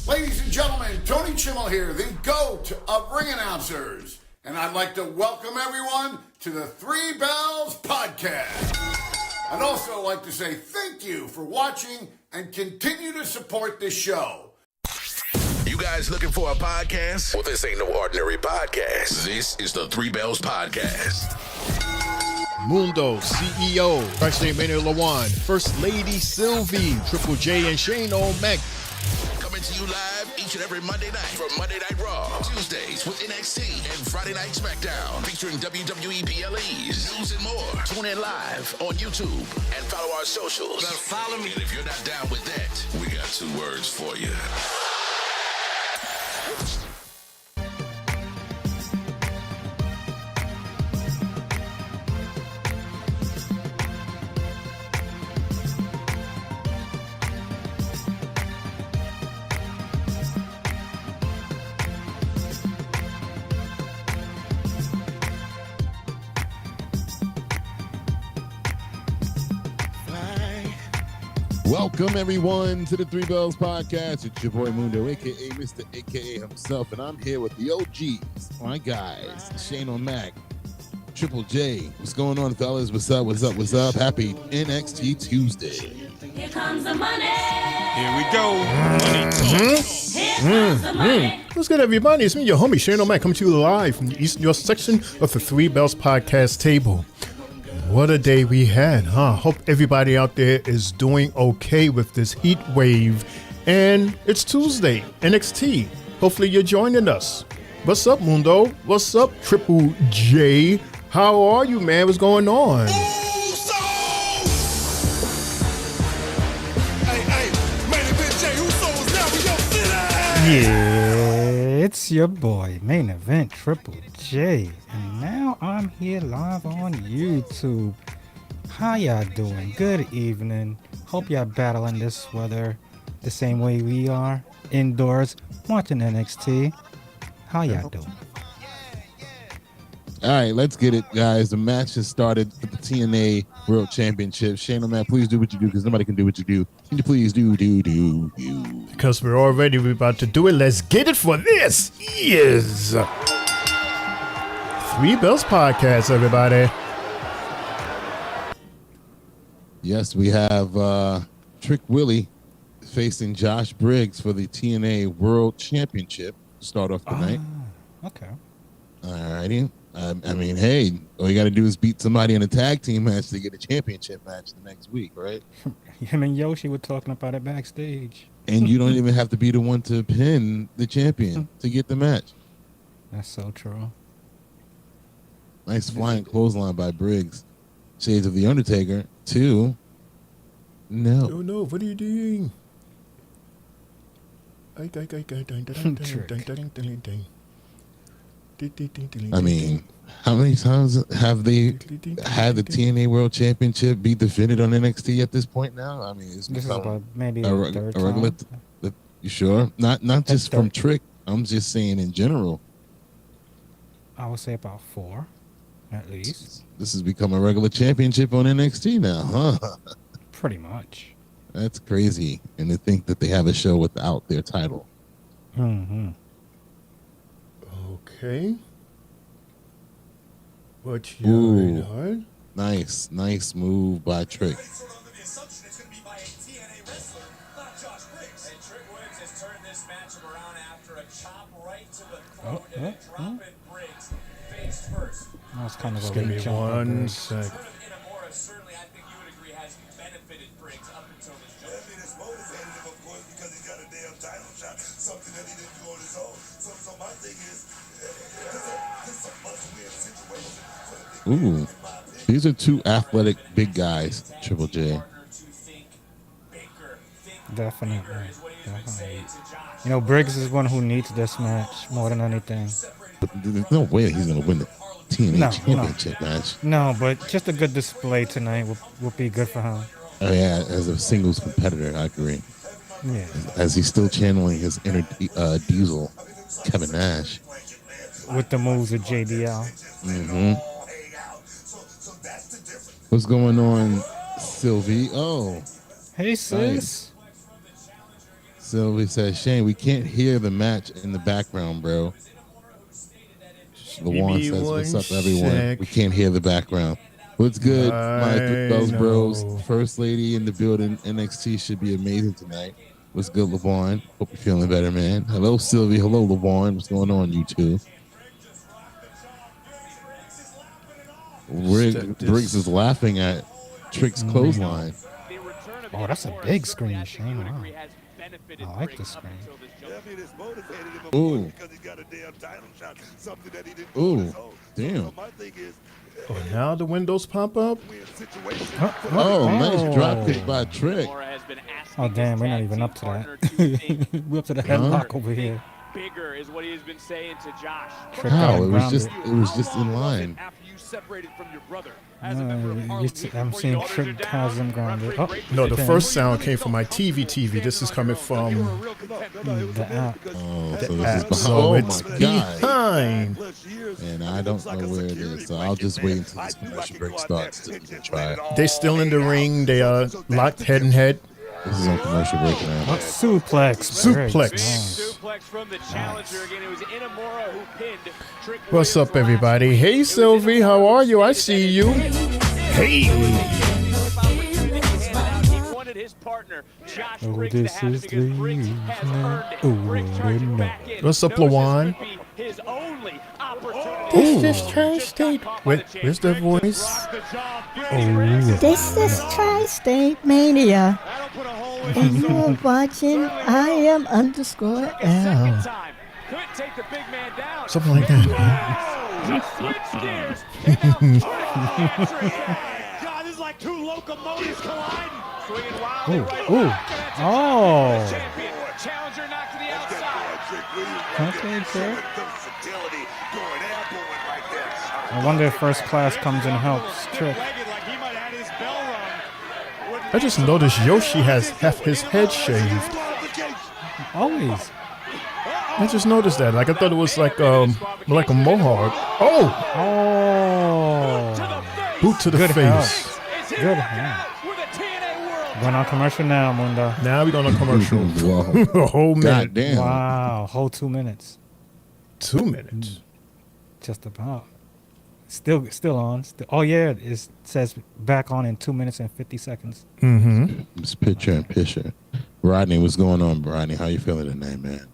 Ladies and gentlemen, Tony Chimmel here, the GOAT of ring announcers. And I'd like to welcome everyone to the Three Bells Podcast. I'd also like to say thank you for watching and continue to support this show. You guys looking for a podcast? Well, this ain't no ordinary podcast. This is the Three Bells Podcast. Mundo, CEO, Vice Maynard Lawan, First Lady Sylvie, Triple J, and Shane O'Mac. Coming to you live each and every Monday night from Monday Night Raw, Tuesdays with NXT, and Friday Night SmackDown, featuring WWE PLEs, news and more. Tune in live on YouTube and follow our socials. Now follow me. And if you're not down with that, we got 2 words for you. Welcome, everyone, to the Three Bells Podcast. It's your boy Mundo, a.k.a. Mr. a.k.a. himself, and I'm here with the OGs, my guys, Shane O'Mac, Triple J. What's going on, fellas? What's up, what's up, what's up? Happy NXT Tuesday. Here comes the money. Here we go. Here comes the money. What's good, everybody? It's me, your homie, Shane O'Mac, coming to you live from the East New York section of the Three Bells Podcast table. What a day we had, huh? Hope everybody out there is doing okay with this heat wave. And it's Tuesday, NXT. Hopefully you're joining us. What's up, Mundo? What's up, Triple J? How are you, man? What's going on? Yeah, it's your boy, Main Event Triple J, and now I'm here live on YouTube. How y'all doing? Good evening. Hope y'all battling this weather the same way we are, indoors, watching NXT. How y'all doing? All right, let's get it, guys. The match has started for the TNA World Championship. Shane O'Mac, please do what you do, because nobody can do what you do. Can you please do you? Because we're about to do it. Let's get it, for this is Three Bells Podcast, everybody. Yes, we have Trick Willie facing Josh Briggs for the TNA World Championship to start off the night. Okay. All righty. I mean, hey, all you got to do is beat somebody in a tag team match to get a championship match the next week, right? Him and Yoshi were talking about it backstage. And you don't even have to be the one to pin the champion to get the match. That's so true. Nice flying clothesline by Briggs. Shades of the Undertaker. 2. No. Oh no, what are you doing? I mean, how many times have they had the TNA World Championship be defended on NXT at this point now? I mean, This is about maybe a the third regular. time. You sure? Not just from third. Trick. I'm just saying in general. I would say about 4, at least. This has become a regular championship on NXT now, huh? Pretty much. That's crazy. And to think that they have a show without their title. Mm-hmm. Okay. What's going on? Nice move by Trick. That was kind of Just a give me weak jump on one Briggs. sec. Ooh, these are 2 athletic big guys, Triple J. Definitely. You know, Briggs is one who needs this match more than anything. But there's no way he's going to win the TNA championship match. No, but just a good display tonight would be good for him. Oh, yeah, as a singles competitor, I agree. Yeah. As he's still channeling his inner Diesel, Kevin Nash. With the moves of JBL. Mm-hmm. What's going on, Sylvie? Oh. Hey, sis. Nice. Sylvie says, Shane, we can't hear the match in the background, bro. LaJuan says, what's up, everyone? We can't hear the background. What's good, my Three Bells bros? First lady in the building. NXT should be amazing tonight. What's good, LaJuan? Hope you're feeling better, man. Hello, Sylvie. Hello, LaJuan. What's going on, you two? Briggs is laughing at Trick's clothesline. Oh, that's a big screen, Shane. Wow. I like the screen. Ooh. Ooh, damn. Oh, now the windows pop up? Oh, nice drop kick by Trick. Oh, damn, we're not even up to that. We're up to the headlock over here. Bigger is what he has been saying to Josh. How? It was just in line. After you separated from your brother. I'm seeing Trick has him grounded. Oh, No, the first sound came from my TV. This is coming from the app. Oh, so this app. is So behind. it's Oh my God. behind. And I don't know where it is, so I'll just wait until this commercial break starts to even try it. They're still in the ring. They are locked head and head. This is on commercial break now. What suplex? Suplex. Nice. Suplex from the challenger again. It was Inamura who pinned Trick What's up, Williams. everybody? Hey, Sylvie, how are you? I see you. Hey. He wanted his partner, Josh Oh, Briggs, to this have is it because the Briggs has evening. earned it. Oh, Briggs charging back in. What's up, Knows this LaJuan? could be his only opportunity. This is Tri-State. Where's the voice? This is Tri-State Mania. And you're watching I am _L. Couldn't take the big man down. Something like that. Switch gears. God, this is like two locomotives colliding. Swinging wildly right Ooh. back, and that's a Oh. champion. Challenger knocked to the outside. Okay, sir. I wonder if first class comes and helps Trick. I just noticed Yoshi has half his head shaved. Always. I just noticed that. Like I thought it was like a mohawk. Oh, Oh. boot to the Good face. Good hand. Going on commercial now, Mundo. Now we going on commercial. Wow. A whole minute. God damn. Wow. Whole 2 minutes. 2 minutes. Just about. Still on. Oh, yeah. It says back on in 2 minutes and 50 seconds. Mm-hmm. It's picture in picture. Rodney, what's going on, Rodney? How you feeling tonight, man?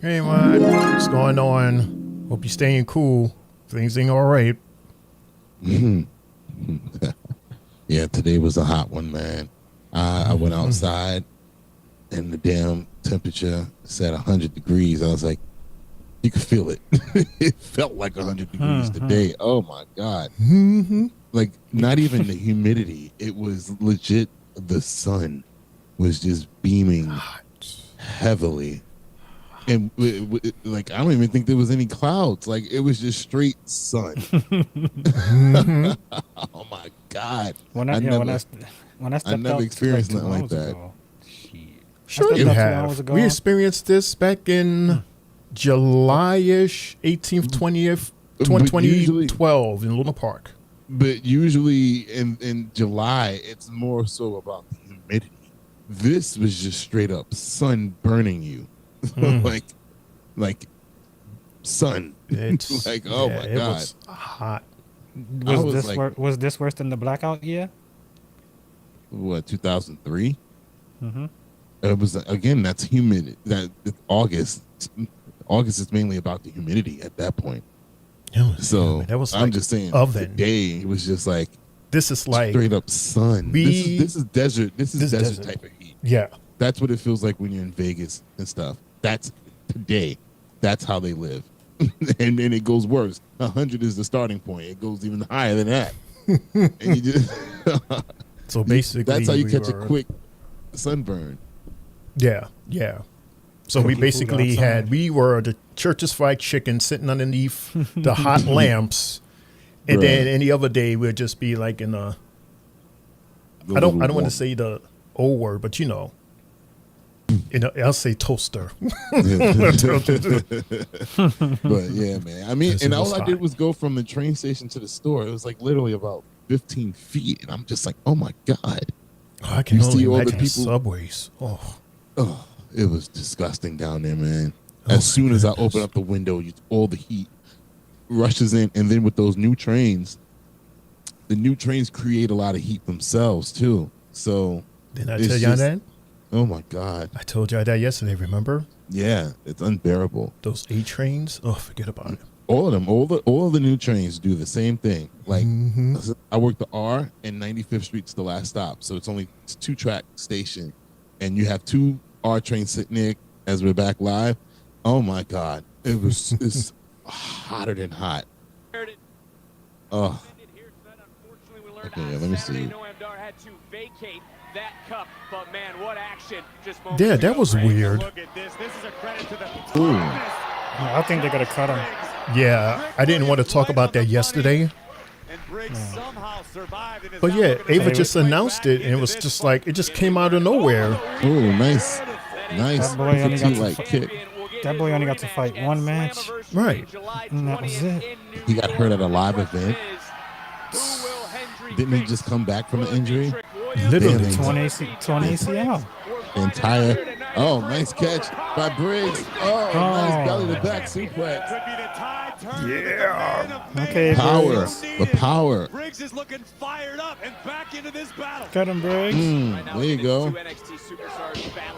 Hey, man. What's going on? Hope you're staying cool. Things ain't all right. Yeah, today was a hot one, man. I went outside and the damn temperature said 100 degrees. I was like, you could feel it. It felt like 100 degrees today. Oh, my God. Like, not even the humidity. It was legit. The sun was just beaming heavily. And like, I don't even think there was any clouds. Like, it was just straight sun. Oh, my God. I never experienced nothing like that. Sure stepped you out 2 have. hours ago. We experienced this back in July-ish, 18th, 20th, But 2012 in Luna Park. But usually in July, it's more so about the humidity. This was just straight up sun burning you. like sun. It's like, oh my it God. was hot. Was this worse than the blackout year? What, 2003? Mm-hmm. It was, again, that's humid. That August is mainly about the humidity at that point. So that was I'm like just saying, oven. today it was just like This is like straight up sun. This is desert. This is desert type of heat. Yeah. That's what it feels like when you're in Vegas and stuff. That's today. That's how they live. And then it goes worse. 100 is the starting point. It goes even higher than that. And you just So basically, that's how you we catch were- a quick sunburn. Yeah, yeah. So we Cooking food basically outside. we were the church's fried chicken sitting underneath the hot lamps, and then Right. any other day we'd just be like in a. I don't want to say the old word, but you know, I'll say toaster. But yeah, man. I mean, Yes, and it all was I hot. did was go from the train station to the store. It was like literally about 15 feet, and I'm just like, oh my God. I can You only see all the imagine people- subways. Oh, it was disgusting down there, man. As soon as I open up the window, all the heat rushes in, and then with those new trains, the new trains create a lot of heat themselves too. So Didn't I tell y'all that? Oh my God! I told y'all that yesterday. Remember? Yeah, it's unbearable. Those A trains. Oh, forget about it. All of them, all the new trains do the same thing. Like I work the R, and 95th Street's the last stop, so it's only 2-track station, and you have 2 R trains sitting there as we're back live. Oh my God, it's hotter than hot. Oh. Okay, let me see. Yeah, that was weird. Ooh. I think they're gonna cut him. Yeah, I didn't want to talk about that yesterday. But yeah, Ava just announced it, and it was just like, it just came out of nowhere. Ooh, nice. That boy only got to kick. That boy only got to fight one match. Right. And that was it. He got hurt at a live event. Didn't he just come back from an injury? Literally. Torn ACL. Entire. Oh, nice catch by Briggs. Oh, nice belly to back suplex. Yeah. Okay, Power. Briggs. The power. Briggs is looking fired up and back into this battle. Cut him, Briggs. There you go.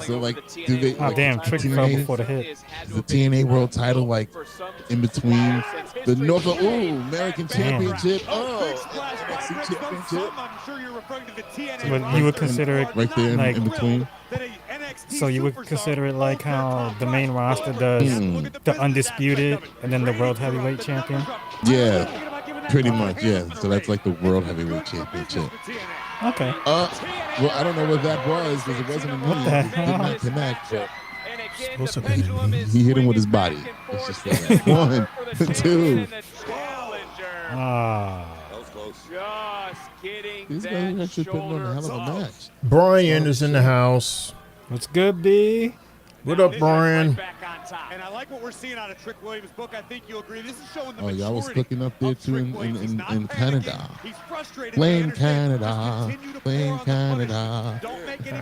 So, like, do they? Oh, like, damn, Trick fell before the hit. Is the TNA World Title like in between the Norfolk American Championship? Oh, NXT Championship. I'm sure you're referring to the TNA. But you would consider it Right there like, in between. so you would consider it like how the main roster does the Undisputed and then the World Heavyweight Champion? Yeah, pretty much. Yeah. So that's like the World Heavyweight Championship. Okay. Well, I don't know what that was because it wasn't a knee. It did not connect, but he hit him with his body. Let's just say that. 1, 2. These guys are actually putting on a hell of a match. Brian is in the house. What's good, B? What up, Brian? And I like what we're seeing out of Trick Williams' book. I think you'll agree. This is showing the Y'all was maturity cooking up there of too Trick in Williams. He's not Canada. panicking. He's frustrated. Blame They understand. Canada. Just continue to Blame pour on the Canada. Don't make any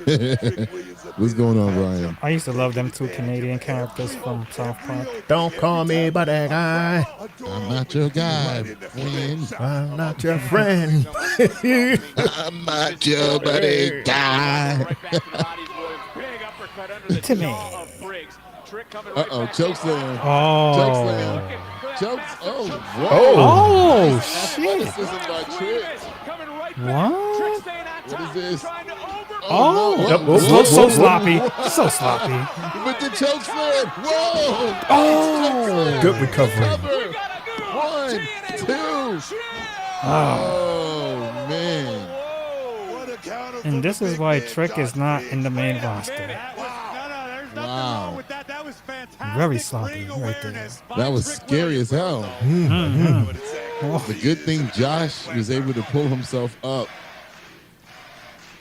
mistakes. What's going on, Brian? I used to love them 2 Canadian characters from South Park. Don't call me by that guy. I'm not your guy, friend. I'm not your friend. I'm not your buddy guy. To me. Choke slam. Oh. Choke slam. Chokes. Oh, whoa. Oh, shit. Athleticism by Trick. What? What is this? Oh. no. Yep. Whoa, So, whoa, so whoa, sloppy. So sloppy. With the choke slam. Whoa. Oh. Good recovery. 1, 2. Oh, man. And this is why Trick is not in the main roster. Wow. That was fantastic. Very sloppy right there. That was scary as hell. The good thing Josh was able to pull himself up.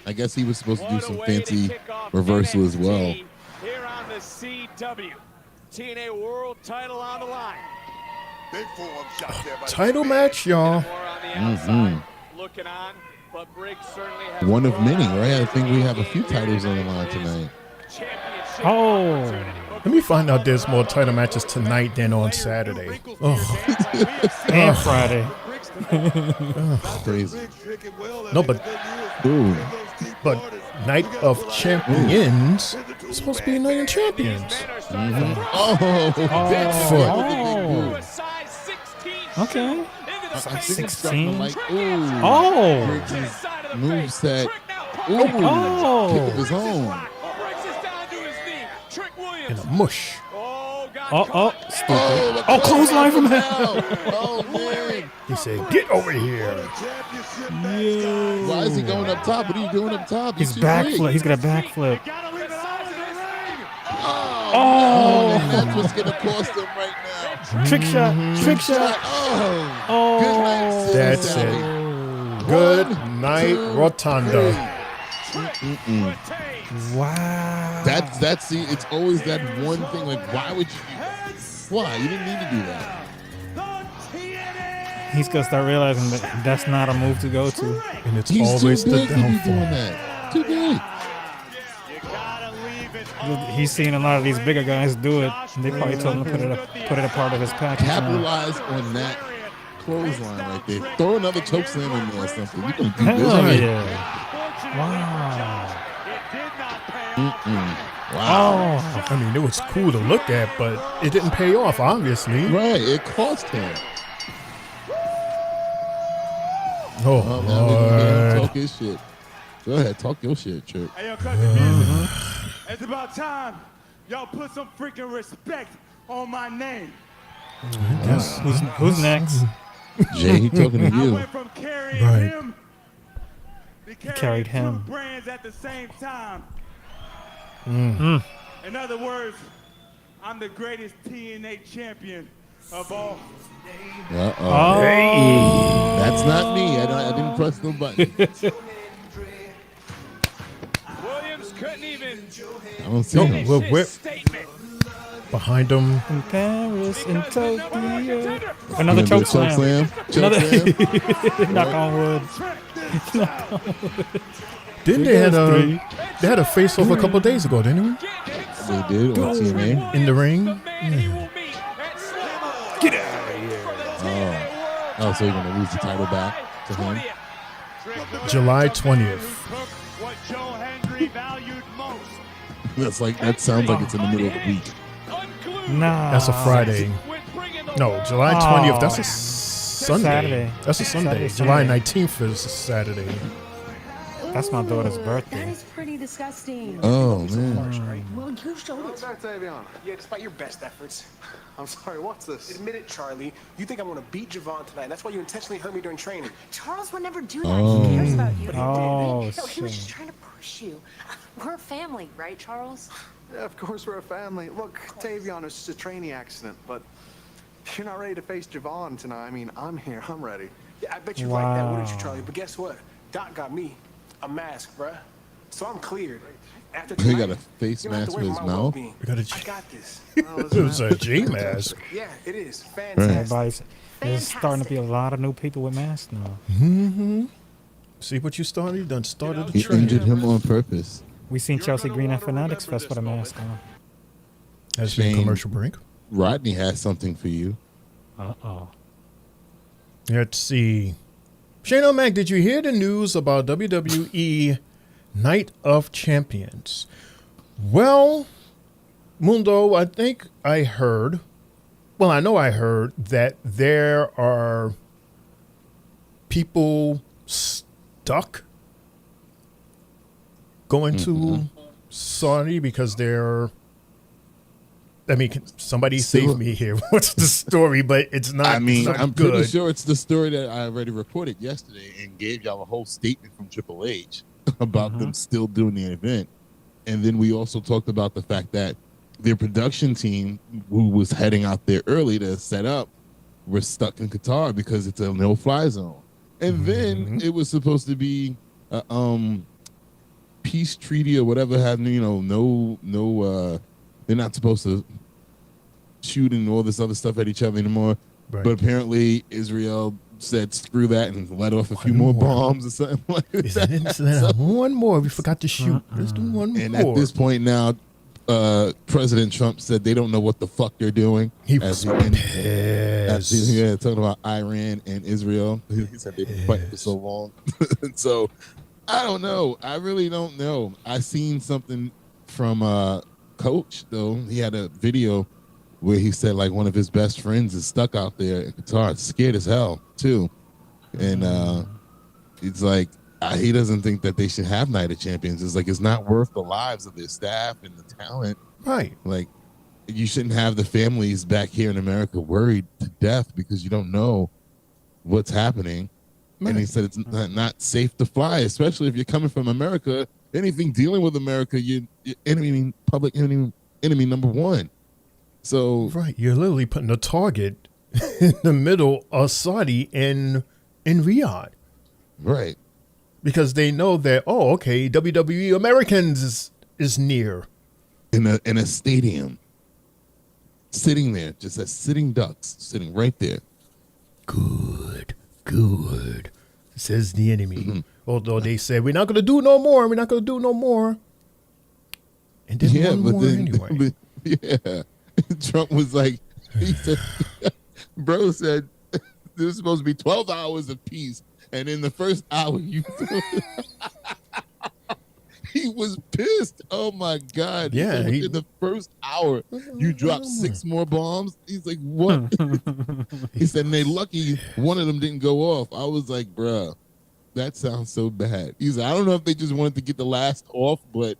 I guess he was supposed to do some fancy reversal as well. Here on the CW, TNA World Title on the line. Title match, y'all. Looking on, but Briggs certainly has One of many, right? I think we have a few titles on the line tonight. Oh. Let me find out there's more title matches tonight than on Saturday. Oh, And Friday. Crazy. no, but Night of Champions is supposed to be Night of Champions. Oh, Bigfoot. Okay. I think it's 16? something like, ooh. Oh. Briggs' moveset. Ooh. Oh. Kick of his own. In a mush. Oh, stupid. Oh, clothesline from hell. Oh, man. He said, "Get over here." Why is he going up top? What are you doing up top? He's It's too big. backflip. He's got a backflip. Oh, and that's what's going to cost him right now. Trick shot. Trick shot. Oh, good night, That's Sally. it. Good night, Rotunda. Wow. That's see, it's always that one thing. Like, why would you do that? Why? You didn't need to do that. He's gonna start realizing that that's not a move to go to. And it's He's always too the big to be doing downfall. that. Too big. He's seen a lot of these bigger guys do it. And they probably told him to put it a part of his package. Capitalize on that clothesline right there. Throw another choke slam in there or something. You can do Hell this. yeah. Wow. Wow. I mean, it was cool to look at, but it didn't pay off, obviously. Right. It cost him. Oh, Now we can hear him Lord. talk his shit. Go ahead. Talk your shit, Trick. Hey, yo, cousin, it's about time y'all put some freaking respect on my name. Yes. Who's next? Jay, he talking to I you. went from carrying Right. him to carried carrying him. two brands at the same time. Mm. In other words, I'm the greatest TNA champion of all. Uh-oh. That's not me. I didn't press the button. Williams couldn't even I don't see No, him. we're his statement. behind him. In Paris, in Tokyo. You Another gonna do choke a slam. Choke Another slam? knock on wood. Didn't they had a face off a couple days ago, didn't we? They did on TNA. In the ring. Oh, so you're gonna lose the title back to him? July 20th. What Joe Hendry valued most. That sounds like it's in the middle of the week. Nah. That's a Friday. No, July 20th. That's a Oh. Sunday. Saturday. That's a Sunday. Saturday, July Sunday. 19th is a Saturday. That's my daughter's That birthday. is pretty disgusting. Oh man. Well, you showed it. Yeah, despite your best efforts. I'm sorry, what's this? Admit it, Charlie. You think I'm gonna beat Javon tonight. That's why you intentionally hurt me during training. Charles would never do that. He cares about you. Oh, No, he was shit. just trying to push you. We're a family, right, Charles? Yeah, of course we're a family. Look, Tavion, it's just a training accident, but if you're not ready to face Javon tonight, I mean, I'm here. I'm ready. Yeah, I bet you like that, wouldn't you, Wow. Charlie? But guess what? Doc got me a mask, bruh. So I'm cleared. After He tonight, got a face you don't have mask to for worry his about my mouth. well-being. We got a I got this. It was a J mask. Yeah, it is. Fantastic. Everybody's there's starting to be a lot of new people with masks now. See what you started? You done started the He trend. injured him on purpose. We seen Chelsea Green at Fanatics Fest with a mask on. Has been Shane. commercial break. Rodney has something for you. Uh-oh. Let's see. Shane O'Mac, did you hear the news about WWE Night of Champions? Well, Mundo, I think I heard, well, I know I heard that there are people stuck going to Saudi because they're, I mean, can somebody save me here. What's the story? But it's not. I mean, it's not I'm good. pretty sure it's the story that I already reported yesterday and gave y'all a whole statement from Triple H about them still doing the event. And then we also talked about the fact that their production team, who was heading out there early to set up, were stuck in Qatar because it's a no-fly zone. And then it was supposed to be a peace treaty or whatever, having, you know, they're not supposed to shoot and all this other stuff at each other anymore. Right. But apparently Israel said screw that and let off a few more bombs or something like that. One more. We forgot to shoot. Let's do one And more. at this point now, President Trump said they don't know what the fuck they're doing. He was pissed. Yeah, talking about Iran and Israel. He said they've been fighting for so long. So I don't know. I really don't know. I seen something from Coach, though. He had a video where he said like one of his best friends is stuck out there in Qatar, scared as hell too. And it's like he doesn't think that they should have Night of Champions. It's like it's not worth the lives of their staff and the talent. Right. Like you shouldn't have the families back here in America worried to death because you don't know what's happening. Right. And he said it's not safe to fly, especially if you're coming from America. Anything dealing with America, you're public enemy number one. So right, you're literally putting a target in the middle of Saudi in Riyadh. Right. Because they know that, oh, okay, WWE Americans is near. In a stadium. Sitting there, just as sitting ducks, sitting right there. Good, says the enemy. Although they said, we're not going to do no more. And And then Yeah, one but more then, anyway. yeah, Trump was like, he said, bro said this was supposed to be 12 hours of peace, and in the first hour, he was pissed. Oh my God! He Yeah, said within the first hour, you dropped 6 more bombs. He's like, what? He said, and they lucky one of them didn't go off. I was like, bruh, that sounds so bad. He's like, I don't know if they just wanted to get the last off, but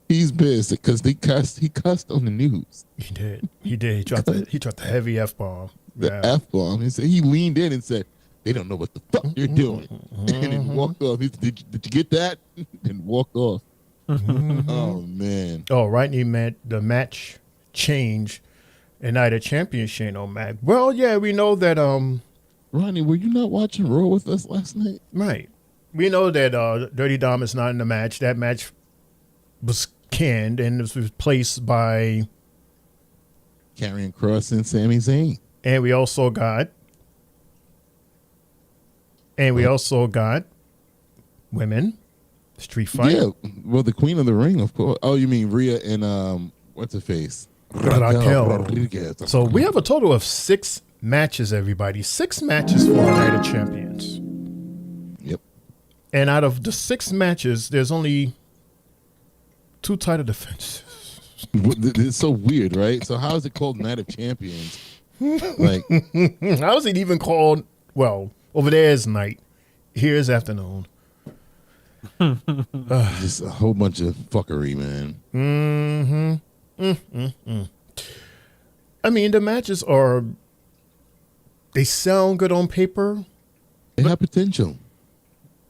he's pissed because he cussed on the news. He did. He dropped the heavy F-bomb. The F-bomb. He said he leaned in and said, they don't know what the fuck you're doing. And then walked off. He said, did you get that? And walked off. Oh, man. Oh, right. He meant the match change and Night of Champions Shane O'Mac. Well, yeah, we know that. Ronnie, were you not watching Raw with us last night? Right. We know that Dirty Dom is not in the match. That match was canned and was replaced by Karrion Kross and Sami Zayn. And we also got women street fight. Yeah, well, the Queen of the Ring, of course. Oh, you mean Rhea and what's her face? Raquel. Rodriguez. So we have a total of 6 matches, everybody. 6 matches for the Night of Champions. Yep. And out of the 6 matches, there's only 2 title defenses. It's so weird, right? So how is it called Night of Champions? Like, how is it even called? Well, over there is night. Here is afternoon. Just a whole bunch of fuckery, man. I mean, the matches they sound good on paper. They have potential.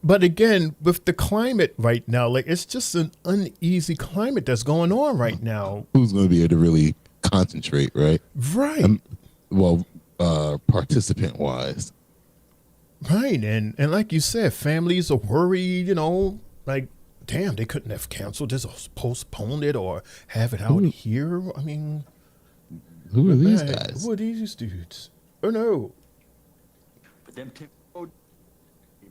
But again, with the climate right now, like it's just an uneasy climate that's going on right now. Who's going to be able to really concentrate, right? Right. Participant-wise. Right, and like you said, families are worried, like, damn, they couldn't have canceled this or postponed it or have it out here. I mean, who are these guys? Who are these dudes? Oh, no. But them gave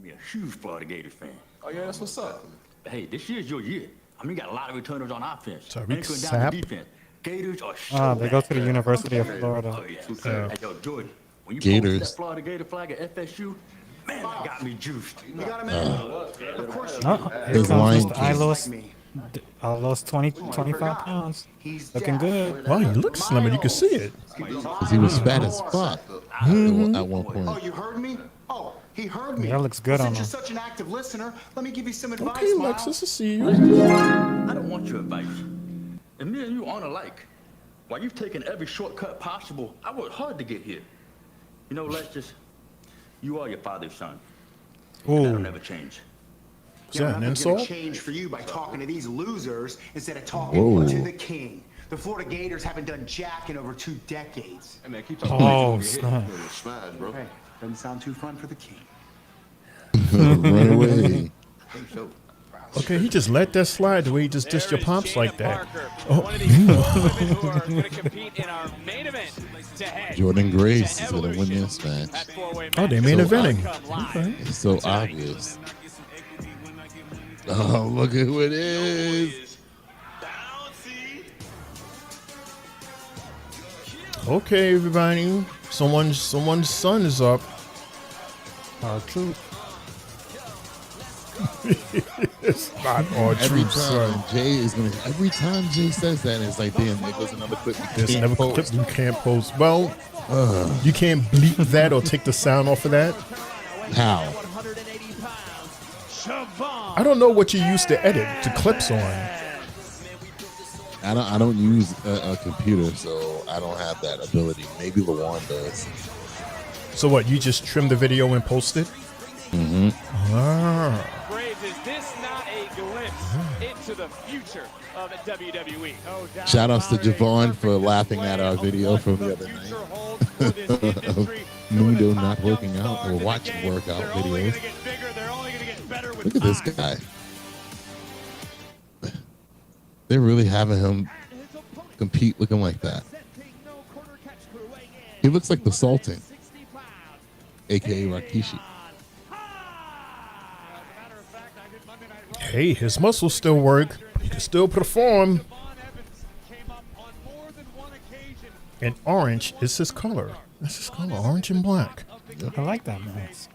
me a huge Florida Gators fan. Oh, yeah, that's what's up. Hey, this year's your year. I mean, you got a lot of returners on offense. Tariq Sapp. Defense. Gators are they go to the University of Florida. Oh, yeah. Hey, yo, Jordan, when you Gators. posted that Florida Gator flag at FSU, man, that got me juiced. You got him in. Of course you His line I lost 25 pounds. Looking good. Wow, he looks slim, and you can see it. Because he was fat as fuck at one point. Oh, you heard me? Oh, he heard me. That looks good on him. Since you're such an active listener, let me give you some advice, Okay, Miles. Lexus, I see you. I don't want your advice. And me and you aren't alike. While you've taken every shortcut possible, I worked hard to get here. You know, Lexus, you are your father's son. And that'll never change. Is that an insult? Change for you by talking to these losers instead of talking to the king. The Florida Gators haven't done jack in over 2 decades. Hey man, keep talking. Snap. Smash, bro. Hey, doesn't sound too fun for the king. Run away. Okay, he just let that slide the way he just dissed your pomps like that. Jordan Grace is going to win this match. Oh, they main eventing. Okay. It's so obvious. Oh, look at who it is. Okay, everybody. Someone's son is up. True. It's not all Every true, time son. Jay is going to. Every time Jay says that, it's like, damn, there goes another clip. There's another clip you can't post. Well, you can't bleep that or take the sound off of that. How? I don't know what you used to edit the clips on. I don't use a computer, so I don't have that ability. Maybe LaJuan does. So what? You just trim the video and post it? Mm-hmm. Ah. Braves, is this not a glimpse into the future of WWE? Shout outs to Javon for laughing at our video from the other night of Mundo not working out or watching workout videos. Look at this guy. They're really having him compete looking like that. He looks like the Sultan, a.k.a. Rikishi. Hey, his muscles still work. can still perform. And orange is his color. That's his color, orange and black. I like that mask.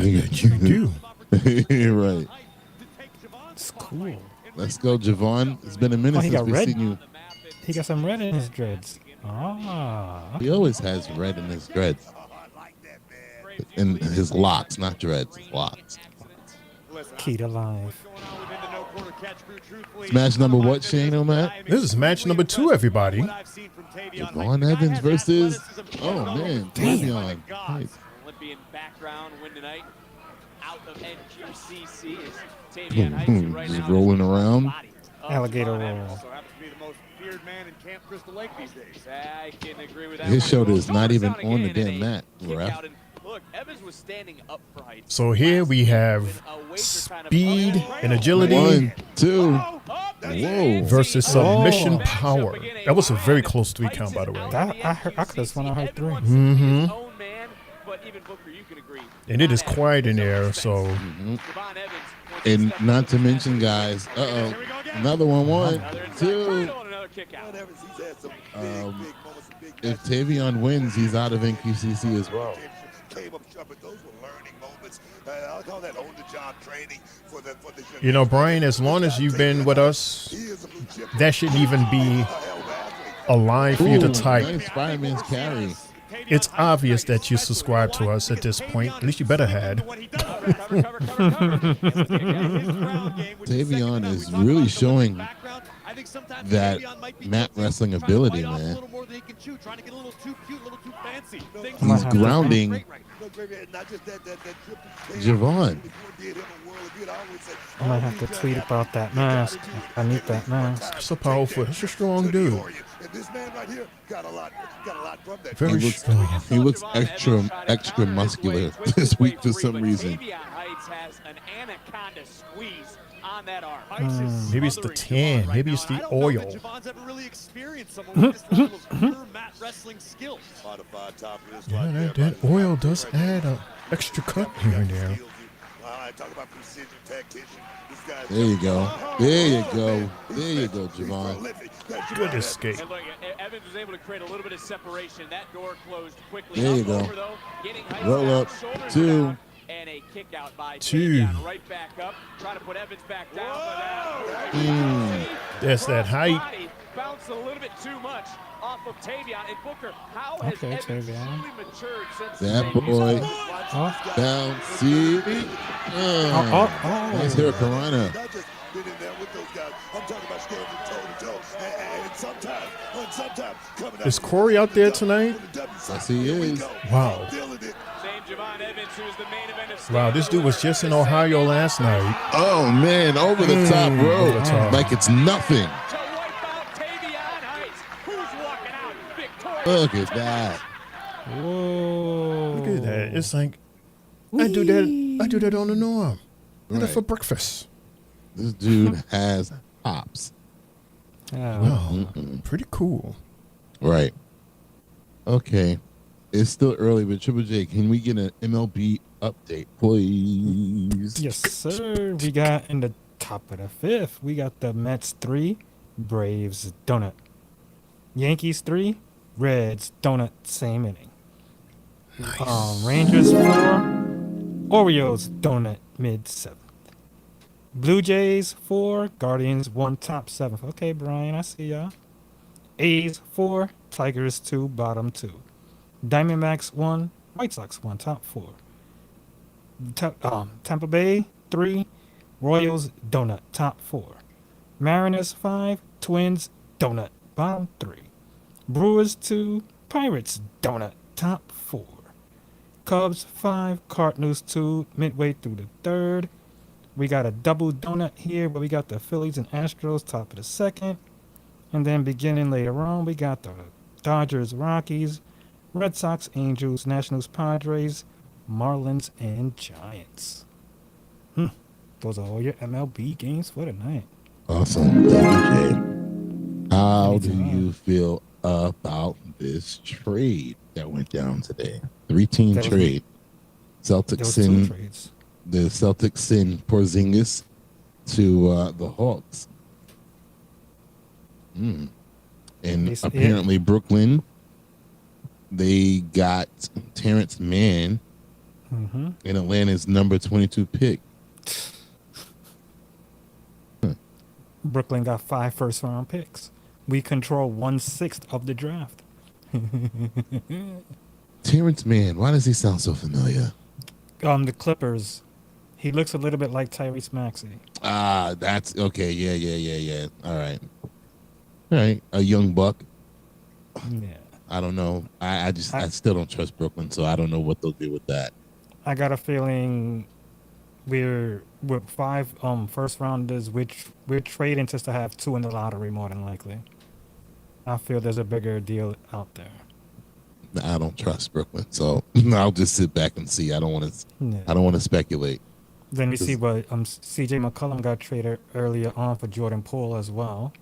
You do. Right. It's cool. Let's go, Javon. It's been a minute he since got we've red. seen you. He got some red in his dreads. Ah. He always has red in his dreads. In his locks, not dreads, his locks. Key to life. It's match number what, Shane O'Mac? This is match number 2, everybody. Javon Evans versus, oh man, Tavion. Nice. Olympian background win tonight. Out of NQCC is Tavion Heights right Just now. rolling around. Alligator roll. So happens to be the most feared man in Camp Crystal Lake these days. I can agree with that. His shoulder is not even on the damn mat, ref. Look, Evans was standing up for Heights. So here we have speed and agility 1, 2. Whoa. versus submission power. That was a very close 3 count, by the way. I could have sworn I heard 3. Mm-hmm. And it is quiet in there, so. And not to mention, guys, another one, 1, 2. If Tavion wins, he's out of NQCC as well. You know, Brian, as long as you've been with us, that shouldn't even be a line for you to type. Nice Spider-Man's carry. It's obvious that you subscribe to us at this point. At least you better had. Tavion is really showing that mat wrestling ability, man. He's grounding Javon. I might have to tweet about that mask. I need that mask. It's so powerful. It's a strong dude. Very strong. He looks extra muscular this week for some reason. Maybe it's the tan. Maybe it's the oil. Yeah, that oil does add an extra cut here and there. There you go. There you go. There you go, Javon. Good escape. And look, Evans was able to create a little bit of separation. That door closed quickly. There you go. Over, though, roll up. 2. And a kick out by 2. Right back up. Trying to put Evans back down. That's that height. Bounced a little bit too much off of Tavion. And Booker, how has Evans truly matured since that boy. Bouncy. Nice hair, Piranha. Is Corey out there tonight? Yes, he is. Wow. Wow, this dude was just in Ohio last night. Oh, man, over the top rope. Over the top. Like it's nothing. Look at that. Whoa. Look at that. It's like, I do that on the norm. I do that for breakfast. This dude has hops. Wow. Pretty cool. Right. Okay. It's still early, but Triple J, can we get an MLB update, please? Yes, sir. We got in the top of the 5th, we got the Mets 3, Braves donut. Yankees 3, Reds donut, same inning. Nice. Rangers 4, Orioles donut, mid 7th. Blue Jays 4, Guardians 1, top 7th. Okay, Brian, I see ya. A's 4, Tigers 2, bottom 2. Diamondbacks 1, White Sox 1, top 4. Tampa Bay 3, Royals donut, top 4. Mariners 5, Twins donut, bottom 3. Brewers 2, Pirates donut, top 4. Cubs 5, Cardinals 2, midway through the 3rd. We got a double donut here where we got the Phillies and Astros top of the 2nd. And then beginning later on, we got the Dodgers, Rockies, Red Sox, Angels, Nationals, Padres, Marlins, and Giants. Those are all your MLB games for tonight. Awesome. Thank you, Jay. How do you feel about this trade that went down today? 3-team trade. Celtics in the Celtics in Porzingis to the Hawks. And apparently Brooklyn, they got Terrence Mann in Atlanta's number 22 pick. Brooklyn got 5 first-round picks. We control 1/6 of the draft. Terrence Mann, why does he sound so familiar? The Clippers. He looks a little bit like Tyrese Maxey. That's okay. Yeah. All right. A young buck. Yeah. I don't know. I still don't trust Brooklyn, so I don't know what they'll do with that. I got a feeling we're with 5 first rounders, which we're trading just to have 2 in the lottery more than likely. I feel there's a bigger deal out there. I don't trust Brooklyn, so I'll just sit back and see. I don't want to speculate. Then you see what CJ McCollum got traded earlier on for Jordan Poole as well.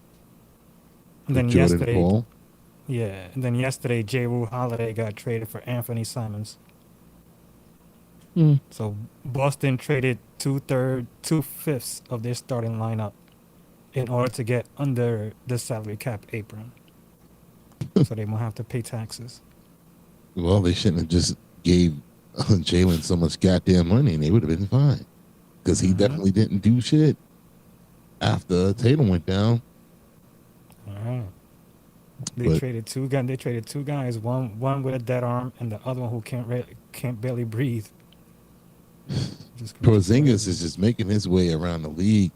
And then yesterday, Poole? Yeah. And then yesterday, Jrue Holiday got traded for Anthony Simons. So Boston traded 2/5 of their starting lineup in order to get under the salary cap apron, so they won't have to pay taxes. Well, they shouldn't have just gave Jalen so much goddamn money, and they would have been fine. Because he definitely didn't do shit after Tatum went down. All right. They traded two guys. One with a dead arm, and the other one who can't barely breathe. Porzingis is just making his way around the league.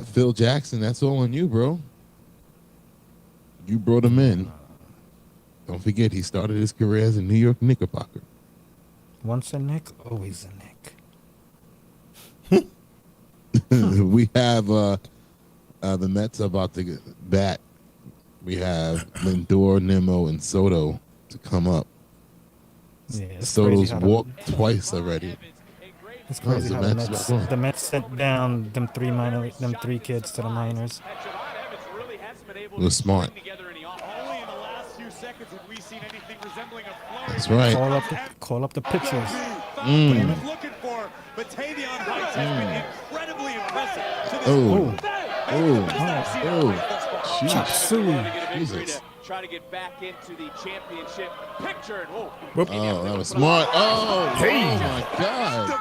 Phil Jackson, that's all on you, bro. You brought him in. Don't forget, he started his career as a New York Knickerbocker. Once a Knick, always a Knick. We have the Mets about to bat. We have Lindor, Nimmo, and Soto to come up. Yeah, Soto's walked twice already. It's crazy how the Mets sent down them 3 kids to the minors. It was smart. That's right. Call up the pitchers. Chop suey. Jesus. Try to get back into the championship picture. Oh, that was smart. Oh, hey. Oh my God.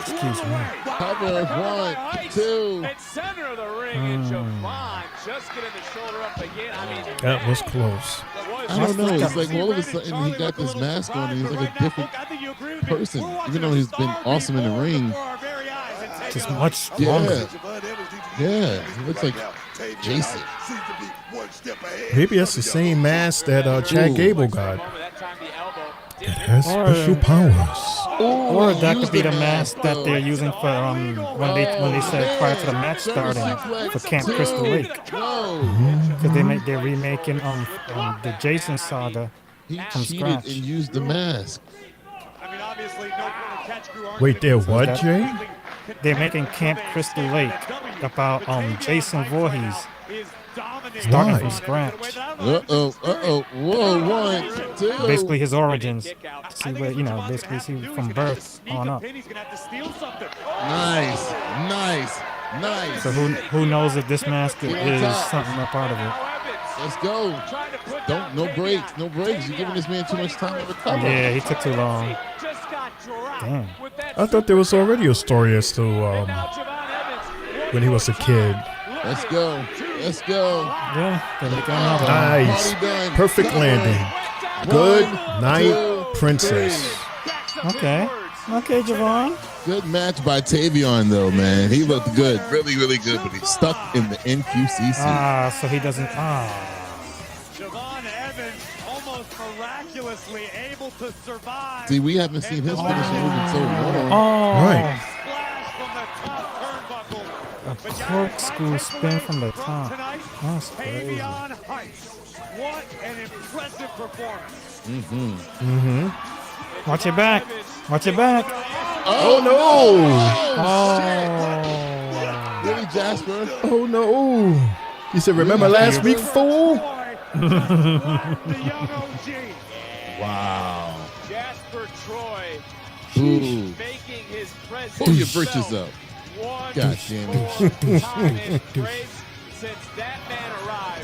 Excuse me. Cover 1, 2. At center of the ring, and Javon just getting the shoulder up again. I mean, that was close. I don't know. It's like all of a sudden he got this mask on and he's like a different person. Even though he's been awesome in the ring. Just much stronger. Yeah. He looks like Jason. Maybe that's the same mask that Chad Gable got. It has special powers. Or that could be the mask that they're using for when they said prior to the match starting for Camp Crystal Lake. Because they're remaking the Jason saga from scratch. And used the mask. Wait, they're what, Jay? They're making Camp Crystal Lake about Jason Voorhees. Starting from scratch. Whoa, 1, 2. Basically his origins. See where, basically see from birth on up. Nice. So who knows if this mask is something a part of it. Let's go. No breaks. You're giving this man too much time to recover. Yeah, he took too long. Damn. I thought there was already a story as to when he was a kid. Let's go. Yeah. Nice. Perfect landing. Good night, princess. Okay, Javon. Good match by Tavion, though, man. He looked good. Really, really good, but he's stuck in the NQCC. So he doesn't. Javon Evans almost miraculously able to survive. See, we haven't seen his finishing move in so long. Right. A corkscrew spin from the top. That's crazy. What an impressive performance. Watch your back. Oh no! Really, Jasper? Oh no! He said, "Remember last week, fool?" Wow. Jasper Troy making his presence Pull your britches up. God damn it.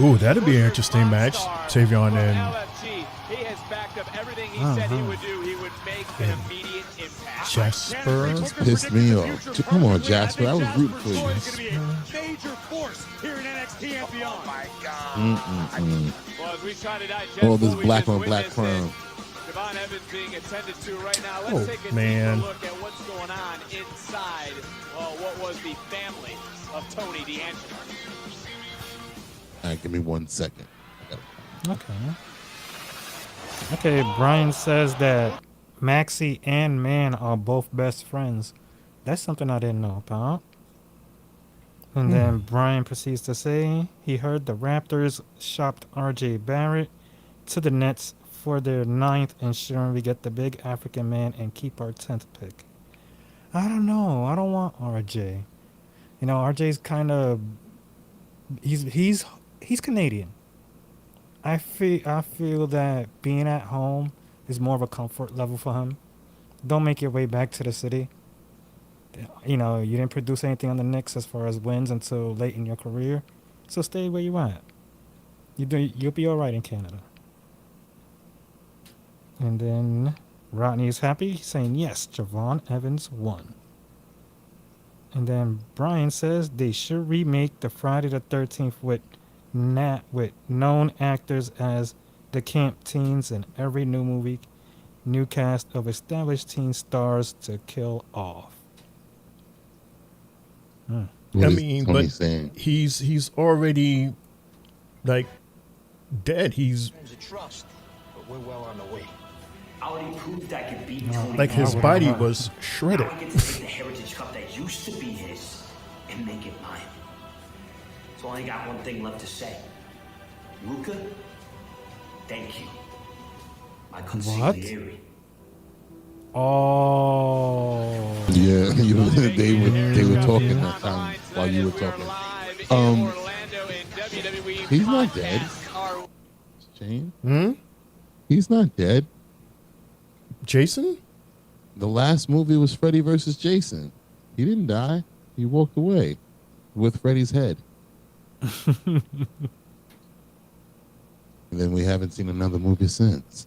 Ooh, that'd be an interesting match. Tavion and He has backed up everything he said he would do. He would make an immediate impact. Jasper. Just pissed me off. Come on, Jasper. I was rooting for you. Going to be a major force here in NXT and beyond. Oh my God. Well, as we try to digest All this what we black just on black witnessed, crime. Javon Evans being attended to right now. Let's Oh, take a man. deeper look at what's going on inside what was the family of Tony D'Angelo. All right, give me 1 second. Okay. Okay, Brian says that Maxie and Man are both best friends. That's something I didn't know about. And then Brian proceeds to say he heard the Raptors shopped RJ Barrett to the Nets for their 9th, ensuring we get the big African man and keep our 10th pick. I don't know. I don't want RJ. You know, RJ's kind of he's Canadian. I feel that being at home is more of a comfort level for him. Don't make your way back to the city. You know, you didn't produce anything on the Knicks as far as wins until late in your career, so stay where you at. You'll be all right in Canada. And then Rodney is happy, saying yes, Javon Evans won. And then Brian says they should remake the Friday the 13th with known actors as the camp teens in every new movie, new cast of established teen stars to kill off. I mean, but he's already like dead. He's a trust, but we're well on the way. I already proved I could beat like his body was shredded. Now I get to take the Heritage Cup that used to be his and make it mine. So I only got one thing left to say. Luca, thank you. My consigliere. Oh. Yeah, they were talking that time while you were talking. He's not dead. Shane? He's not dead. Jason? The last movie was Freddy versus Jason. He didn't die. He walked away with Freddy's head. And then we haven't seen another movie since.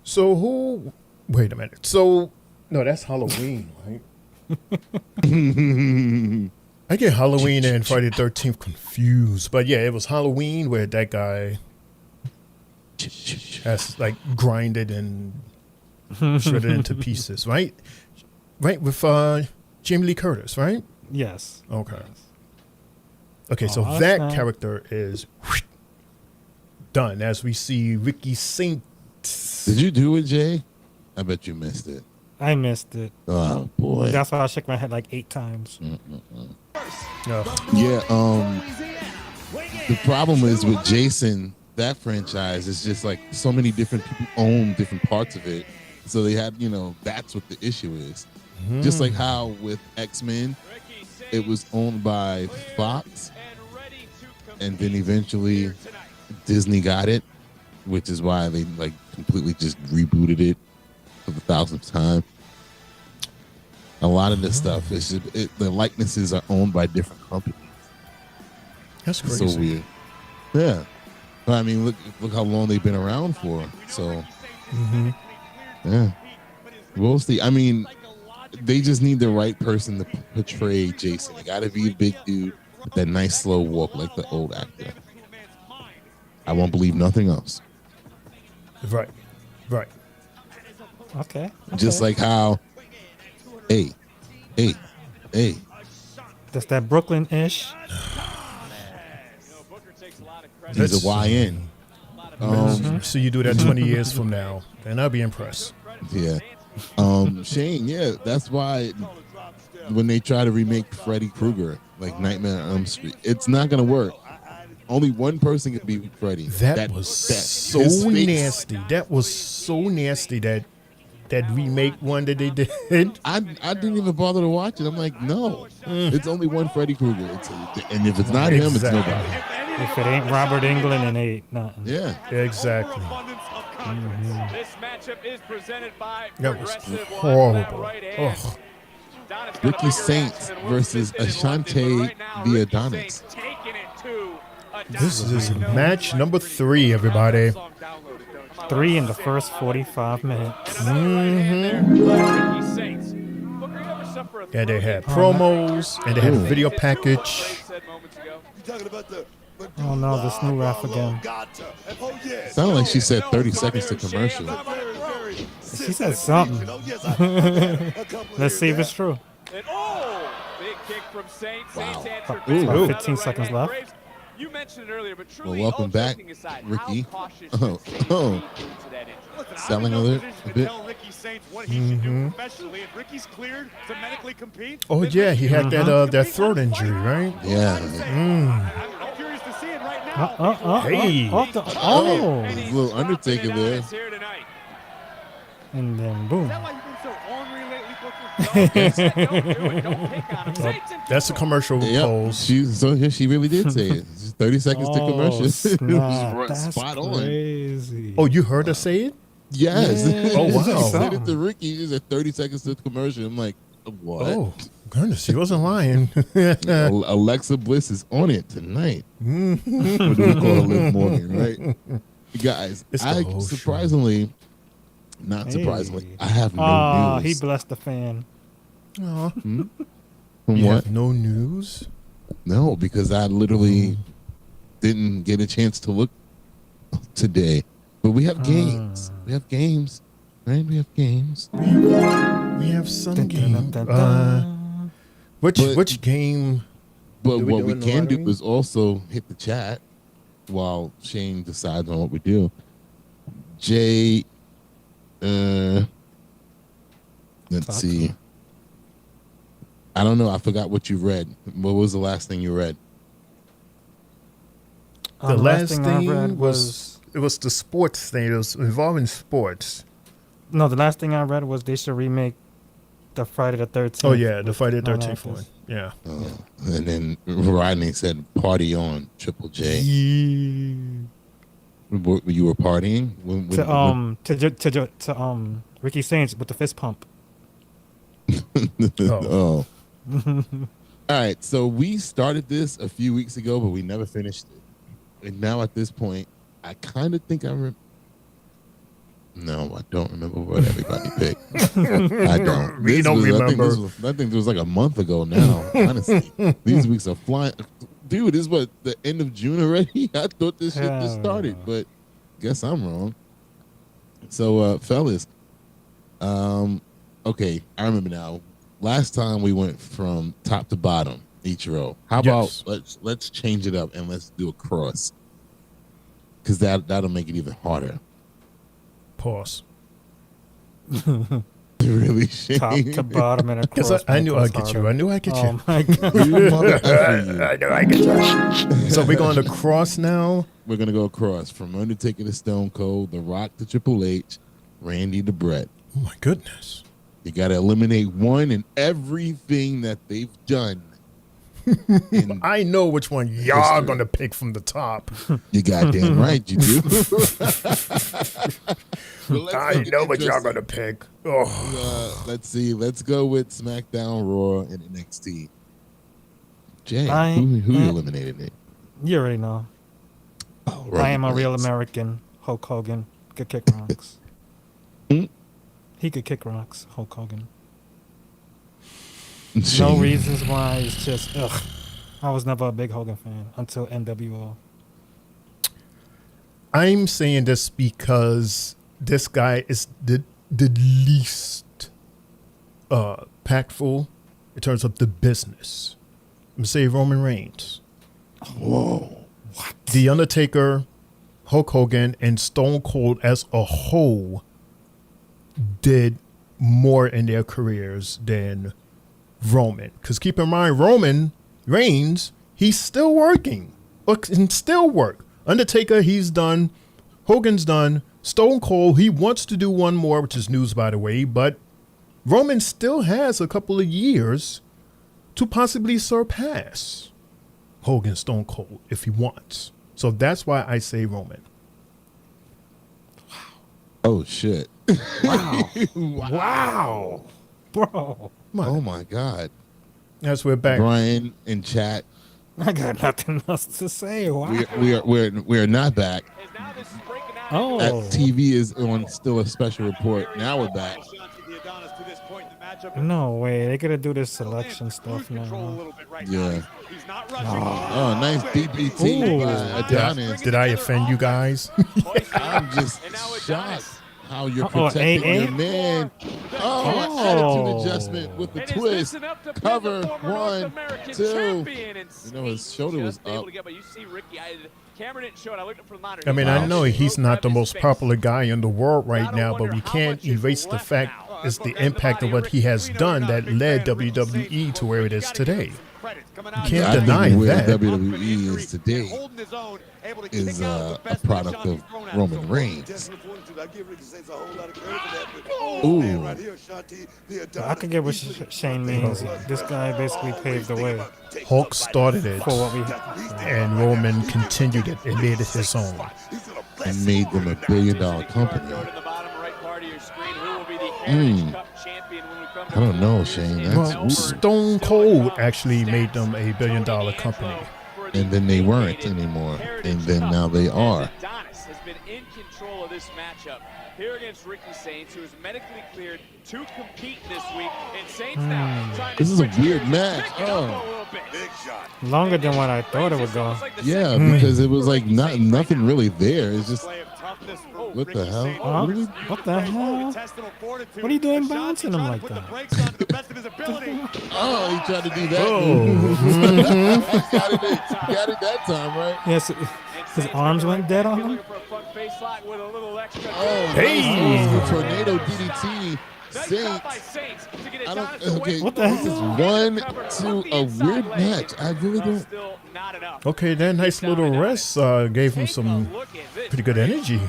So who? Wait a minute. So no, that's Halloween, right? I get Halloween and Friday the 13th confused, but yeah, it was Halloween where that guy has like grinded and shredded into pieces, right? Right, with Jamie Lee Curtis, right? Yes. Okay. Okay, so Oh, that snap. character is done as we see Ricky Saint. Did you do it, Jay? I bet you missed it. I missed it. Oh boy. That's why I shook my head like 8 times. Yeah, the problem is with Jason, that franchise is just like so many different people own different parts of it. So they have, that's what the issue is. Just like how with X-Men, it was owned by Fox, and then eventually Disney got it, which is why they like completely just rebooted it for the 1,000th time. A lot of this stuff is the likenesses are owned by different companies. That's crazy. So weird. Yeah. But I mean, look how long they've been around for. So, yeah. We'll see. I mean, they just need the right person to portray Jason. They got to be a big dude with that nice slow walk like the old actor. I won't believe nothing else. Right. Okay. Just like how, hey. That's that Brooklyn-ish. He's a YN. So you do that 20 years from now, and I'll be impressed. Yeah. Shane, yeah, that's why when they try to remake Freddy Krueger, like Nightmare on Elm Street, it's not going to work. Only one person can be Freddy. That was so nasty. That was so nasty that remake one that they did. I didn't even bother to watch it. I'm like, no, it's only one Freddy Krueger. And if it's not him, it's nobody. If it ain't Robert Englund, it ain't nothing. Yeah, exactly. This matchup is presented by That was Progressive. horrible. Ugh. Ricky Saints versus Ashante the Adonis. This is match number 3, everybody. 3 in the first 45 minutes. Yeah, they had promos and they had a video package. Oh no, this new ref again. Sounded like she said 30 seconds to commercial. She said something. Let's see if it's true. Wow. About 15 seconds left. You mentioned it earlier, but truly, Well, welcome back, aside, Ricky. Oh. Selling a bit. Oh yeah, he had that throat injury, right? Yeah. Hey. There's a little Undertaker there. And then boom. That's a commercial pose. She really did say it. Just 30 seconds to commercial. Snap. That's spot crazy. Oh, you heard her say it? Yes. Yeah. Oh, wow. She Said it to Ricky. She said 30 seconds to commercial. I'm like, what? Oh, goodness, she wasn't lying. Alexa Bliss is on it tonight. What do we call her, Liv Morgan, right? Guys, surprisingly, not surprisingly, I have no news. He blessed the fan. Oh. From You what? have no news? No, because I literally didn't get a chance to look today. But we have games. We have games. Right? We have games. We have some game. Which game? But do we what do we in the can do lottery? is also hit the chat while Shane decides on what we do. Jay, let's see. I don't know. I forgot what you read. What was the last thing you read? The last thing I read was it was the sports thing. It was involving sports. No, the last thing I read was they should remake the Friday the 13th. Oh yeah, the Friday the with 13th one. non-actors. Yeah. And then Rodney said, "Party on, Triple J." You were partying To Ricky Saints with the fist pump. Oh. All right. So we started this a few weeks ago, but we never finished it. And now at this point, I kind of think No, I don't remember what everybody picked. I don't. We don't remember. I think this was like a month ago now, honestly. These weeks are flying. Dude, this is what, the end of June already? I thought this shit just started, but guess I'm wrong. So, fellas, okay, I remember now. Last time we went from top to bottom, each row. How about let's change it up and let's do a cross? Because that'll make it even harder. Pause. Really, Top to bottom and across. Because I knew I'd get you. I knew I'd get you. Oh my God. I knew I'd get you. So we're going to cross now? We're going to go across from Undertaker to Stone Cold, The Rock to Triple H, Randy to Brett. Oh my goodness. You got to eliminate one in everything that they've done. I know which one y'all going to pick from the top. You goddamn right you do. I know what y'all going to pick. Oh. Let's see. Let's go with SmackDown, Raw, and NXT. Jay, I who you am- eliminated, Nick? You already know. Oh, I am a real American. Hulk Hogan could kick rocks. He could kick rocks, Hulk Hogan. No reasons why. It's just, I was never a big Hogan fan until NWO. I'm saying this because this guy is the least impactful in terms of the business. I'm going to say Roman Reigns. Whoa. What? The Undertaker, Hulk Hogan, and Stone Cold as a whole did more in their careers than Roman. Because keep in mind, Roman Reigns, he's still working. And still work. Undertaker, he's done. Hogan's done. Stone Cold, he wants to do one more, which is news, by the way. But Roman still has a couple of years to possibly surpass Hogan, Stone Cold, if he wants. So that's why I say Roman. Oh shit! Wow. Wow. Bro. Oh my god! Yes, we're back. Brian in chat. I got nothing else to say. Wow. We are not back. Oh. That TV is on still a special report. Now we're back. No way. They gotta do this selection stuff now. Yeah. Oh, nice DBT by Adonis. Did I offend you guys? I'm just shocked how you're protecting your man. Attitude adjustment with the twist. Cover 1, 2. You know, his shoulder was up. I mean, I know he's not the most popular guy in the world right now, but we can't erase the fact it's the impact of what he has done that led WWE to where it is today. You can't deny where that. WWE is today is a product of Roman Reigns. Ooh. I can get what Shane means. This guy basically paved the way. Hulk started it, For what we and Roman continued it and made it his own. And made them $1 billion company. I don't know, Shane. Well, Stone Cold actually made them a $1 billion company. And then they weren't anymore. And then now they are. Adonis has been in control of this matchup here against Ricky Saints, who is medically cleared to compete this week. And Saints now trying to This is a switch weird gears, match. pick it up a Oh. little bit. Big shot. Longer than what I thought it would go. Yeah, because it was like nothing really there. It's just what the hell? Huh? What the hell? What are you doing bouncing him like that? Oh, he tried to do that. got it that time, right? Yes, his arms went dead on him. Oh, Hey! nice tornado DDT. Saints. I don't. Okay, What the this is hell? 1, 2, a weird match. I really don't. Okay, that nice little rest gave him some pretty good energy.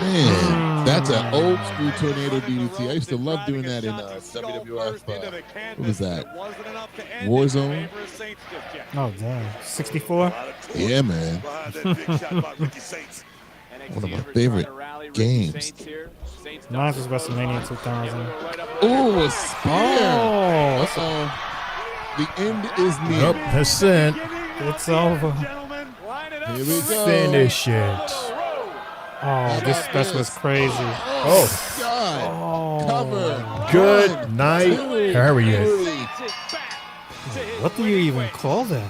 Man, that's an old school tornado DDT. I used to love doing that in WWF. What was that? Warzone? Oh, damn. 64? Yeah, man. One of my favorite games. Mine was WrestleMania 2000. Ooh, a spear. Oh, The end is near. Nope, that's it. it's over. Here we go. Finish it. Oh, this special was crazy. Oh, God. Cover. good 1, night, 2, Harriet. 3. What do you even call that?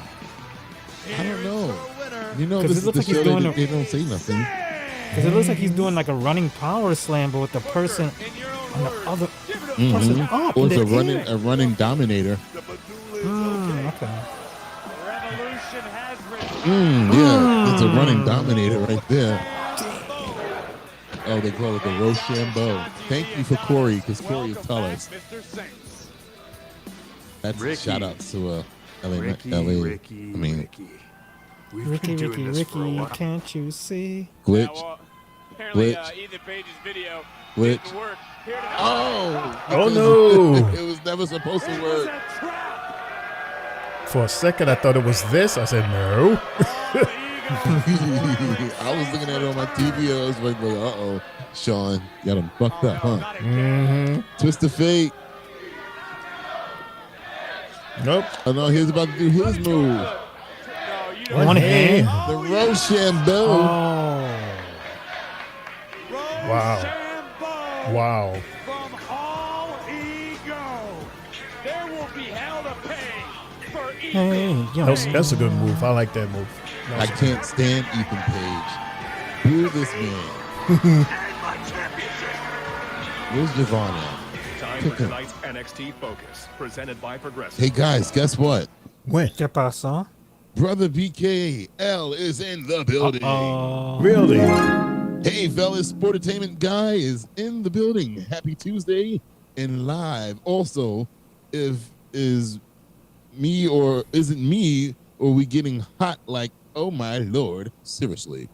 I don't know. You know, 'Cause this it is looks the like he's show doing that they don't say nothing. Because it looks like he's doing like a running power slam, but with the person on the other person up. Or in it's the air. a running dominator. Okay. Yeah, it's a running dominator right there. Oh, they call it the Rochambeau. Thank you for Corey, because Corey will tell us. That's a shout out to LA. Ricky, can't you see? Glitch. Apparently, Glitch. Ethan Page's video Glitch. didn't work. Here to Oh, no. It was never supposed to work. For a second, I thought it was this. I said, no. I was looking at it on my TV. I was like, uh-oh, Sean, got him fucked up, huh? Mm-hmm. Twist of fate. Nope. Oh, no, he was about to do his move. One hand. The Rochambeau. Oh. Wow. Wow. from all ego. There will be hell to pay for ego. Hey, yo. That's a good move. I like that move. I can't stand Ethan Page. Boo this man. Where's Javon at? Time for tonight's NXT Focus, presented by Progressive. Hey guys, guess what? When? ¿Qué pasó? Brother BKL is in the building. Really? Hey fellas, Sportainment Guy is in the building. Happy Tuesday and live. Also, if is me or isn't me, or we getting hot like, oh my lord, seriously.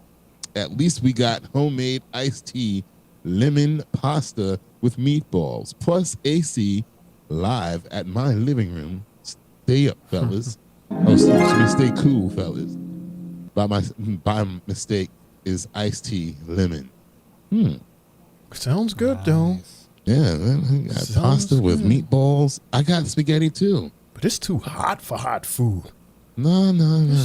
At least we got homemade iced tea, lemon pasta with meatballs, plus AC live at my living room. Stay up, fellas. Oh, excuse me, stay cool, fellas. By mistake is iced tea, lemon. Sounds good, though. Yeah, man. I got pasta with meatballs. I got spaghetti too. But it's too hot for hot food. No.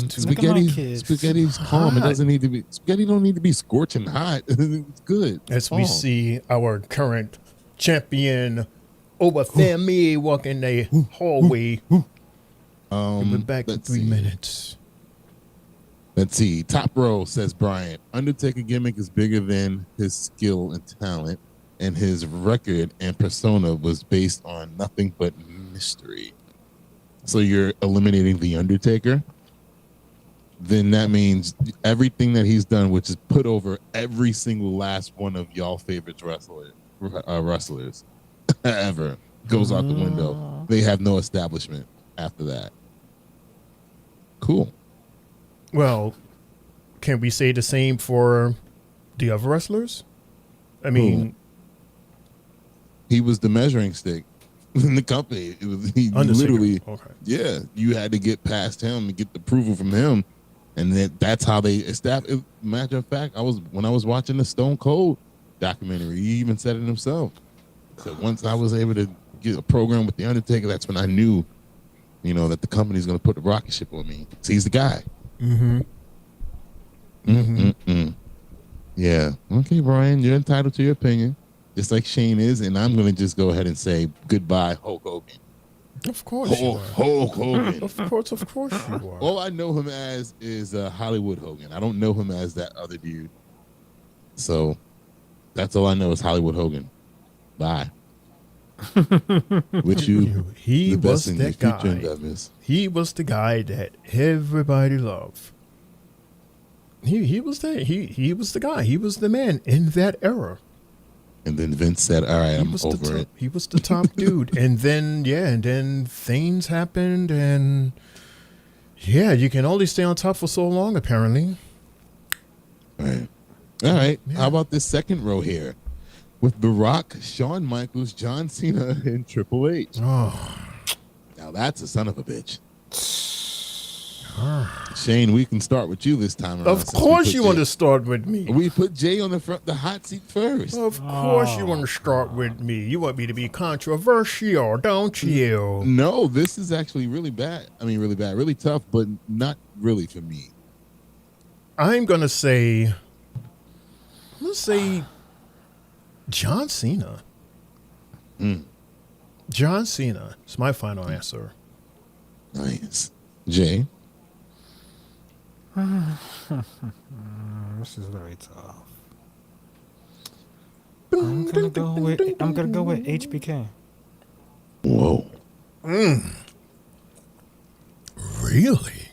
Spaghetti's Spaghetti's calm. It doesn't need to be. Spaghetti don't need to be scorching hot. It's good. As we see our current champion Obafemi walking the hallway. We'll be back in 3 minutes. Let's see. Top row says Bryant. Undertaker gimmick is bigger than his skill and talent, and his record and persona was based on nothing but mystery. So you're eliminating the Undertaker? Then that means everything that he's done, which is put over every single last one of y'all favorites wrestlers ever, goes out the window. They have no establishment after that. Cool. Well, can we say the same for the other wrestlers? I mean, he was the measuring stick in the company. It was he literally, yeah. You had to get past him and get the approval from him, and that's how they established. Matter of fact, when I was watching the Stone Cold documentary, he even said it himself. So once I was able to get a program with the Undertaker, that's when I knew, that the company's going to put the rocket ship on me. So he's the guy. Yeah. Okay, Brian, you're entitled to your opinion, just like Shane is, and I'm going to just go ahead and say goodbye, Hulk Hogan. Of course you are. Hulk Hogan. Of course you are. All I know him as is Hollywood Hogan. I don't know him as that other dude. So that's all I know is Hollywood Hogan. Bye. With you, he the best was in your that future guy. endeavors. He was the guy that everybody loved. He was there. He was the guy. He was the man in that era. And then Vince said, "All right, I'm over it." He was the top dude. And then things happened, and you can only stay on top for so long, apparently. All right. Yeah. How about this second row here? With The Rock, Shawn Michaels, John Cena, and Triple H. Oh. Now that's a son of a bitch. Shane, we can start with you this time around. Of course you want to start with me. We put Jay on the hot seat first. Of course you want to start with me. You want me to be controversial, don't you? No, this is actually really bad. I mean, really bad. Really tough, but not really for me. I'm going to say... Let's say... John Cena. John Cena. It's my final answer. Nice. Jay? This is very tough. I'm gonna go with HBK. Whoa. Really?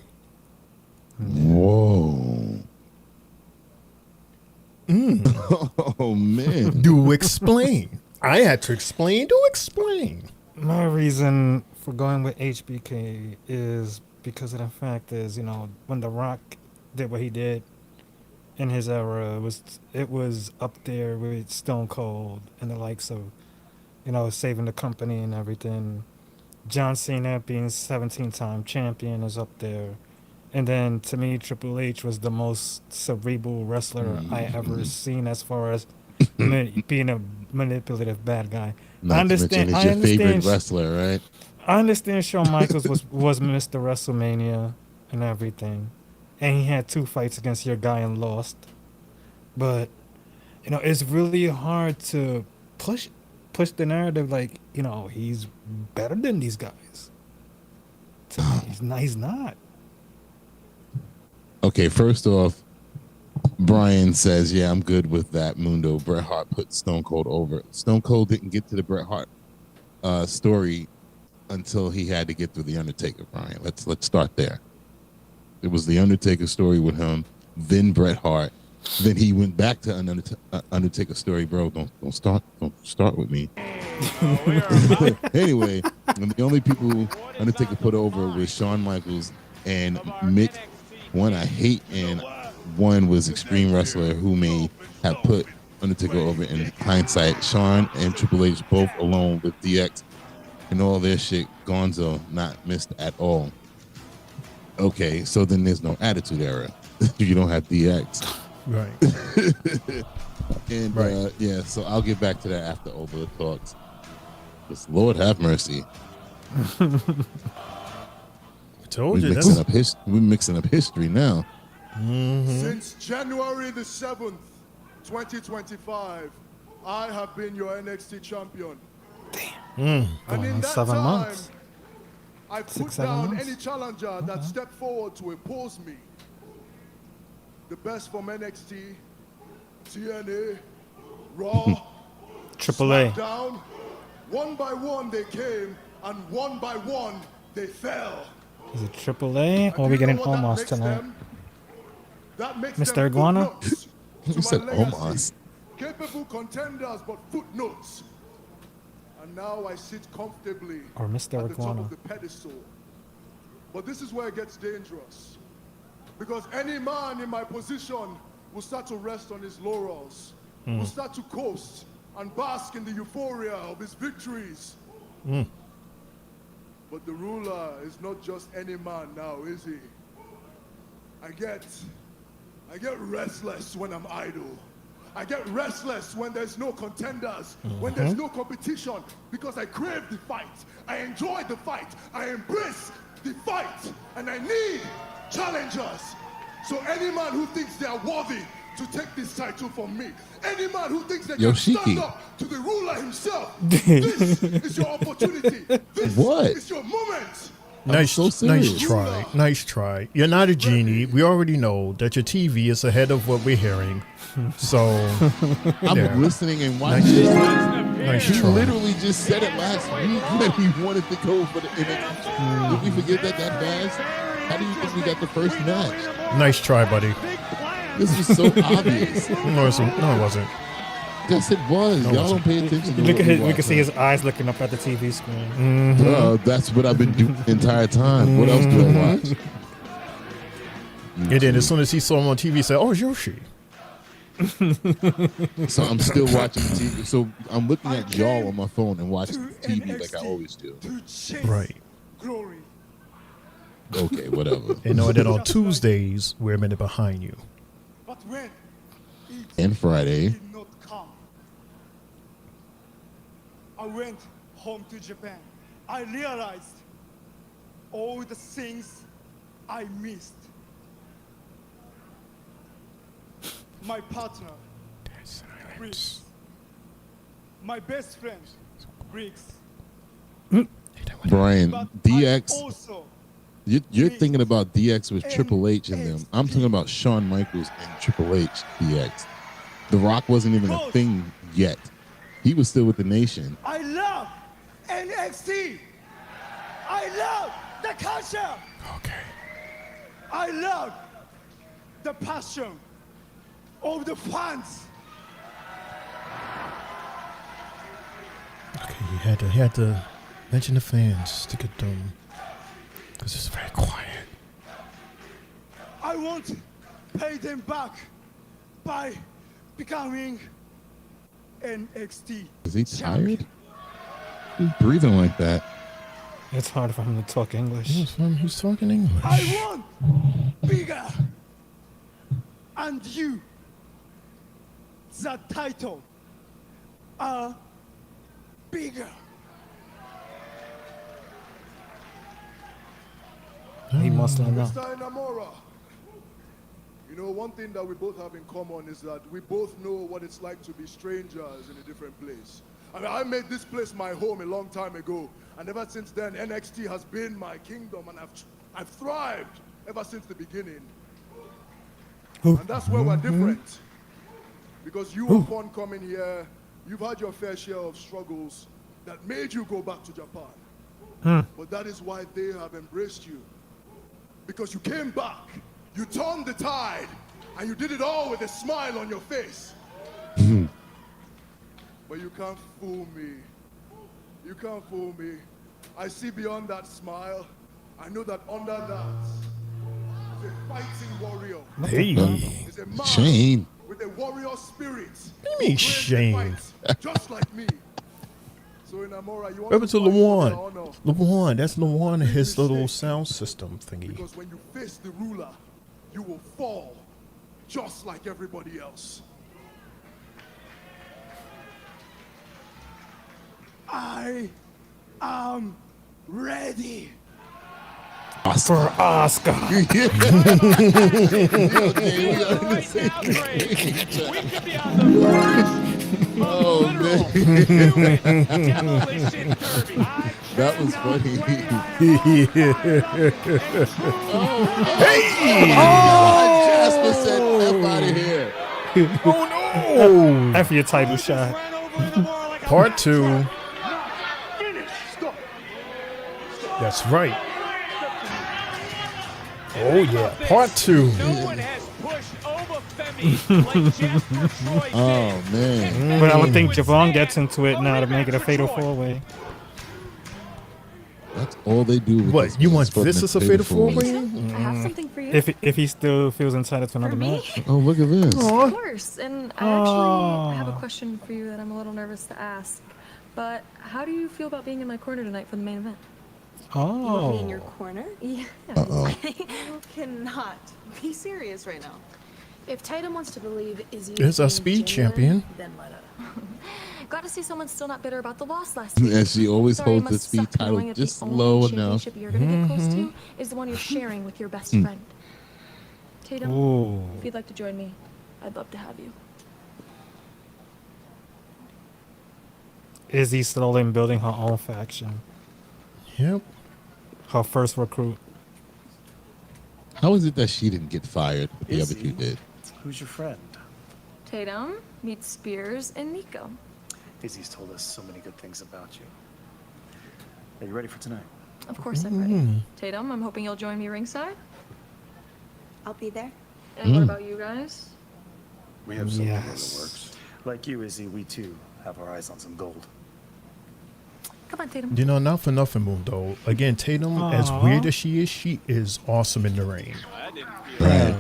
Whoa. Oh, man. Do explain. I had to explain. Do explain. My reason for going with HBK is because of the fact is, when The Rock did what he did in his era, it was up there with Stone Cold and the likes of, saving the company and everything. John Cena being 17-time champion is up there. And then, to me, Triple H was the most cerebral wrestler I ever seen as far as being a manipulative bad guy. Not I understand. to mention, it's your favorite wrestler, right? I understand Shawn Michaels was Mr. WrestleMania and everything. And he had 2 fights against your guy and lost. But, it's really hard to push the narrative like, he's better than these guys. To me, he's not. Okay, first off, Brian says, yeah, I'm good with that, Mundo. Bret Hart put Stone Cold over. Stone Cold didn't get to the Bret Hart story until he had to get through The Undertaker, Brian. Let's start there. It was The Undertaker story with him, then Bret Hart. Then he went back to an Undertaker story, bro. Don't start with me. Anyway, the only people who Undertaker put over was Shawn Michaels and Mick. One I hate, and one was Extreme Wrestler, who may have put Undertaker over in hindsight. Shawn and Triple H both alone with DX and all their shit. Gonzo not missed at all. Okay, so then there's no Attitude Era. You don't have DX. Right. And Right. yeah, so I'll get back to that after Oba talks. Because Lord have mercy. I told you. We're mixing up history now. Since January the 7th, 2025, I have been your NXT champion. Going And in on that 7 time, months. I put 6-7 down months? any challenger that stepped forward to oppose me. The best from NXT, TNA, Raw, Triple A. SmackDown. One by one they came, and one by one they fell. Is it Triple A or are we getting Omos tonight? That makes Mr. them Iguana? footnotes You to said my legacy. Omos. Capable contenders, but footnotes. And now I sit comfortably Or Mr. at the top Iguana. of the pedestal. But this is where it gets dangerous. Because any man in my position will start to rest on his laurels, will start to coast and bask in the euphoria of his victories. But the ruler is not just any man now, is he? I get restless when I'm idle. I get restless when there's no contenders, when there's no competition, because I crave the fight. I enjoy the fight. I embrace the fight. And I need challengers. So any man who thinks they are worthy to take this title from me, any man who thinks they can stand up to the ruler himself, this is your opportunity. This is your moment. Nice try. Nice try. You're not a genie. We already know that your TV is ahead of what we're hearing. So I'm listening and watching. Nice He try. literally just said it last week when he wanted to go for the NXT. Did we forget that fast? How do you think we got the first match? Nice try, buddy. This was so obvious. No, it wasn't. Yes, it was. No, Y'all it don't pay attention to Look what at we his, we watch, can see man. his eyes looking up at the TV screen. That's what I've been doing the entire time. What else do I watch? And then as soon as he saw him on TV, he said, "Oh, it's Yoshi." So I'm still watching TV. So I'm looking at y'all on my phone and watching TV like I always do. Right. Glory. Okay, whatever. And know that on Tuesdays we're a minute behind you. But when And Friday. did not come, I went home to Japan. I realized all the things I missed. My partner, Briggs. My best friend, Briggs. Brian, But DX. I also You're thinking about DX with Triple H and them. I'm talking about Shawn Michaels and Triple H DX. The Rock wasn't even a thing yet. He was still with the Nation. I love NXT. I love the culture. Okay. I love the passion of the fans. Okay, he had to mention the fans to get them, because it's very quiet. I want to pay them back by becoming NXT. Is he tired? He's breathing like that. It's hard for him to talk English. He's talking English. I want bigger. And you, the title, are bigger. He must not know. Mr. Inamura, you know, one thing that we both have in common is that we both know what it's like to be strangers in a different place. I mean, I made this place my home a long time ago, and ever since then, NXT has been my kingdom, and I've thrived ever since the beginning. And that's where we're different. Because you, upon coming here, you've had your fair share of struggles that made you go back to Japan. But that is why they have embraced you. Because you came back, you turned the tide, and you did it all with a smile on your face. But you can't fool me. You can't fool me. I see beyond that smile. I know that under that is a fighting warrior. Hey, Is a man Shane. with a warrior spirit. What do you mean, Shane? Just like me. So Inamura, you want Over to fight for their Lawan. honor. Lawan, that's Lawan and his little sound system thingy. Because when you face the ruler, you will fall just like everybody else. I am ready. For Oscar. Oh man, that was funny. Hey! Jasper said, "F out of here." Oh no! After your title shot. Part 2. That's right. Oh yeah, part 2. Oh man! But I would think Javon gets into it now to make it a fatal 4-way. That's all they do. With What, you want this as a fatal 4-way? I have something for you. If he still feels entitled to another match. Oh, look at this. Of course. And I actually have a question for you that I'm a little nervous to ask. But how do you feel about being in my corner tonight for the main event? You want me in Oh. your corner? Yeah. You cannot be serious right now. If Tatum wants to believe Izzy There's our being speed genuine, champion. then let her. Glad to see someone still not bitter about the loss last week. And she always Sorry, it holds the must speed suck knowing title that just the only low enough. championship you're gonna get close to is the one you're sharing with your best friend. Tatum, Ooh. if you'd like to join me, I'd love to have you. Izzy slowly building her own faction. Yep. Her first recruit. How is it that she didn't get fired? But the other two did. Who's your friend? Tatum, meet Spears and Nico. Izzy's told us so many good things about you. Are you ready for tonight? Of course I'm ready. Tatum, I'm hoping you'll join me ringside. I'll be there. And what about you guys? We have something in the Yes. works. Like you, Izzy, we too have our eyes on some gold. Come on, Tatum. You know, not for nothing, Mundo. Again, Tatum, as weird as she is awesome in the ring. Right.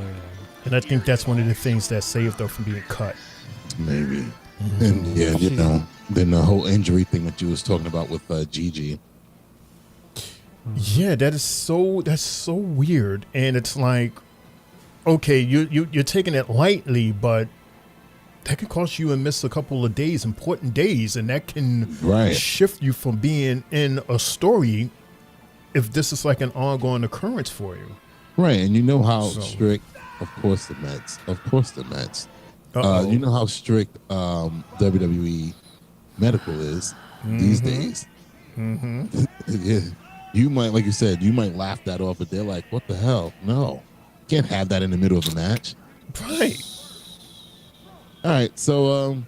And I think that's one of the things that saved her from being cut. Maybe. And yeah, you know, then the whole injury thing that you was talking about with Gigi. Yeah, that's so weird. And it's like, okay, you're taking it lightly, but that could cost you and miss a couple of days, important days, and that can shift you from being in a story if this is like an ongoing occurrence for you. Right, and you know how strict, of course the Mets. You know how strict WWE medical is these days. Yeah. You might, like you said, you might laugh that off, but they're like, what the hell? No. Can't have that in the middle of a match. Right. All right, so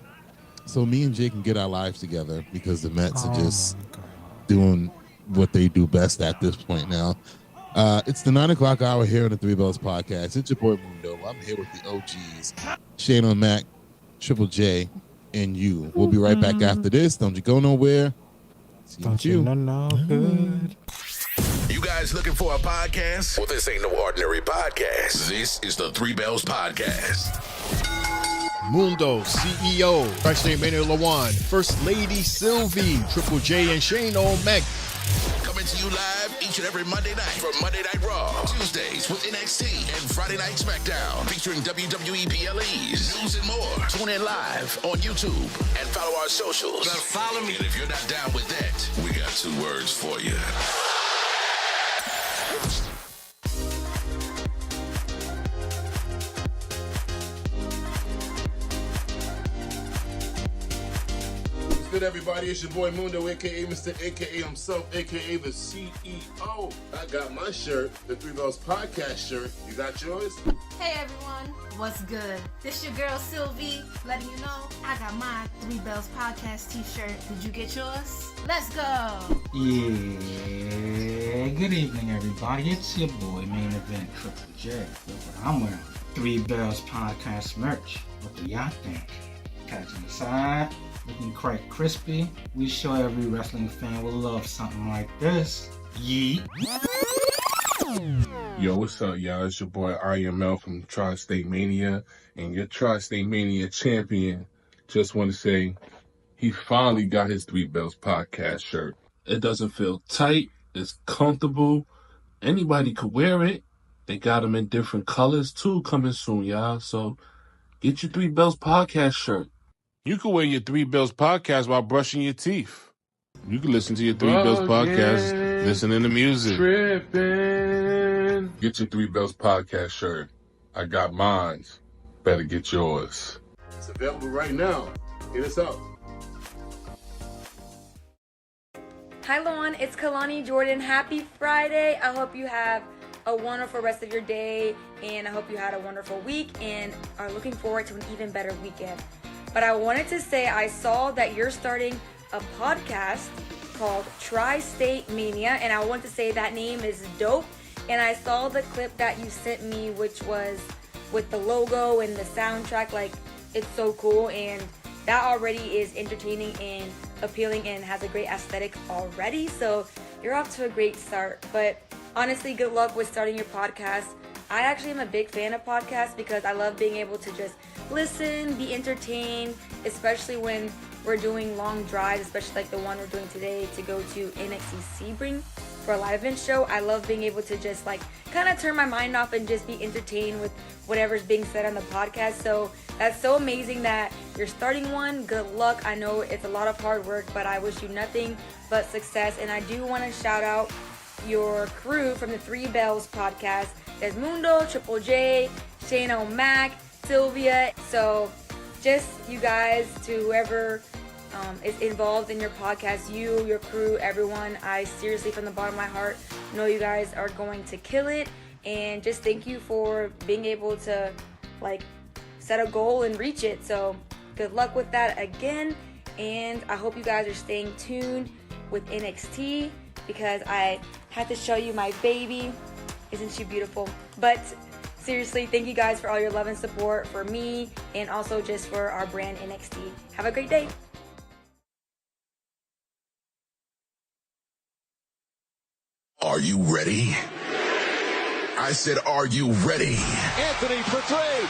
me and Jay can get our lives together because the Mets are just doing what they do best at this point now. It's the 9 o'clock hour here on the Three Bells Podcast. It's your boy Mundo. I'm here with the OGs, Shane on Mac, Triple J, and you. We'll be right back after this. Don't you go nowhere. See you. No good. You guys looking for a podcast? Well, this ain't no ordinary podcast. This is the Three Bells Podcast. Mundo, CEO, Christ Name Mania Lawan, First Lady Sylvie, Triple J, and Shane O'Mac. Coming to you live each and every Monday night from Monday Night Raw, Tuesdays with NXT, and Friday Night SmackDown, featuring WWE PLEs, news and more. Tune in live on YouTube and follow our socials. Now follow me. And if you're not down with that, we got 2 words for you. What's good, everybody? It's your boy Mundo, a.k.a. Mr. A.k.a. himself, a.k.a. the CEO. I got my shirt, the Three Bells Podcast shirt. You got yours? Hey everyone, what's good? This your girl Sylvie, letting you know I got my Three Bells Podcast t-shirt. Did you get yours? Let's go! Yeah, good evening everybody. It's your boy, Main Event Triple J. Look what I'm wearing. Three Bells Podcast merch. What do y'all think? Catching the side, looking quite crispy. We sure every wrestling fan will love something like this. Yeet. Yo, what's up, y'all? It's your boy RML from Tri-State Mania, and your Tri-State Mania champion. Just want to say, he finally got his Three Bells Podcast shirt. It doesn't feel tight. It's comfortable. Anybody could wear it. They got them in different colors, too, coming soon, y'all. So get your Three Bells Podcast shirt. You can wear your Three Bells Podcast while brushing your teeth. You can listen to your Three Bells podcast, listening to music. Tripping. Get your Three Bells podcast shirt. I got mine. Better get yours. It's available right now. Hit us up. Hi, Luan. It's Kalani Jordan. Happy Friday. I hope you have a wonderful rest of your day, and I hope you had a wonderful week and are looking forward to an even better weekend. But I wanted to say I saw that you're starting a podcast called Tri-State Mania, and I want to say that name is dope. And I saw the clip that you sent me, which was with the logo and the soundtrack. Like, it's so cool, and that already is entertaining and appealing and has a great aesthetic already. So you're off to a great start. But honestly, good luck with starting your podcast. I actually am a big fan of podcasts because I love being able to just listen, be entertained, especially when we're doing long drives, especially like the one we're doing today to go to NXT Sebring for a live event show. I love being able to just like kind of turn my mind off and just be entertained with whatever's being said on the podcast. So that's so amazing that you're starting one. Good luck. I know it's a lot of hard work, but I wish you nothing but success. And I do want to shout out your crew from the Three Bells podcast. There's Mundo, Triple J, Shane O'Mac, Sylvia. So just you guys, to whoever is involved in your podcast, you, your crew, everyone, I seriously from the bottom of my heart know you guys are going to kill it. And just thank you for being able to like set a goal and reach it. So good luck with that again. And I hope you guys are staying tuned with NXT because I had to show you my baby. Isn't she beautiful? But seriously, thank you guys for all your love and support for me and also just for our brand NXT. Have a great day. Are you ready? I said, are you ready? Anthony for three.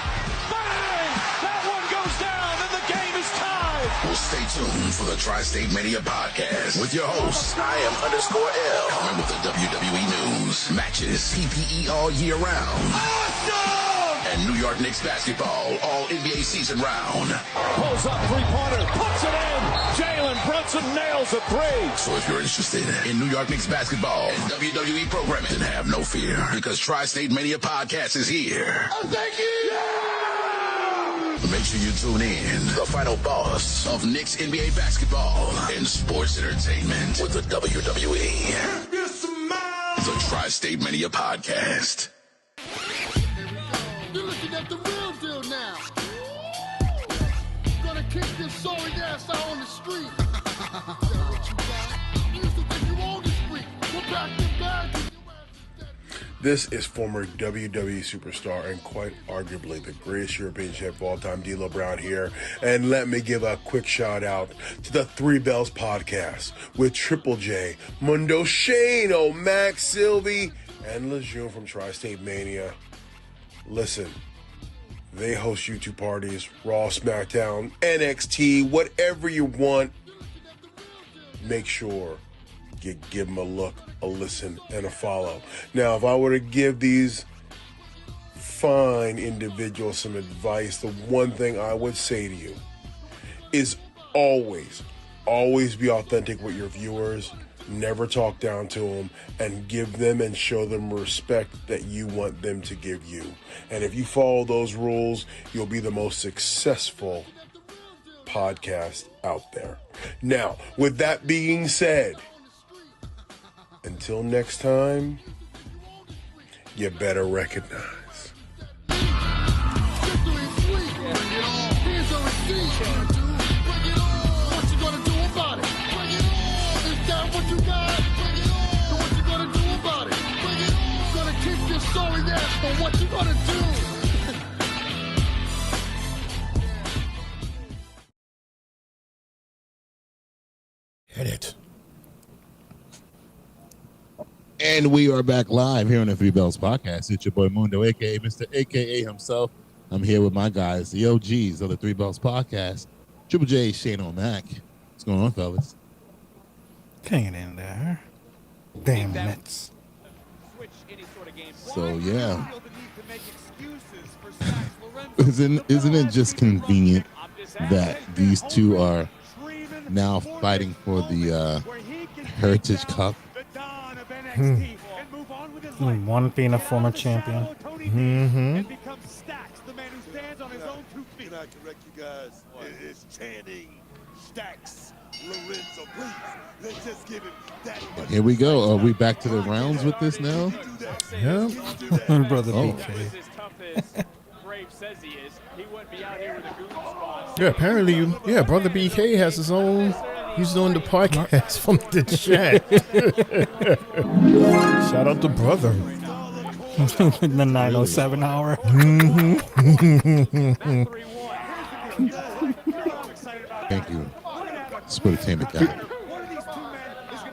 Bang! That one goes down and the game is tied. Well, stay tuned for the Tri-State Mania podcast with your host, I am_L. Coming with the WWE news, matches, PPE all year round. Awesome! And New York Knicks basketball all NBA season round. Pulls up three-pointer, puts it in. Jalen Brunson nails a three. So if you're interested in New York Knicks basketball and WWE programming, then have no fear because Tri-State Mania podcast is here. Oh, thank you! Yeah! Make sure you tune in. The final boss of Knicks NBA basketball and sports entertainment with the WWE. The Tri-State Mania podcast. You're looking at the real deal now. Gonna kick this sorry ass out on the street. What you got? You used to think you own the street. We're back to back. This is former WWE superstar and quite arguably the greatest European champ of all time, D'Lo Brown here. And let me give a quick shout out to the Three Bells podcast with Triple J, Mundo, Shane, O'Mac, Sylvie, and Lejeune from Tri-State Mania. Listen, they host YouTube parties, Raw, SmackDown, NXT, whatever you want. Make sure you give them a look, a listen, and a follow. Now, if I were to give these fine individuals some advice, the one thing I would say to you is always be authentic with your viewers. Never talk down to them, and give them and show them respect that you want them to give you. And if you follow those rules, you'll be the most successful podcast out there. Now, with that being said, until next time, you better recognize. Sorry ass for what you gonna do. Hit it. And we are back live here on the Three Bells podcast. It's your boy Mundo, a.k.a. Mr. A.K.A. himself. I'm here with my guys, the OGs of the Three Bells podcast, Triple J, Shane O'Mac. What's going on, fellas? Hanging in there. Damn Mets. So, yeah. Isn't it just convenient that these two are now fighting for the Heritage Cup. One being a former champion. Mm-hmm. Can I correct you guys? It's Channing Stacks Lorenzo. Please, let's just give him that much. Here we go. Are we back to the rounds with this now? Yeah. Brother Oh. BK. Yeah, apparently, Brother BK has his own. He's doing the podcast from the chat. Shout out to Brother. The 907 hour. Thank you, Sportainment guy.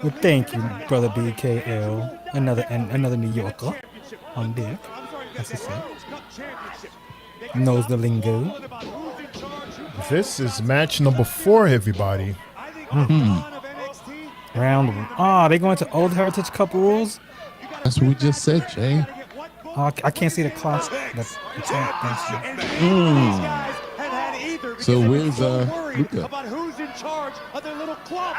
Well, thank you, Brother BKL. Another New Yorker on deck. That's what's up. Knows the lingo. This is match number 4, everybody. Round. They going to Old Heritage Cup rules? That's what we just said, Jay. I can't see the clock. So where's Luca? About who's in charge of their little club.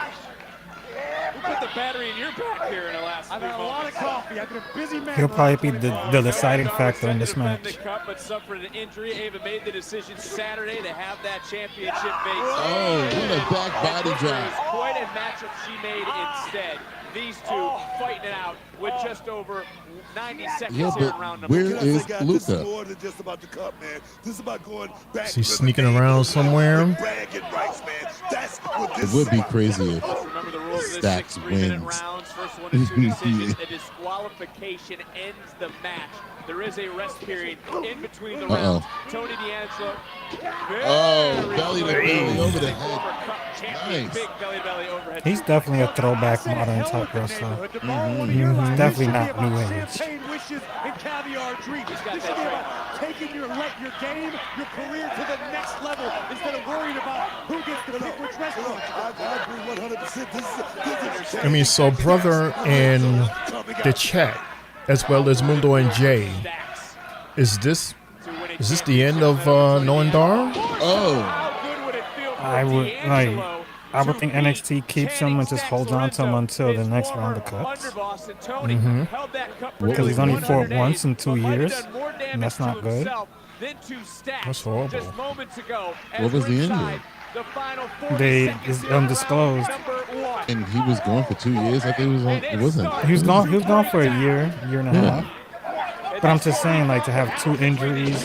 Who put the battery in your back here in the last I've had a lot of coffee. I've been a busy man. He'll probably be the deciding factor in this match. But suffered an injury. Ava made the decision Saturday to have that championship Oh, what a back body drop. Quite a matchup she made instead. These two fighting it out with just over 90 seconds here in round number 2. Where is This Luca? is more than just about the cup, man. This is about going back. Is he sneaking around somewhere? Bragging rights, man. That's what It this would be is crazy if Stacks wins. rounds. First one is 2 decisions. A disqualification ends the match. There is a rest period in between the rounds. Tony D'Angelo. Belly to belly over the head. Nice. Big belly to belly overhead. He's definitely a throwback modern type wrestler. He's definitely not new age. Champagne wishes and caviar dreams. This should be about taking your game, your career to the next level instead of worrying about who gets to pick which restaurant. I agree 100%. This is I mean, so Brother in the chat, as well as Mundo and Jay, is this the end of Noandar? I would think NXT keeps him and just holds on to him until the next round of cuts. Because he's only fought once in 2 years, and that's not good. That's horrible. What was the injury? It's undisclosed. And he was gone for 2 years. I think it wasn't. He was gone for a year and a half. But I'm just saying, like, to have 2 injuries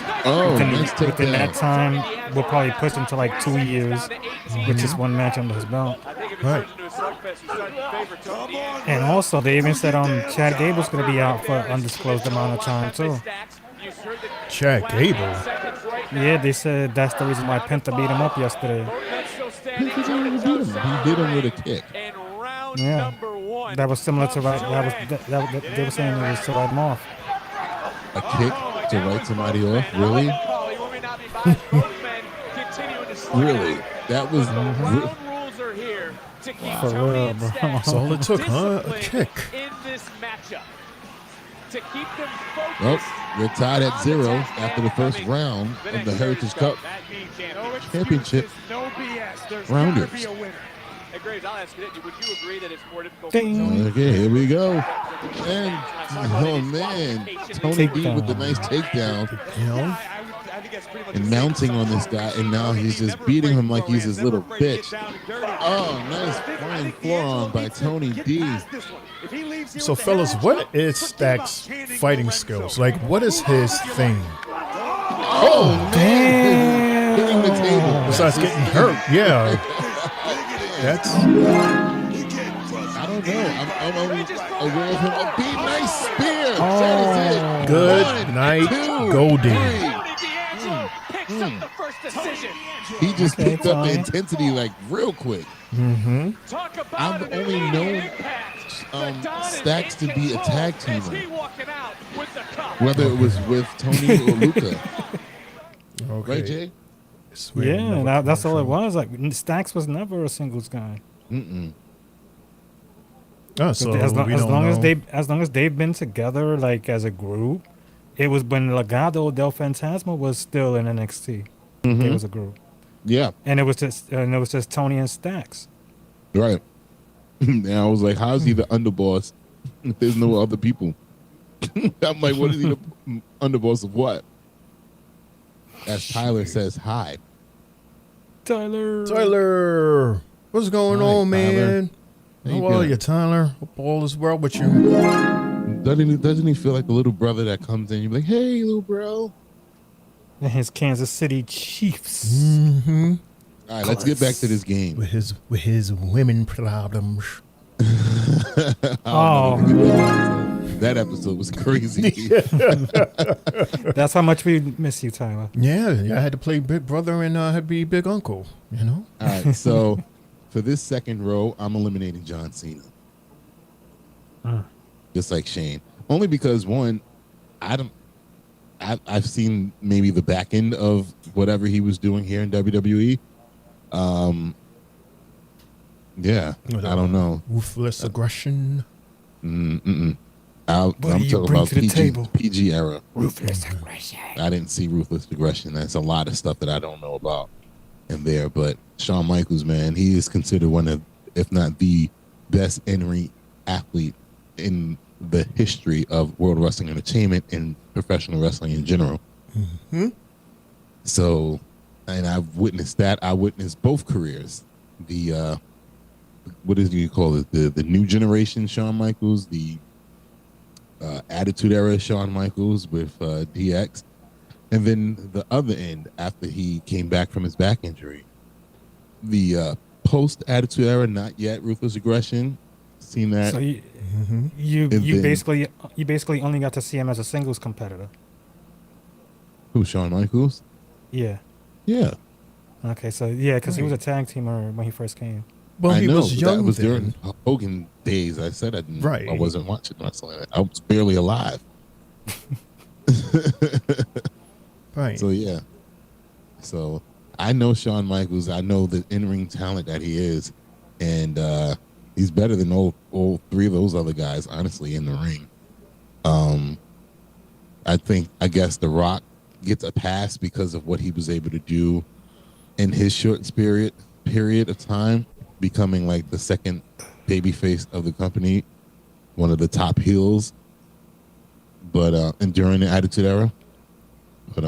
within that time will probably push him to like 2 years with just one match under his belt. Right. And also, they even said Chad Gable's going to be out for an undisclosed amount of time too. Chad Gable? Yeah, they said that's the reason why Penta beat him up yesterday. He did him with a kick. Yeah, that was similar to they were saying it was to write him off. A kick to write somebody off? Really? Really? That was for real, bro. That's all it took, huh? A kick. Well, we're tied at 0 after the first round of the Heritage Cup Championship rounders. Hey, Graves, I'll ask you this. Would you agree that it's more difficult? Okay, here we go. And, oh man, Tony D with the nice takedown. And mounting on this guy, and now he's just beating him like he's his little bitch. Oh, nice flying forearm by Tony D. So, fellas, what is Stack's fighting skills? Like, what is his thing? Oh, damn! Hitting the table. Besides getting hurt, yeah. That's. I don't know. I'm only aware of him. A big, nice spear. That is it. Good 1, night, 2, Goldie. He just picked up the intensity like real quick. Mm-hmm. I've only known Stacks to be a tag teamer, whether it was with Tony or Luca. Okay. Right, Jay? Yeah, that's all it was. Like Stacks was never a singles guy. Oh, so as long as they've been together, like as a group, it was when Legado del Fantasma was still in NXT. It was a group. Yeah, and it was just Tony and Stacks. Right. And I was like, how is he the underboss if there's no other people? I'm like, what is he the underboss of what? As Tyler says, hi. Tyler, what's going on, man? How are you, Tyler? Hope all is well with you. Doesn't he feel like the little brother that comes in? You're like, hey, little bro. And his Kansas City Chiefs. Mm-hmm. All right, let's get back to this game. With his women problems. That episode was crazy. That's how much we miss you, Tyler. Yeah, I had to play big brother and I had to be big uncle, you know? All right, so for this second row, I'm eliminating John Cena. Just like Shane. Only because, one, I've seen maybe the back end of whatever he was doing here in WWE. Yeah, I don't know. Ruthless aggression. I'm talking about PG era. Ruthless aggression. I didn't see ruthless aggression. That's a lot of stuff that I don't know about in there. But Shawn Michaels, man, he is considered one of, if not the best in-ring athlete in the history of World Wrestling Entertainment and professional wrestling in general. Mm-hmm. So, and I've witnessed that. I witnessed both careers. The what do you call it? The new generation Shawn Michaels, the Attitude Era Shawn Michaels with DX, and then the other end after he came back from his back injury, the post Attitude Era, not yet Ruthless Aggression. Seen that? So you basically only got to see him as a singles competitor. Who, Shawn Michaels? Yeah. Yeah. Okay, so yeah, because he was a tag teamer when he first came. Well, he was young. That was then. during Hogan days. I said I wasn't watching wrestling. I was barely alive. Right. So yeah. So I know Shawn Michaels. I know the in-ring talent that he is, and he's better than all three of those other guys, honestly, in the ring. I guess The Rock gets a pass because of what he was able to do in his short period of time, becoming like the second babyface of the company, one of the top heels, but and during the Attitude Era. But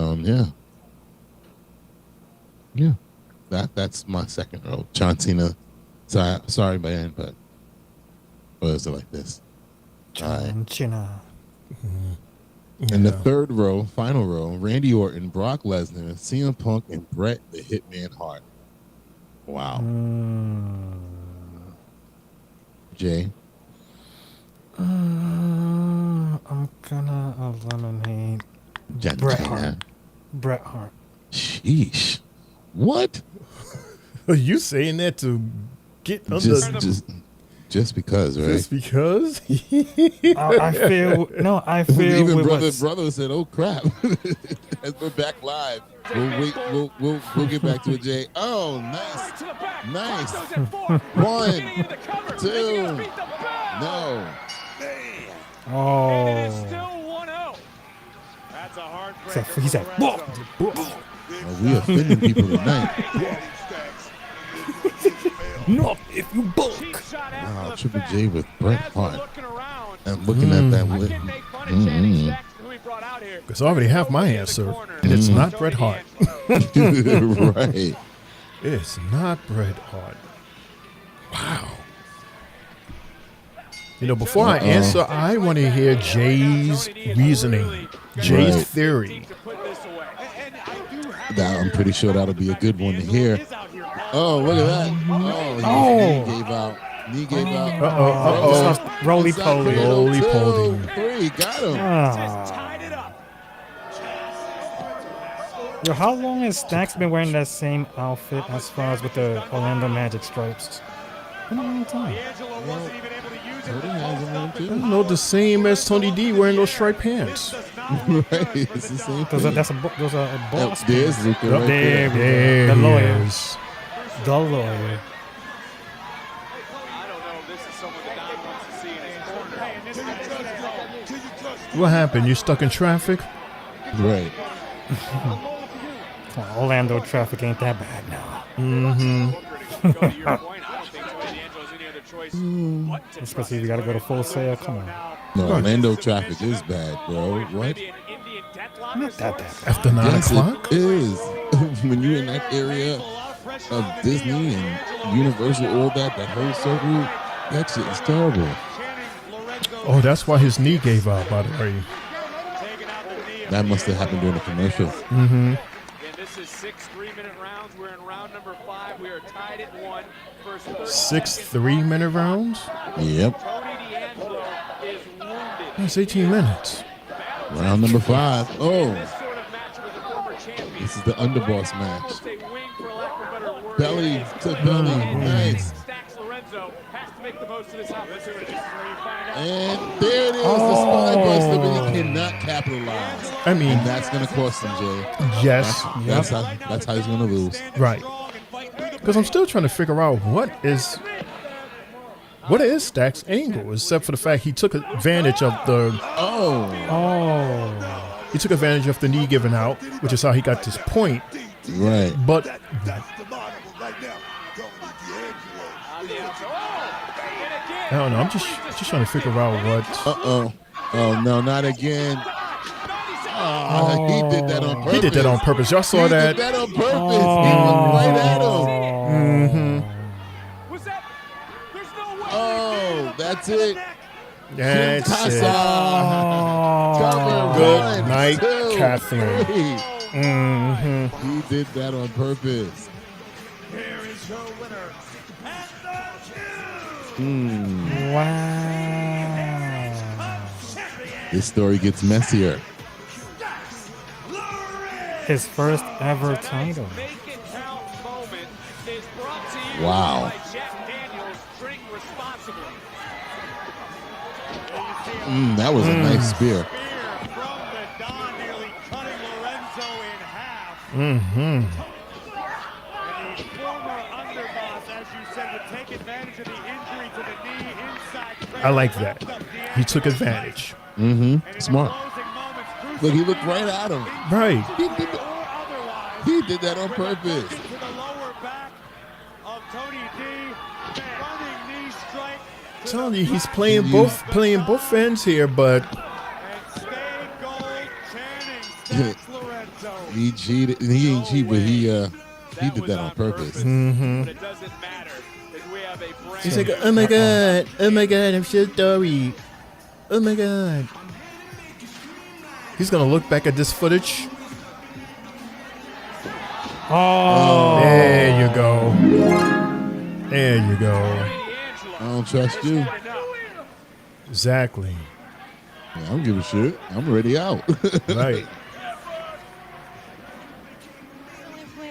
that's my second row. John Cena. Sorry, man, but what is it like this? John Cena. In the third row, final row, Randy Orton, Brock Lesnar, CM Punk, and Bret the Hitman Hart. Wow. Jay? I'm gonna eliminate Bret Hart. Bret Hart. Sheesh. What? Are you saying that to get under? Just because, right? Just because? I feel even with brother said, "Oh crap!" As we're back live, we'll get back to it, Jay. Oh, nice. 1, 2, no. Oh. And it is still 1-0. That's a heartbreaker. He said, We offending people tonight. Not if you bulk. Wow, Triple J with Bret Hart. And looking at that with because I already have my answer, and it's not Bret Hart. Right. It's not Bret Hart. Wow. You know, before I answer, I want to hear Jay's reasoning, Jay's theory. I'm pretty sure that'll be a good one to hear. Oh, look at that. Oh, knee gave out. Roly-poly. Roly-poly. 3, got him. Yo, how long has Stacks been wearing that same outfit as far as with the Orlando Magic stripes? Been a long time. No, the same as Tony D wearing those striped pants. Right, it's the same thing. Those are boss. There's Luca right there. The lawyer. The lawyer. What happened? You stuck in traffic? Right. Orlando traffic ain't that bad now. Mm-hmm. Especially if you gotta go to Full Sail. Come on. No, Orlando traffic is bad, bro. What? Not that bad. After 9 o'clock? It is. When you're in that area of Disney and Universal, all that whole circle, that shit is terrible. Oh, that's why his knee gave out, by the way. That must have happened during the commercial. Mm-hmm. And this is 6 3-minute rounds. We're in round number 5. We are tied at 1. First 6 3-minute rounds? Yep. That's 18 minutes. Round number 5. Oh. This is the underboss match. Belly to belly. Nice. And there it is, the spine buster, but he cannot capitalize. I mean, and that's going to cost him, Jay. Yes. That's how he's going to lose. Right. Because I'm still trying to figure out what is Stack's angle, except for the fact he took advantage of the he took advantage of the knee giving out, which is how he got this point. Right. But I don't know. I'm just trying to figure out what. Oh no, not again. He did that on purpose. He did that on purpose. Y'all saw that? He did that on purpose. He looked right at him. Oh, that's it. That's it. Good night, Catherine. He did that on purpose. Wow. This story gets messier. His first ever title. Wow. That was a nice spear. Mm-hmm. I like that. He took advantage. Mm-hmm. Smart. Look, he looked right at him. Right. He did that on purpose. I'm telling you, he's playing both ends here, but he cheated. He ain't cheat, but he did that on purpose. Mm-hmm. He's like, oh my god, I'm so sorry. Oh my god. He's gonna look back at this footage. Oh, there you go. There you go. I don't trust you. Exactly. Yeah, I don't give a shit. I'm already out. Right.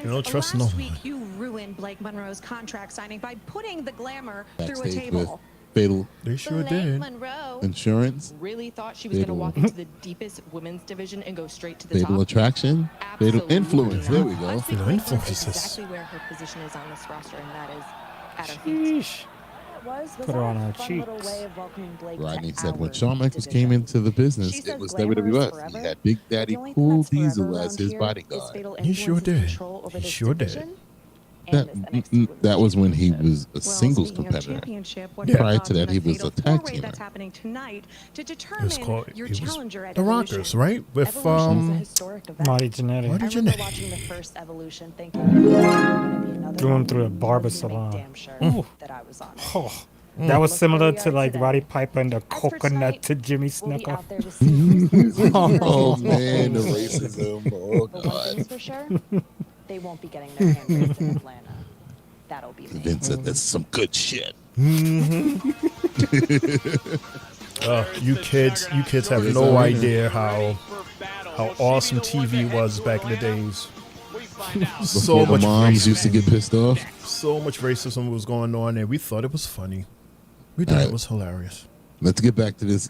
You don't trust no Last one. week, you ruined Blake Monroe's contract signing by putting the glamour through a Backstage with table. Fatal They sure Blake did. Monroe Insurance. really thought she was going to walk into the deepest women's division and go straight to the Fatal top. Attraction. Fatal Influence. There we go. Honestly, Fatal Blake knows Influences. exactly where her position is on this roster, and that is at her feet. Sheesh. Put her on her cheeks. Rodney said when Shawn Michaels came into the business, it was WWF. He had Big Daddy Cool Diesel as his bodyguard. He sure did. He sure did. That was when he was a singles competitor. Prior to that, he was a tag teamer. That's happening tonight to It was determine called your it was challenger at the Evolution. Rockers, right? With Evolution is a historic event. Marty Jannetty. Marty I remember Jannetty. watching the first Evolution thinking there was gonna be another Threw him one. through a I barber was gonna make salon. damn sure Ooh. that I was on it. Oh, that was Look similar where we to are like today. Roddy Piper and the As for coconut tonight, to Jimmy we'll be Snuka. out there to see who's Oh man, the racism. Oh But one god. thing's for sure, they won't be getting their hand raised in Atlanta. That'll be me. Vince said that's some good shit. You kids have no idea how awesome TV was back in the days. So Before the much moms used to racism. get pissed off. So much racism was going on, and we thought it was funny. We thought it was hilarious. Let's get back to this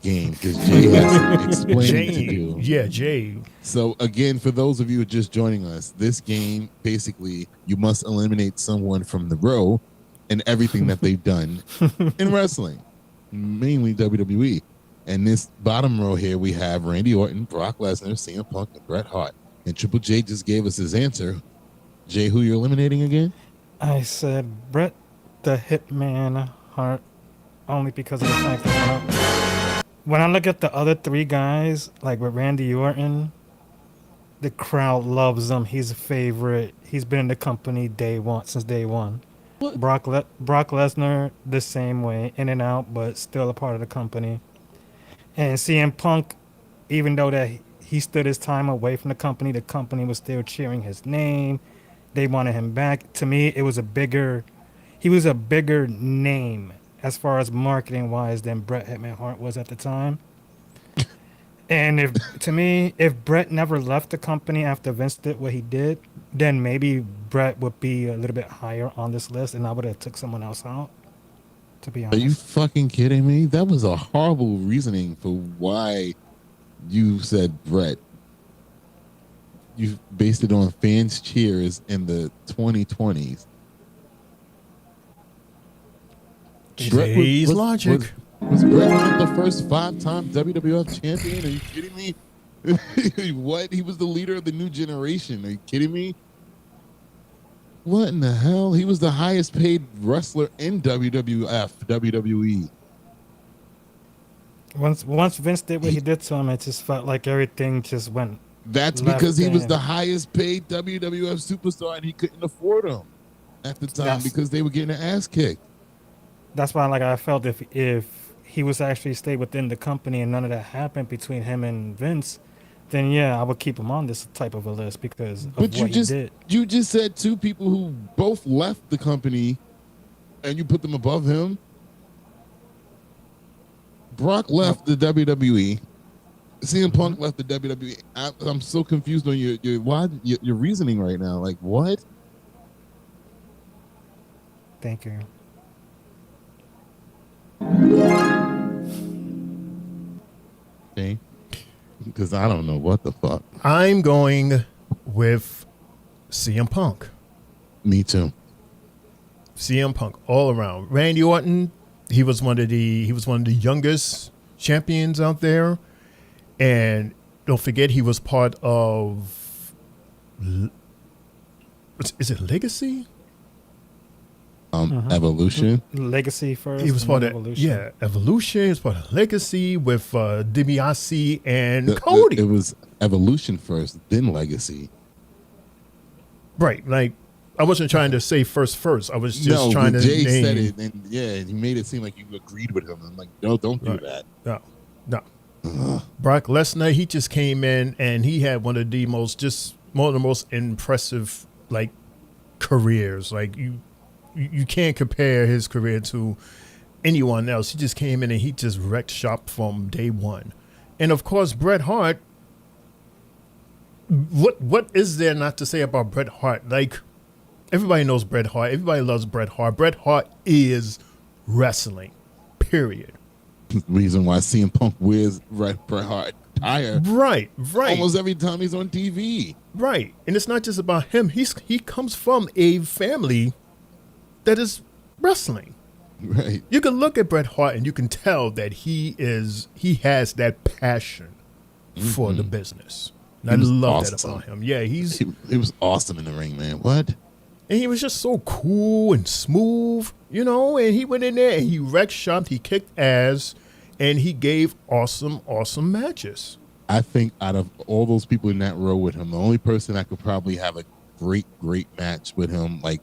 game because Jay has some explaining to do. Yeah, Jay. So again, for those of you who are just joining us, this game basically you must eliminate someone from the row and everything that they've done in wrestling, mainly WWE. And this bottom row here, we have Randy Orton, Brock Lesnar, CM Punk, and Bret Hart. And Triple J just gave us his answer. Jay, who you're eliminating again? I said Bret the Hitman Hart only because of the fact that when I look at the other three guys, like with Randy Orton, the crowd loves him. He's a favorite. He's been in the company since day one. Brock Lesnar, the same way, in and out, but still a part of the company. And CM Punk, even though that he stood his time away from the company was still cheering his name. They wanted him back. To me, he was a bigger name as far as marketing wise than Bret Hitman Hart was at the time. And if Bret never left the company after Vince did what he did, then maybe Bret would be a little bit higher on this list, and I would have took someone else out. To be honest, are you fucking kidding me? That was a horrible reasoning for why you said Bret. You based it on fans' cheers in the 2020s. Today's logic. Was Bret not the first 5-time WWF champion? Are you kidding me? What? He was the leader of the new generation. Are you kidding me? What in the hell? He was the highest paid wrestler in WWF, WWE. Once Vince did what he did to him, it just felt like everything just went. That's because he was the highest paid WWF superstar and he couldn't afford him at the time because they were getting an ass kicked. That's why, I felt if he was actually stayed within the company and none of that happened between him and Vince, then yeah, I would keep him on this type of a list because of what he did. You just said two people who both left the company and you put them above him. Brock left the WWE. CM Punk left the WWE. I'm so confused on your reasoning right now. Like, what? Thank you. Because I don't know what the fuck. I'm going with CM Punk. Me too. CM Punk all around. Randy Orton, he was one of the youngest champions out there, and don't forget he was part of. Is it Legacy? Evolution. Legacy first. He was part of Evolution. Evolution. He was part of Legacy with DiBiase and Cody. It was Evolution first, then Legacy. Right, like I wasn't trying to say first. I was just trying to. Jay said it, and he made it seem like you agreed with him. I'm like, no, don't do that. No. Brock Lesnar, he just came in and he had one of the most impressive careers. Like you can't compare his career to anyone else. He just came in and he just wrecked shop from day one. And of course, Bret Hart. What is there not to say about Bret Hart? Like, everybody knows Bret Hart. Everybody loves Bret Hart. Bret Hart is wrestling, period. Reason why CM Punk wears Bret Hart attire. Right. Almost every time he's on TV. Right. And it's not just about him. He comes from a family that is wrestling. Right. You can look at Bret Hart and you can tell that he has that passion for the business. And I love that about him. Yeah, he was awesome in the ring, man. What? And he was just so cool and smooth, and he went in there and he wrecked shop, he kicked ass, and he gave awesome matches. I think out of all those people in that row with him, the only person that could probably have a great match with him, like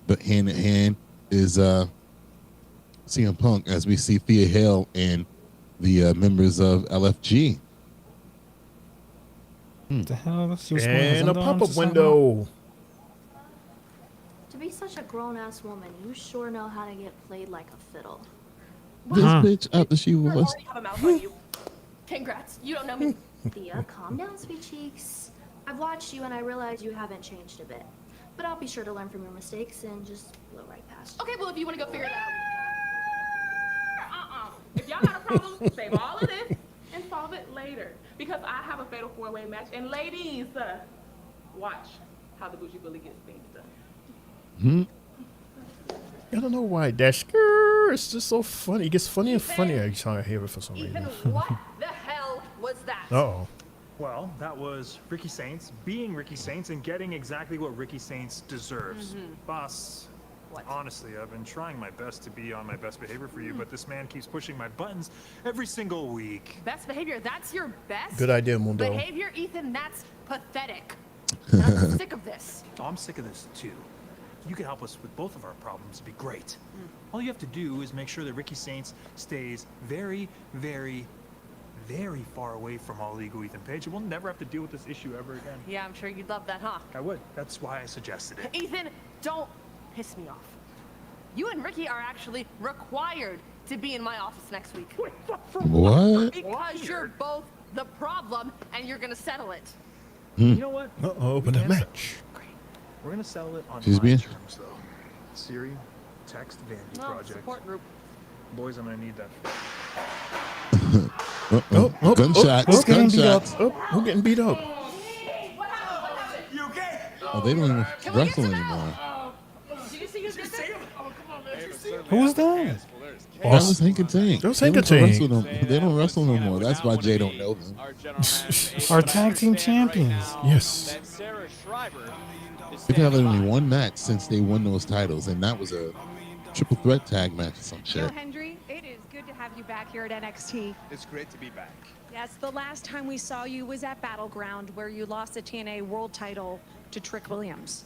the hand in hand, is CM Punk, as we see Thea Hale and the members of LFG. The hell? And a pop-up window. To be such a grown-ass woman, you sure know how to get played like a fiddle. This bitch, after she was. have a mouth on you. Congrats, you don't know me. Thea, calm down, sweet cheeks. I've watched you and I realize you haven't changed a bit. But I'll be sure to learn from your mistakes and just blow right past. Okay, well, if you want to go figure it out. If y'all got a problem, save all of this and solve it later. Because I have a fatal four-way match. And ladies, watch how the bougie bully gets things done. I don't know why that skirt is just so funny. It gets funnier and funnier each time I hear it for some reason. What the hell was that? Uh-oh. Well, that was Ricky Saints being Ricky Saints and getting exactly what Ricky Saints deserves. Boss, What? Honestly, I've been trying my best to be on my best behavior for you, but this man keeps pushing my buttons every single week. Best behavior, that's your best? Good idea, Mundo. Behavior, Ethan, that's pathetic. And I'm sick of this. Oh, I'm sick of this too. You can help us with both of our problems. It'd be great. All you have to do is make sure that Ricky Saints stays very, very, very far away from all illegal Ethan Page, and we'll never have to deal with this issue ever again. Yeah, I'm sure you'd love that, huh? I would. That's why I suggested it. Ethan, don't piss me off. You and Ricky are actually required to be in my office next week. Wait, What? Because you're both the problem, and you're gonna settle it. You know what? Open a match. We're gonna settle it on She's my being- terms, though. Siri, text Vandy project. Support group. Boys, I'm gonna need that. Gunshots. Getting beat up. Gunshots. Who getting beat up? Oh, they don't even wrestle anymore. Did you see who did that? Oh, come on, man. Who's that? That was Hank and Tank. That was They Hank and don't Tank. wrestle no- They don't wrestle no more. That's why Jay don't know them. Our tag team champions. Yes. They've had only one match since they won those titles, and that was a triple threat tag match or some Joe shit. Hendry, it is good to have you back here at NXT. It's great to be back. Yes, the last time we saw you was at Battleground, where you lost the TNA World title to Trick Williams.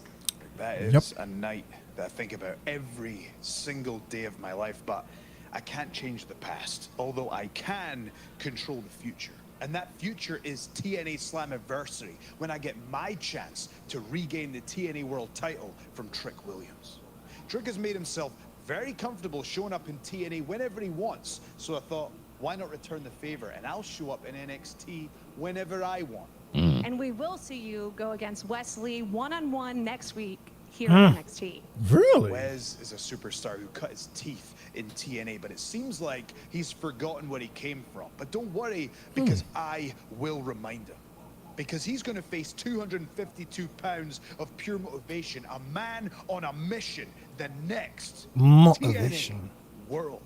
That is a night that I think about every single day of my life, but I can't change the past, although I can control the future. And that future is TNA Slammiversary, when I get my chance to regain the TNA World title from Trick Williams. Trick has made himself very comfortable showing up in TNA whenever he wants, so I thought, why not return the favor, and I'll show up in NXT whenever I want. And we will see you go against Wesley one-on-one next week here at NXT. Really? Wes is a superstar who cut his teeth in TNA, but it seems like he's forgotten where he came from. But don't worry, because I will remind him. Because he's going to face 252 pounds of pure motivation, a man on a mission, the next Motivation. TNA World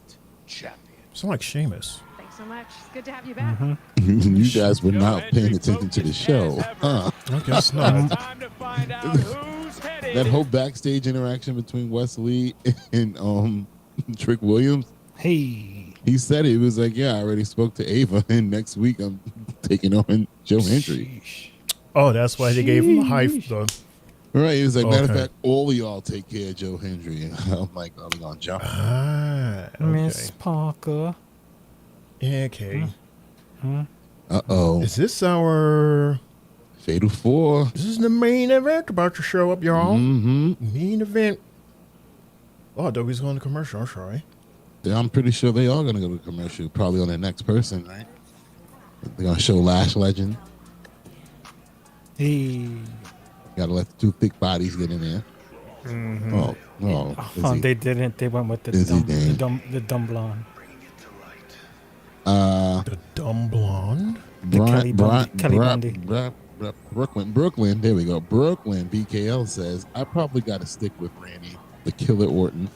Champion. Sound like Sheamus. Thanks so much. It's good to have you back. You guys were not paying attention to the show, huh? I guess not. That whole backstage interaction between Wesley and Trick Williams. Hey. He said it. He was like, yeah, I already spoke to Ava, and next week I'm taking on Joe Hendry. Oh, that's why they gave him hype, though. Right. He was like, matter of Okay. fact, all of y'all take care of Joe Hendry. And I'm like, oh, we're going to jump. Miss Parker. Yeah, okay. Uh-oh. Is this our Fatal 4? This is the main event about to show up, y'all. Mm-hmm. Main event. Oh, I thought we was going to commercial. I'm sorry. Yeah, I'm pretty sure they are going to go to commercial, probably on the next person, right? They're going to show Lash Legend. Hey. Got to let the two thick bodies get in there. Mm-hmm. Oh, they didn't. They went with the dumb blonde. The dumb blonde? Kelly Bundy. Brooklyn, there we go. Brooklyn, BKL says, I probably got to stick with Randy, the Killer Orton,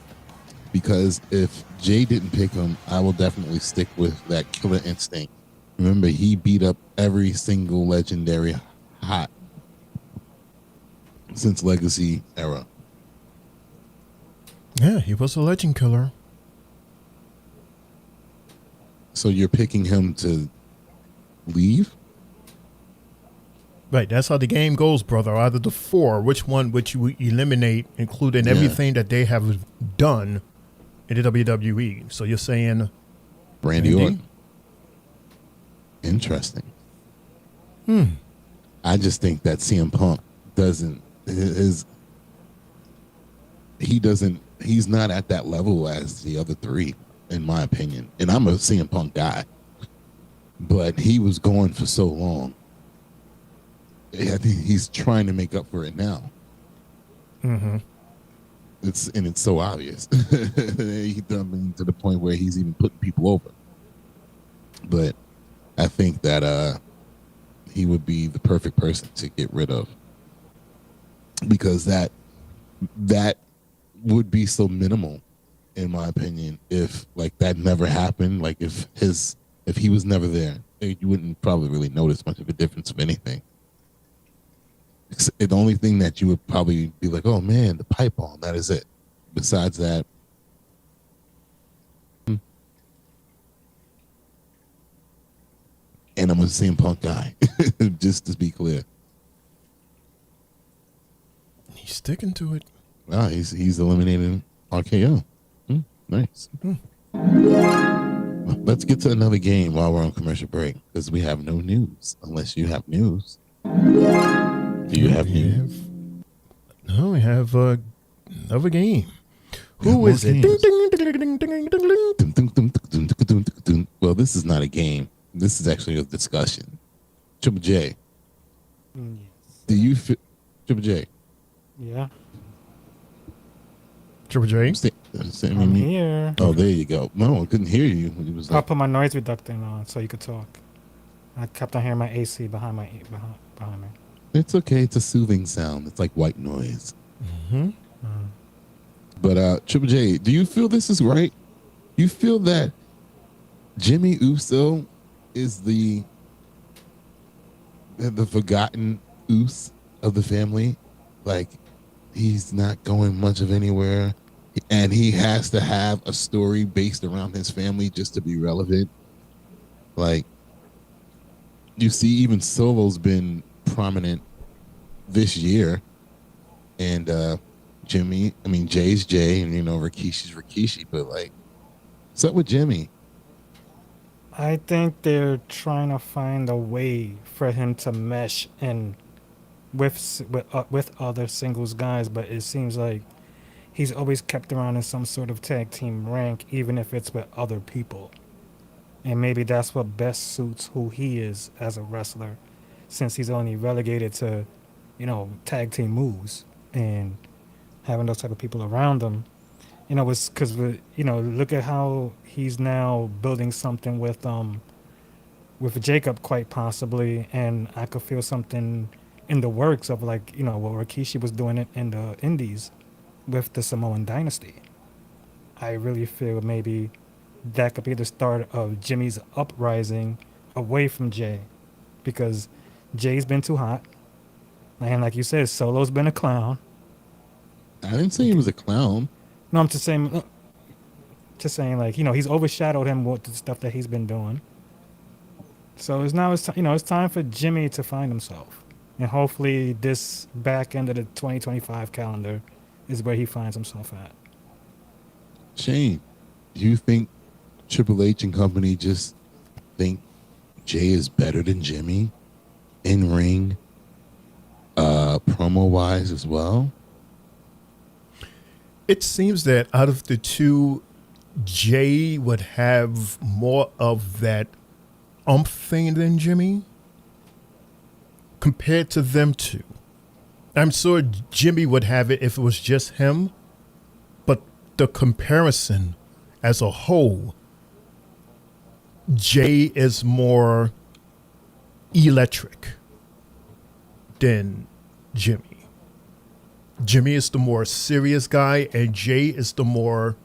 because if Jay didn't pick him, I will definitely stick with that killer instinct. Remember, he beat up every single legendary hot since Legacy era. Yeah, he was a legend killer. So you're picking him to leave? Right, that's how the game goes, brother. Out of the four, which one would you eliminate, including everything that they have done in the WWE? So you're saying Randy Orton. Interesting. I just think that CM Punk he's not at that level as the other three, in my opinion. And I'm a CM Punk guy, but he was gone for so long. I think he's trying to make up for it now. Mm-hmm. It's so obvious. He done to the point where he's even putting people over. But I think that he would be the perfect person to get rid of, because that would be so minimal, in my opinion, if like that never happened. Like if he was never there, you wouldn't probably really notice much of a difference of anything. The only thing that you would probably be like, oh man, the pipe bomb, that is it. besides that, and I'm a CM Punk guy, just to be clear. He's sticking to it. Wow, he's eliminating RKO. Nice. Let's get to another game while we're on commercial break, because we have no news, unless you have news. Do you have news? No, we have another game. Who is it? Well, this is not a game. This is actually a discussion. Triple J. Do you feel Triple J? Yeah. Triple J? I'm here. Oh, there you go. No, I couldn't hear you. It was I'll put my noise reductor on so you could talk. I kept on hearing my AC behind me. It's okay. It's a soothing sound. It's like white noise. Mm-hmm. But Triple J, do you feel this is right? You feel that Jimmy Uso is the forgotten Uso of the family? Like, he's not going much of anywhere, and he has to have a story based around his family just to be relevant. Like, you see, even Solo's been prominent this year, and Jay's Jay, and Rikishi's Rikishi, but like, what's up with Jimmy? I think they're trying to find a way for him to mesh in with other singles guys, but it seems like he's always kept around in some sort of tag team rank, even if it's with other people. And maybe that's what best suits who he is as a wrestler, since he's only relegated to, tag team moves and having those type of people around him. It's because, look at how he's now building something with Jacob, quite possibly, and I could feel something in the works of what Rikishi was doing it in the Indies with the Samoan Dynasty. I really feel maybe that could be the start of Jimmy's uprising away from Jay, because Jay's been too hot, and like you said, Solo's been a clown. I didn't say he was a clown. No, I'm just saying he's overshadowed him with the stuff that he's been doing. So it's time for Jimmy to find himself. And hopefully this back end of the 2025 calendar is where he finds himself at. Shane, do you think Triple H and company just think Jay is better than Jimmy in ring, promo wise as well? It seems that out of the two, Jay would have more of that umph thing than Jimmy compared to them two. I'm sure Jimmy would have it if it was just him, but the comparison as a whole, Jay is more electric than Jimmy. Jimmy is the more serious guy, and Jay is the more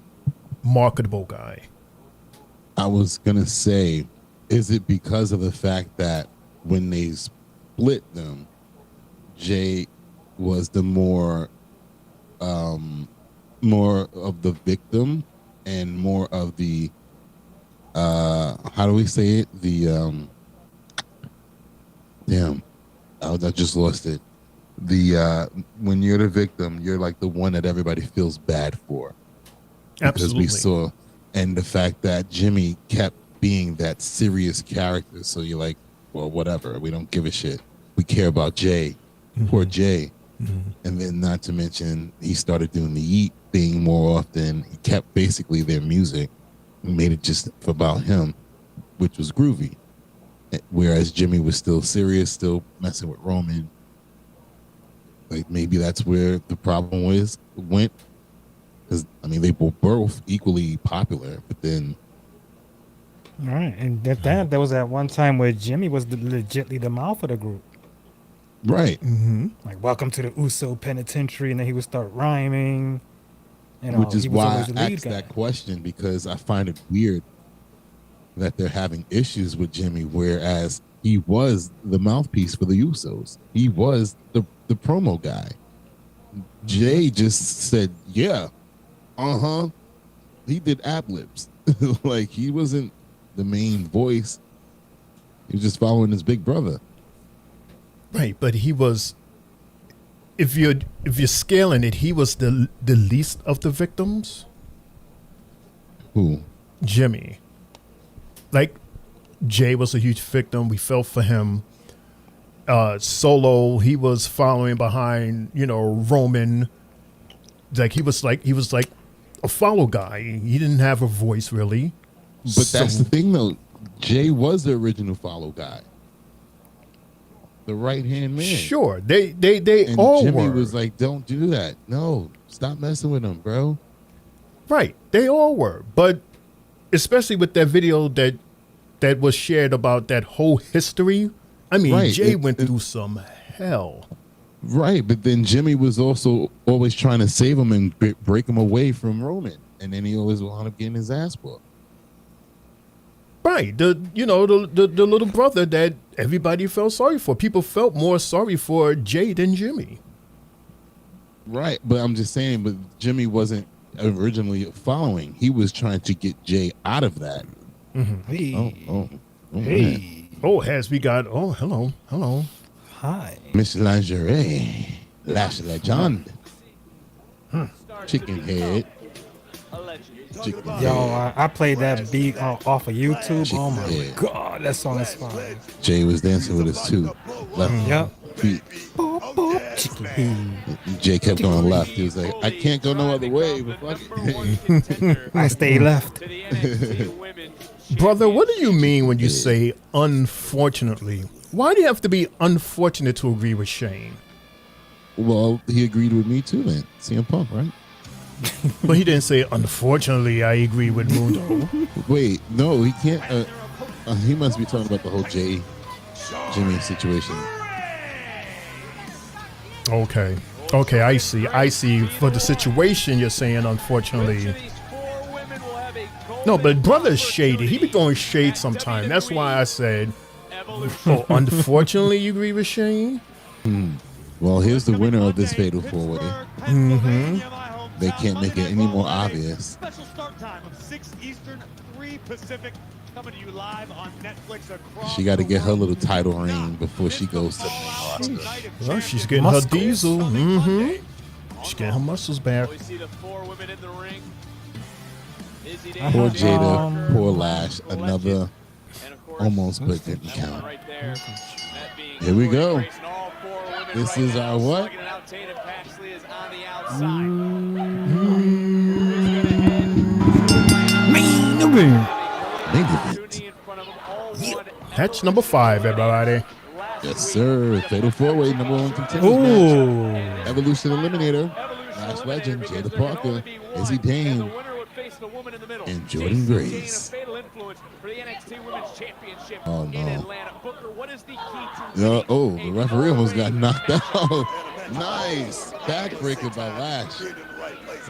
marketable guy. I was going to say, is it because of the fact that when they split them, Jay was the more of the victim and more of the, how do we say it? The, I just lost it. When you're the victim, you're like the one that everybody feels bad for. Absolutely. Because we saw, and the fact that Jimmy kept being that serious character, so you're like, well, whatever, we don't give a shit. We care about Jay, poor Jay. And then not to mention, he started doing the Yeet thing more often. He kept basically their music and made it just about him, which was groovy. Whereas Jimmy was still serious, still messing with Roman. Like, maybe that's where the problem went. Because, they were both equally popular, but then... All right, and there was that one time where Jimmy was legitly the mouth of the group. Right. Like, welcome to the Uso Penitentiary, and then he would start rhyming. Which is he was why always the I lead asked guy. that question, because I find it weird that they're having issues with Jimmy, whereas he was the mouthpiece for the Usos. He was the promo guy. Jay just said, yeah, He did ad-libs. Like, he wasn't the main voice. He was just following his big brother. Right, but he was. If you're scaling it, he was the least of the victims. Who? Jimmy. Like, Jay was a huge victim. We felt for him. Solo, he was following behind, Roman. He was like a follow guy. He didn't have a voice really. But that's the thing, though. Jay was the original follow guy. The right-hand man. Sure. They and all Jimmy were. was like, don't do that. No, stop messing with him, bro. Right. They all were. But especially with that video that was shared about that whole history. I mean, Right. Jay went through some hell. Right, but then Jimmy was also always trying to save him and break him away from Roman. And then he always wound up getting his ass whooped. Right. The little brother that everybody felt sorry for. People felt more sorry for Jay than Jimmy. Right, but I'm just saying, but Jimmy wasn't originally following. He was trying to get Jay out of that. Mm-hmm. Hey. Oh, Hey. Oh, has we got, hello. Hi. Miss Lingerie, Lash Legend, Chicken Head. Chicken Yo, I played that beat off of YouTube. Chicken Oh my head. god, that song is fire. Jay was dancing with us too. Left Yep. feet. Chicken head. Jay kept going left. He was like, I can't go no other way, but fuck it. I stay left. Brother, what do you mean when you say unfortunately? Why do you have to be unfortunate to agree with Shane? Well, he agreed with me too then. CM Punk, right? But he didn't say, unfortunately, I agree with Mundo. Wait, no, he can't. He must be talking about the whole Jimmy situation. Okay, I see. For the situation, you're saying, unfortunately. No, but brother's shady. He be going shade sometime. That's why I said, unfortunately, you agree with Shane? Well, here's the winner of this fatal four-way. Mm-hmm. They can't make it any more obvious. Special start time of 6 Eastern, 3 Pacific, coming to you live on Netflix across. She got to get her little title reign before she goes to the main roster. Well, she's getting her diesel. Mm-hmm. She's getting her muscles back. We see the 4 women in the ring. Poor Jada, poor Lash, another almost but didn't count. Here we go. This is our what? Main event. That's number 5, everybody. Yes, sir. Fatal 4-way, number 1 contender Ooh. match. Evolution Eliminator. Lash Legend, Jada Parker, Izzy Dane, and Jordan Grace. Oh, no. The referee almost got knocked out. Nice. Backbreaker by Lash. The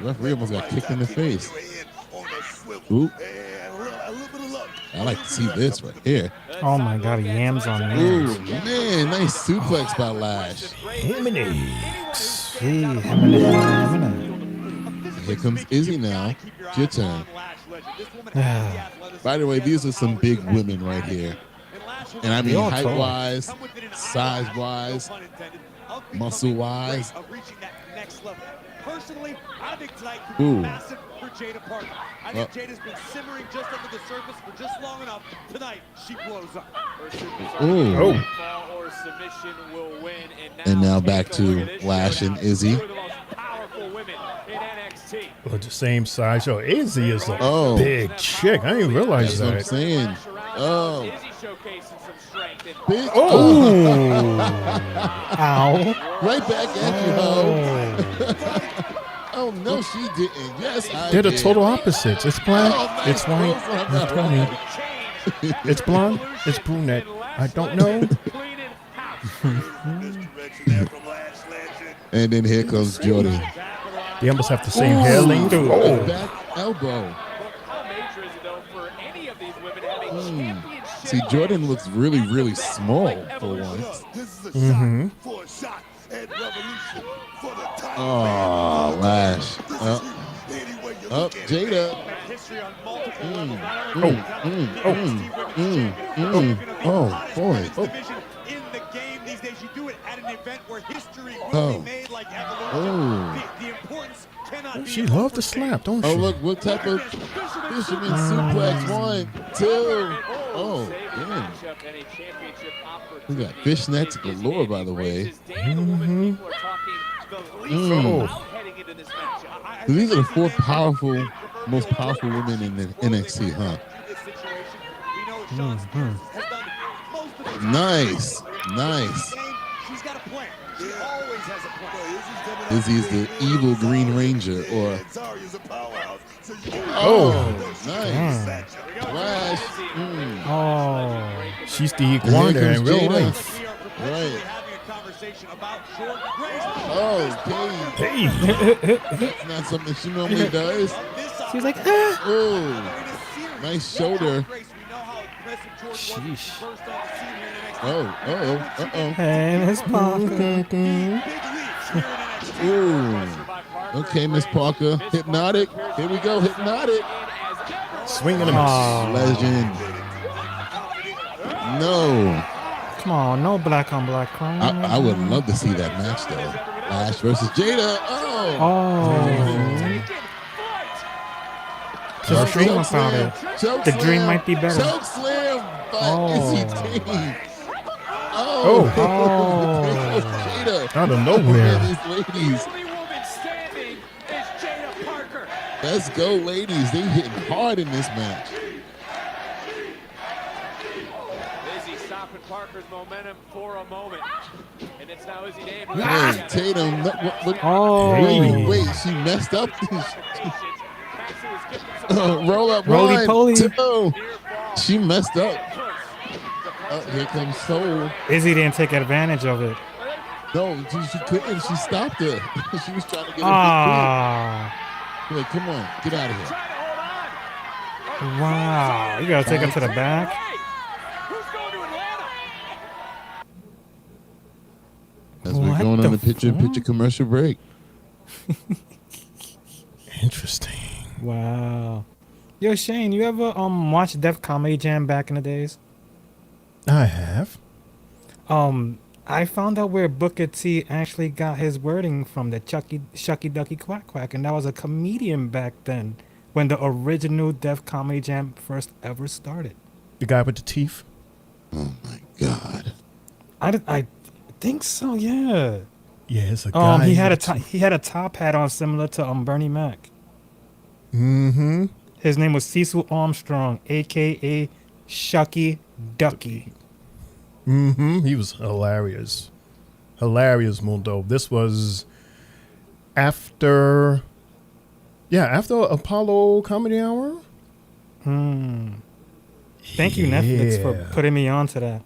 referee almost got kicked in the face. Oop. I like to see this right here. Oh my god, yams on me. Ooh, man. Nice suplex by Lash. Here comes Izzy now. It's your turn. By the way, these are some big women right here. And I mean, height-wise, size-wise, muscle-wise. Personally, I think tonight could be massive for Jada Parker. I think Jada's been simmering just under the surface for just long enough. Tonight, she blows up. Ooh. And now back to Lash and Izzy. With the same size. Yo, Izzy is a big chick. I didn't realize that. That's what I'm saying. Oh. Big. Oh. Ow. Right back at you, ho. Oh, no, she didn't. Yes, I They're the did. total opposites. It's black. It's white. It's brunette. It's blonde. It's brunette. I don't know. And then here comes Jordan. They almost have the same hair length. Oh. Back elbow. See, Jordan looks really, really small for once. Mm-hmm. Oh, Lash. Up, Jada. Oh, boy. Oh. In the game these days, you do it at an event where history will Oh. be made like Evolution. Oh. The importance cannot be She loved to slap, don't she? Oh, look, what type of fisherman suplex? 1, 2. Oh, damn. We got fishnets galore, by the way. Mm-hmm. So these are the 4 powerful, most powerful women in the NXT, huh? Nice. She's got a plan. She always has a plan. Izzy's the evil Green Ranger, or nice. Flash. Oh, she's the iguana in real life. Right. Oh, Hey. That's not something she normally does. She's like, ah. Oh, nice shoulder. Sheesh. Uh-oh. Hey, Miss Parker. Ooh. Okay, Miss Parker. Hypnotic. Here we go. Hypnotic. Swinging a miss. Legend. No. Come on, no black on black crime. I would love to see that match, though. Ash versus Jada. Just dream about it. The dream might be better. Choke slam by Izzy Tate. Jada. Out of nowhere. These ladies. Let's go, ladies. They hitting hard in this match. Izzy stopping Parker's momentum for a moment. And it's now Izzy Dave. Hey, Tatum. Wait, she messed up. Roll up, Roly poly. 2. She messed up. Oh, here comes Soul. Izzy didn't take advantage of it. No, she couldn't. She stopped her. She was trying to get Ah. Wait, come on, get out of here. Wow. You gotta take her to the back. As we're going on the picture-in-picture commercial break. Interesting. Wow. Yo, Shane, you ever watch Def Comedy Jam back in the days? I have. I found out where Booker T actually got his wording from, the Shucky Ducky Quack Quack, and that was a comedian back then when the original Def Comedy Jam first ever started. The guy with the teeth? Oh my God. I think so, yeah. Yeah, it's a guy. He had a top hat on similar to Bernie Mac. Mm-hmm. His name was Cecil Armstrong, aka Shucky Ducky. Mm-hmm. He was hilarious. Hilarious, Mundo. This was after Apollo Comedy Hour. Thank you, Netflix, for putting me on to that.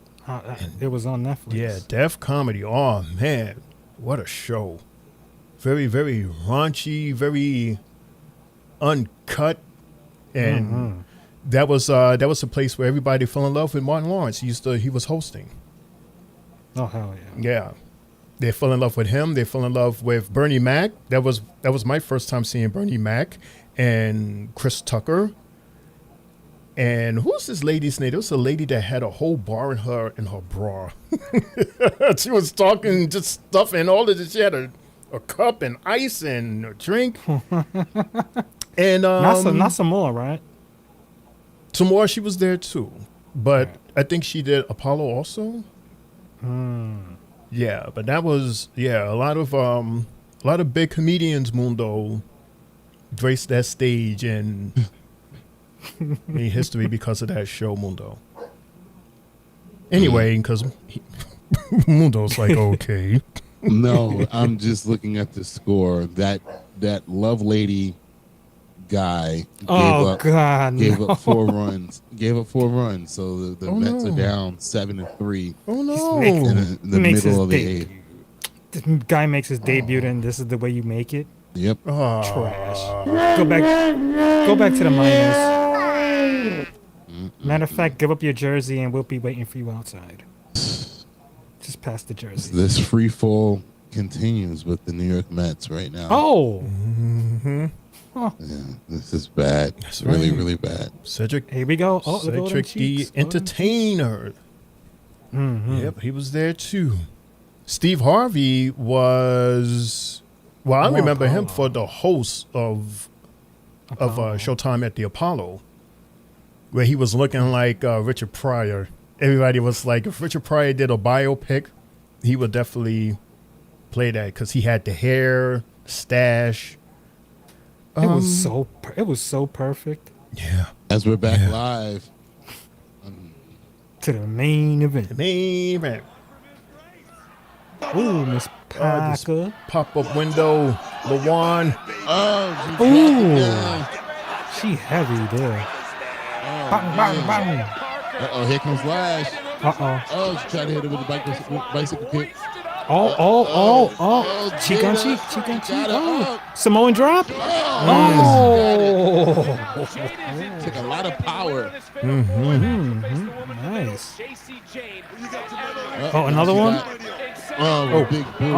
It was on Netflix. Yeah, Def Comedy. Oh, man. What a show. Very, very raunchy, very uncut. And that was a place where everybody fell in love with Martin Lawrence. He was hosting. Oh, hell yeah. Yeah. They fell in love with him. They fell in love with Bernie Mac. That was my first time seeing Bernie Mac and Chris Tucker. And who's this lady's name? There was a lady that had a whole bar in her bra. She was talking just stuff and all of this. She had a cup and ice and a drink. And not some more, right? Some more. She was there too, but I think she did Apollo also. Yeah, but that was a lot of big comedians, Mundo, graced that stage and made history because of that show, Mundo. Anyway, because Mundo's like, okay. No, I'm just looking at the score. That Love Lady guy gave up 4 runs. Gave up 4 runs, so the Mets are down 7-3. Oh no! In the middle of the 8th. This guy makes his debut, and this is the way you make it. Yep. Trash. Go back to the minors. Matter of fact, give up your jersey, and we'll be waiting for you outside. Just pass the jersey. This free fall continues with the New York Mets right now. Oh. Yeah, this is bad. It's really, really bad. Cedric. Here we go. Oh, Cedric the Entertainer. Yep, he was there too. Steve Harvey was. Well, I remember him for the host of Showtime at the Apollo, where he was looking like Richard Pryor. Everybody was like, if Richard Pryor did a biopic, he would definitely play that because he had the hair, stash. It was so perfect. Yeah. As we're back live to the main event. The main event. Ooh, Miss Parker. Pop-up window. LaJuan. Oh, ooh. She heavy there. Bang, bang, bang. Uh-oh, here comes Lash. Uh-oh. Oh, she tried to hit it with the bicycle kick. Oh. Cheek on cheek. Oh. Samoan drop. Oh. Took a lot of power. Nice. Oh, another one? Oh, big boot.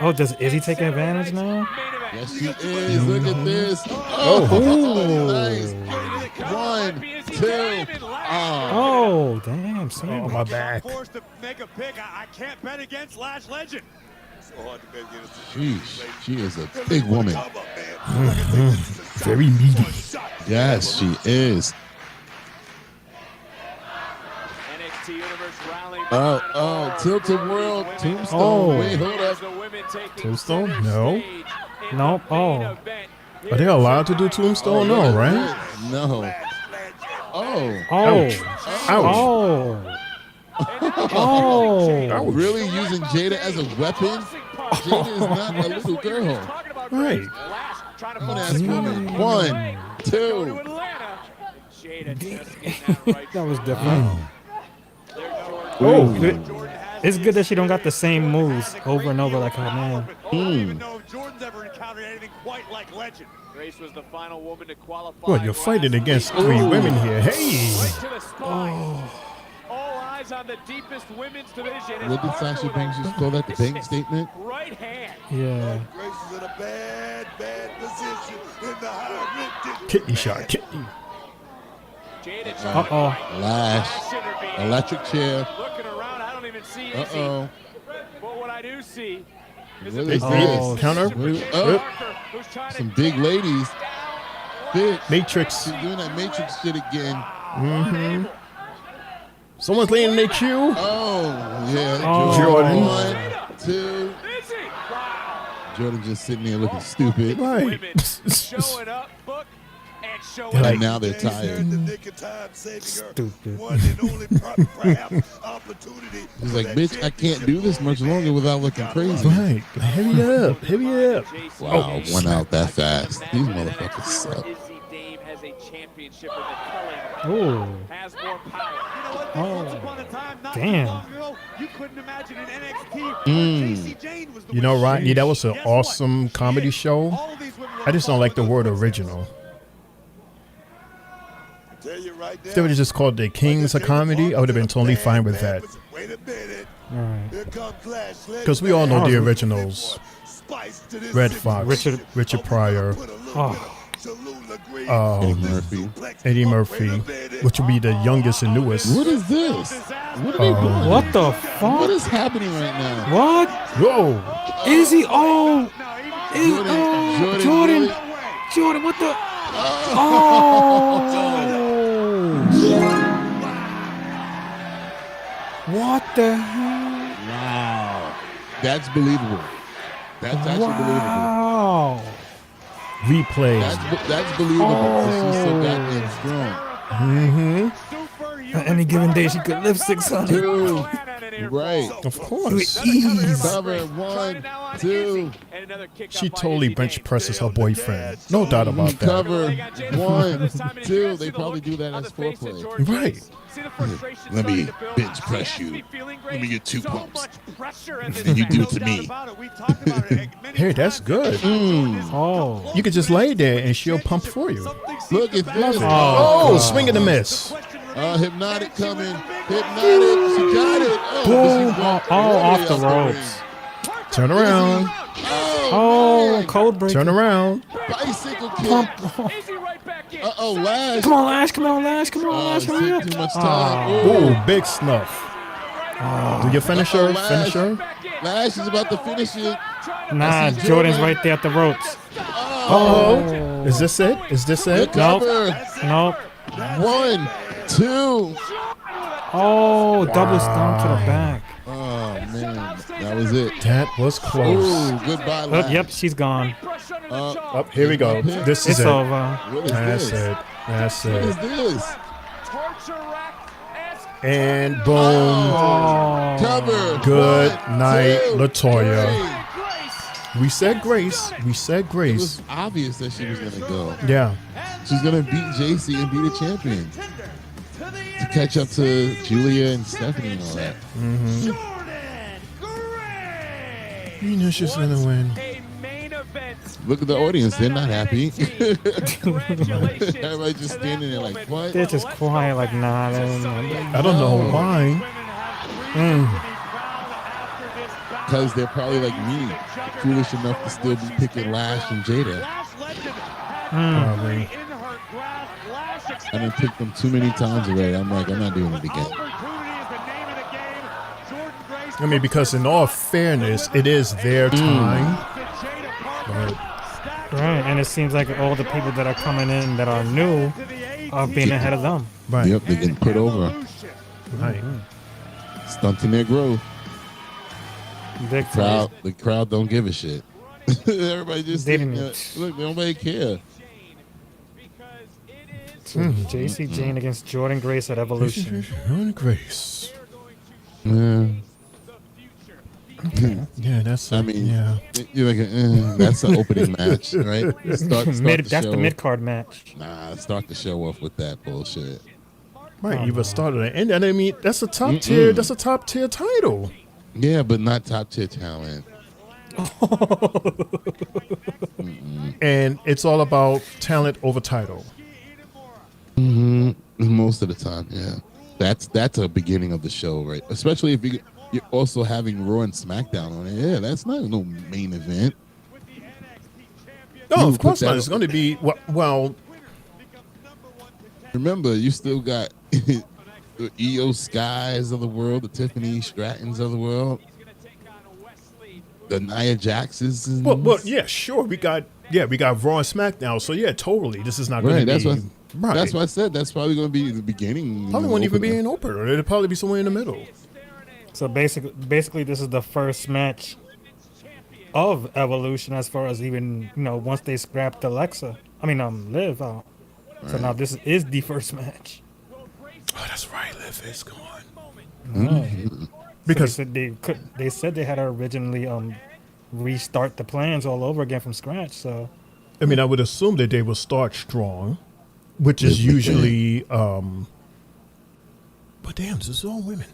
Oh, is he taking advantage now? Yes, he is. Look at this. Nice. 1, 2. Oh, damn. Oh, my back. Forced to make a pick. I can't bet against Lash Legend. Sheesh, she is a big woman. Very meaty. Yes, she is. Oh, Tilted World, Tombstone. Oh. Wait, hold up. Tombstone? No. No. Oh. Are they allowed to do Tombstone? No, right? No. Oh. Ouch. Oh. Really using Jada as a weapon? Jada is not a little girl. Right. I'm gonna ask woman. 1, 2. That was different. It's good that she don't got the same moves over and over like her man. Jordan's ever encountered anything quite like Legend. Grace was the final woman to qualify. Well, you're fighting against 3 women here. Hey. Right to the spine. All eyes on the deepest women's division. What did Sasha Banks just call that? The bank statement? Right hand. Yeah. Grace is in a bad position in the high. Kidney shot. Kidney. Lash. Electric chair. Looking around, I don't even see Uh-oh. But what I do see is What is this? Counter. Some big ladies. Big. Matrix. She's doing that Matrix shit again. Mm-hmm. Someone's laying in their queue. Oh, yeah. Jordan. 1, 2. Jordan just sitting there looking stupid. Right. showing up, book, and showing And up. now they're tired. Stupid. He's like, bitch, I can't do this much longer without looking crazy. Right. Heavy up. Heavy up. Wow, one out that fast. These motherfuckers suck. Has a championship in the culling. Oh. Has more power. Damn. You couldn't imagine an NXT. JC Jane was the You know, Rodney, that was an awesome comedy show. I just don't like the word original. If they would have just called the Kings a comedy, I would have been totally fine with that. Because we all know the originals. Red Fox, Richard Pryor, Eddie Murphy, which would be the youngest and newest. What is this? What are they doing? What the fuck? What is happening right now? What? Whoa. Izzy, oh. Jordan, what the? What the hell? Wow. That's believable. That's actually Wow. Replay. That's believable. She's so goddamn strong. On any given day, she could lift 600. Right. Of course. Cover 1, 2. She totally bench presses her boyfriend. No doubt about that. Cover 1, 2. They probably do that as foreplay. Right. Let me bench press you. Let me get 2 pumps. And you do it to me. Hey, that's good. Oh. You could just lay there and she'll pump for you. Look at this. Oh, swing and a miss. Hypnotic coming. Hypnotic. She got it. Boom. Off the ropes. Turn around. Oh, code breaker. Turn around. Bicycle kick. Lash. Come on, Lash. Hurry up. Too much time. Ooh, big snuff. Do your finisher. Lash is about to finish it. Nah, Jordan's right there at the ropes. Oh. Is this it? Nope. 1, 2. Oh, double stomp to the back. Oh, man. That was it. That was close. Ooh, goodbye, Lash. Yep, she's gone. Here we go. This is it's it. over. That's it. What is this? And boom. Cover. Good 1, night, 2, Latoya. 3. We said grace. It was obvious that she was going to go. Yeah. She's going to beat JC and be the champion. To catch up to Julia and Stephanie and all that. Mm-hmm. You know she's going to win. Look at the audience. They're not happy. Everybody just standing there like, what? They're just quiet, like nodding. I don't know why. Because they're probably like me, foolish enough to still be picking Lash and Jada. Probably. I done picked them too many times already. I'm like, I'm not doing it again. I mean, because in all fairness, it is their time. Right, and it seems like all the people that are coming in that are new are being ahead of them. Right. Yep, they're getting put over. Right. Stunting their growth. Big The crowd don't give a shit. Everybody just look, nobody care. JC Jane against Jordan Grace at Evolution. Jordan Grace. Yeah. Okay. Yeah, that's. You're like, that's the opening match, right? Start That's the mid card match. Nah, start the show off with that bullshit. Right, either start or end. And I mean, that's a top tier. That's a top tier title. Yeah, but not top tier talent. And it's all about talent over title. Most of the time, yeah. That's a beginning of the show, right? Especially if you're also having Raw and SmackDown on it. Yeah, that's not no main event. No, of course not. It's going to be well. Remember, you still got the EO Skies of the world, the Tiffany Strattons of the world, the Nia Jaxes. Well, yeah, sure. We got Raw and SmackDown. So yeah, totally. This is not going to be. That's what I said. That's probably going to be the beginning. Probably won't even be an opener. It'll probably be somewhere in the middle. So basically, this is the first match of Evolution as far as even once they scrapped Liv out. Right. So now this is the first match. Oh, that's right. Liv is gone. Because so they said they had to originally restart the plans all over again from scratch. So I mean, I would assume that they will start strong, which is usually. But damn, this is all women.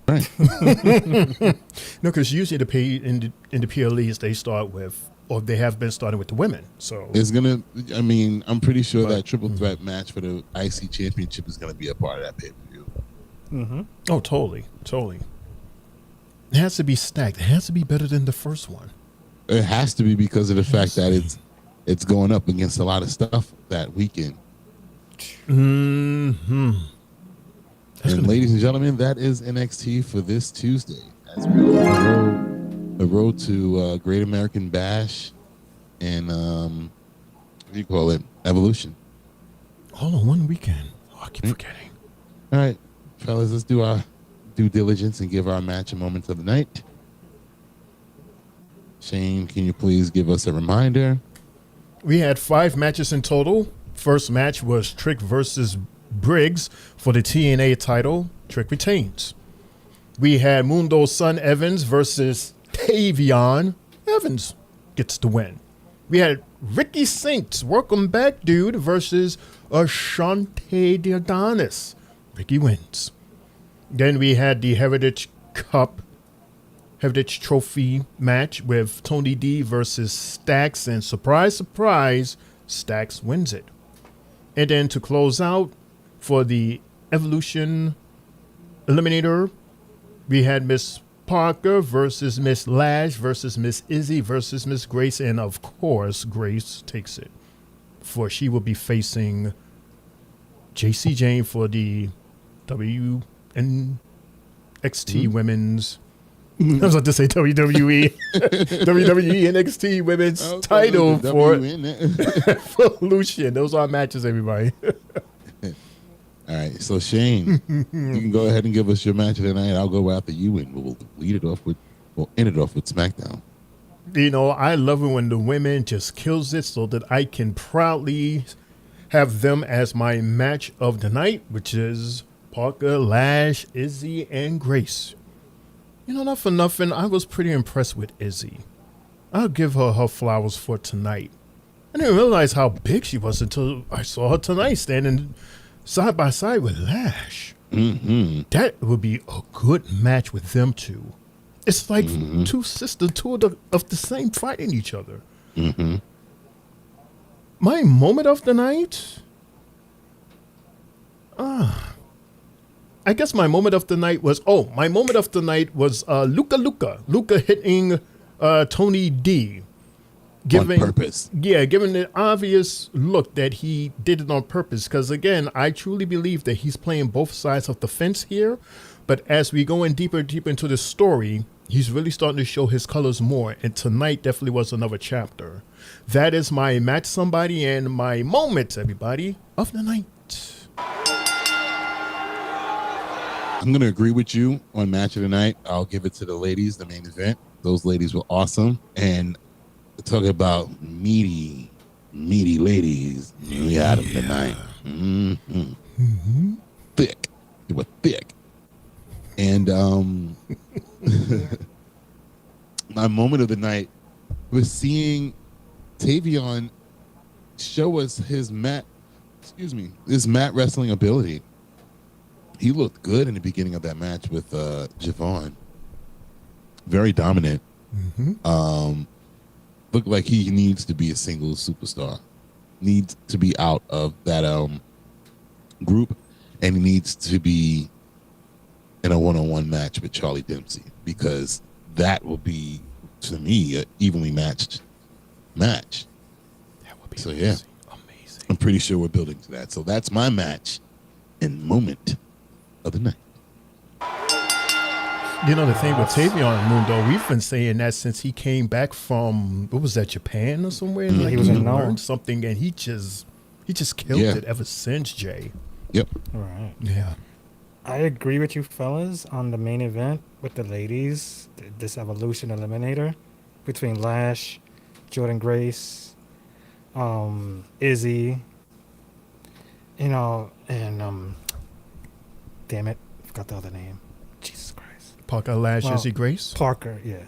Right. No, because usually the pay in the PLEs they start with, or they have been starting with the women. So it's gonna. I mean, I'm pretty sure that triple threat match for the IC Championship is gonna be a part of that pay per view. Oh, totally. It has to be stacked. It has to be better than the first one. It has to be because of the fact that it's going up against a lot of stuff that weekend. And ladies and gentlemen, that is NXT for this Tuesday. As we go on the road to Great American Bash and what do you call it? Evolution. All in one weekend. Oh, I keep forgetting. All right, fellas, let's do our due diligence and give our match a moment of the night. Shane, can you please give us a reminder? We had 5 matches in total. First match was Trick versus Briggs for the TNA title. Trick retains. We had Mundo's son Evans versus Tavion. Evans gets the win. We had Ricky Saints, welcome back, dude, versus Ashante Diadonis. Ricky wins. Then we had the Heritage Trophy match with Tony D versus Stax, and surprise, surprise, Stax wins it. And then to close out for the Evolution Eliminator, we had Miss Parker versus Miss Lash versus Miss Izzy versus Miss Grace. And of course, Grace takes it. For she will be facing JC Jane for the WNXT Women's. I was about to say WWE. WWE NXT Women's title for Evolution. Those are our matches, everybody. All right, so Shane, you can go ahead and give us your match of the night. I'll go after you, and we'll end it off with SmackDown. You know, I love it when the women just kills it, so that I can proudly have them as my match of the night, which is Parker, Lash, Izzy, and Grace. You know, not for nothing, I was pretty impressed with Izzy. I'll give her her flowers for tonight. I didn't realize how big she was until I saw her tonight standing side by side with Lash. Mm-hmm. That would be a good match with them two. It's like two sisters, two of the same fighting each other. Mm-hmm. My moment of the night? I guess my moment of the night was, Luca hitting Tony D. On purpose. Yeah, giving the obvious look that he did it on purpose. Because again, I truly believe that he's playing both sides of the fence here. But as we go in deeper into the story, he's really starting to show his colors more. And tonight definitely was another chapter. That is my match somebody and my moment, everybody, of the night. I'm going to agree with you on match of the night. I'll give it to the ladies, the main event. Those ladies were awesome. And talk about meaty ladies. We had them tonight. Thick. They were thick. And my moment of the night was seeing Tavion show us his mat wrestling ability. He looked good in the beginning of that match with Javon. Very dominant. Looked like he needs to be a single superstar. Needs to be out of that group, and he needs to be in a one-on-one match with Charlie Dempsey, because that will be, to me, an evenly matched match. That would be so amazing. Amazing. I'm pretty sure we're building to that. So that's my match and moment of the night. You know, the thing with Tavion Mundo, we've been saying that since he came back from, what was that, Japan or somewhere? Like he was in learned something, and he just killed it ever since, Jay. Yep. All right. Yeah. I agree with you fellas on the main event with the ladies, this Evolution Eliminator between Lash, Jordan Grace, Izzy, you know, and damn it, forgot the other name. Jesus Christ. Parker, Lash, Izzy, Grace? Parker, yeah.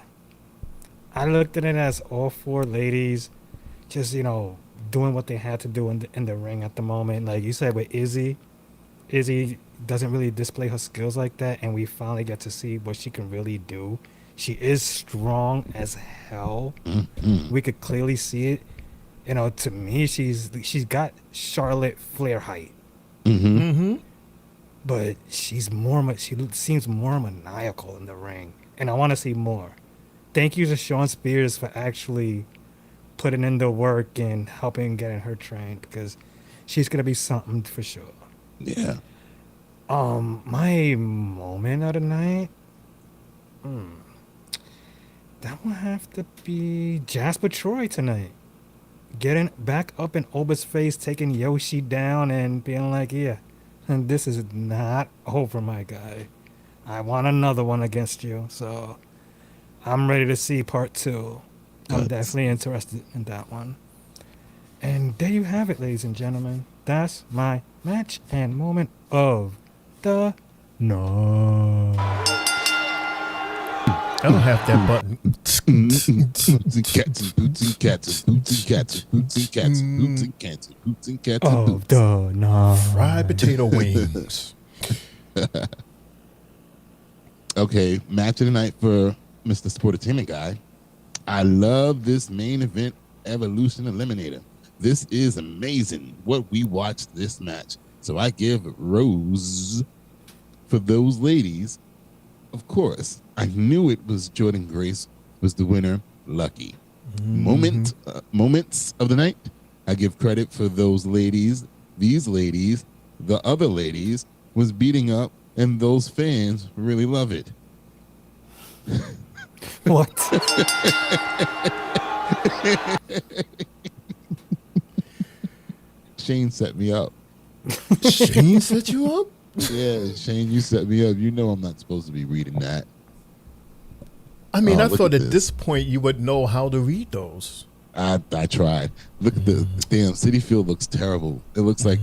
I looked at it as all four ladies just, you know, doing what they had to do in the ring at the moment. Like you said with Izzy doesn't really display her skills like that, and we finally get to see what she can really do. She is strong as hell. We could clearly see it. You know, to me, she's got Charlotte Flair height. But she seems more maniacal in the ring, and I want to see more. Thank you to Sean Spears for actually putting in the work and helping getting her trained, because she's gonna be something for sure. Yeah. My moment of the night, that will have to be Jasper Troy tonight. Getting back up in Oba's face, taking Yoshi down, and being like, yeah, and this is not over, my guy. I want another one against you, so I'm ready to see part 2. I'm definitely interested in that one. And there you have it, ladies and gentlemen. That's my match and moment of the night. I don't have that button. Boots and cats, boots and cats, boots and cats, boots and cats, boots and cats, boots and cats. Of the night. Fried potato wings. Okay, match of the night for Mr. Sportainment Guy. I love this main event Evolution Eliminator. This is amazing what we watched this match. So I give Rose for those ladies, of course, I knew it was Jordan Grace was the winner. Lucky. Moments of the night, I give credit for those ladies, these ladies, the other ladies was beating up, and those fans really love it. What? Shane set me up. Shane set you up? Yeah, Shane, you set me up. You know I'm not supposed to be reading that. I mean, I look thought at at this point you would know how to read those. I tried. Look at the damn City Field looks terrible. It looks like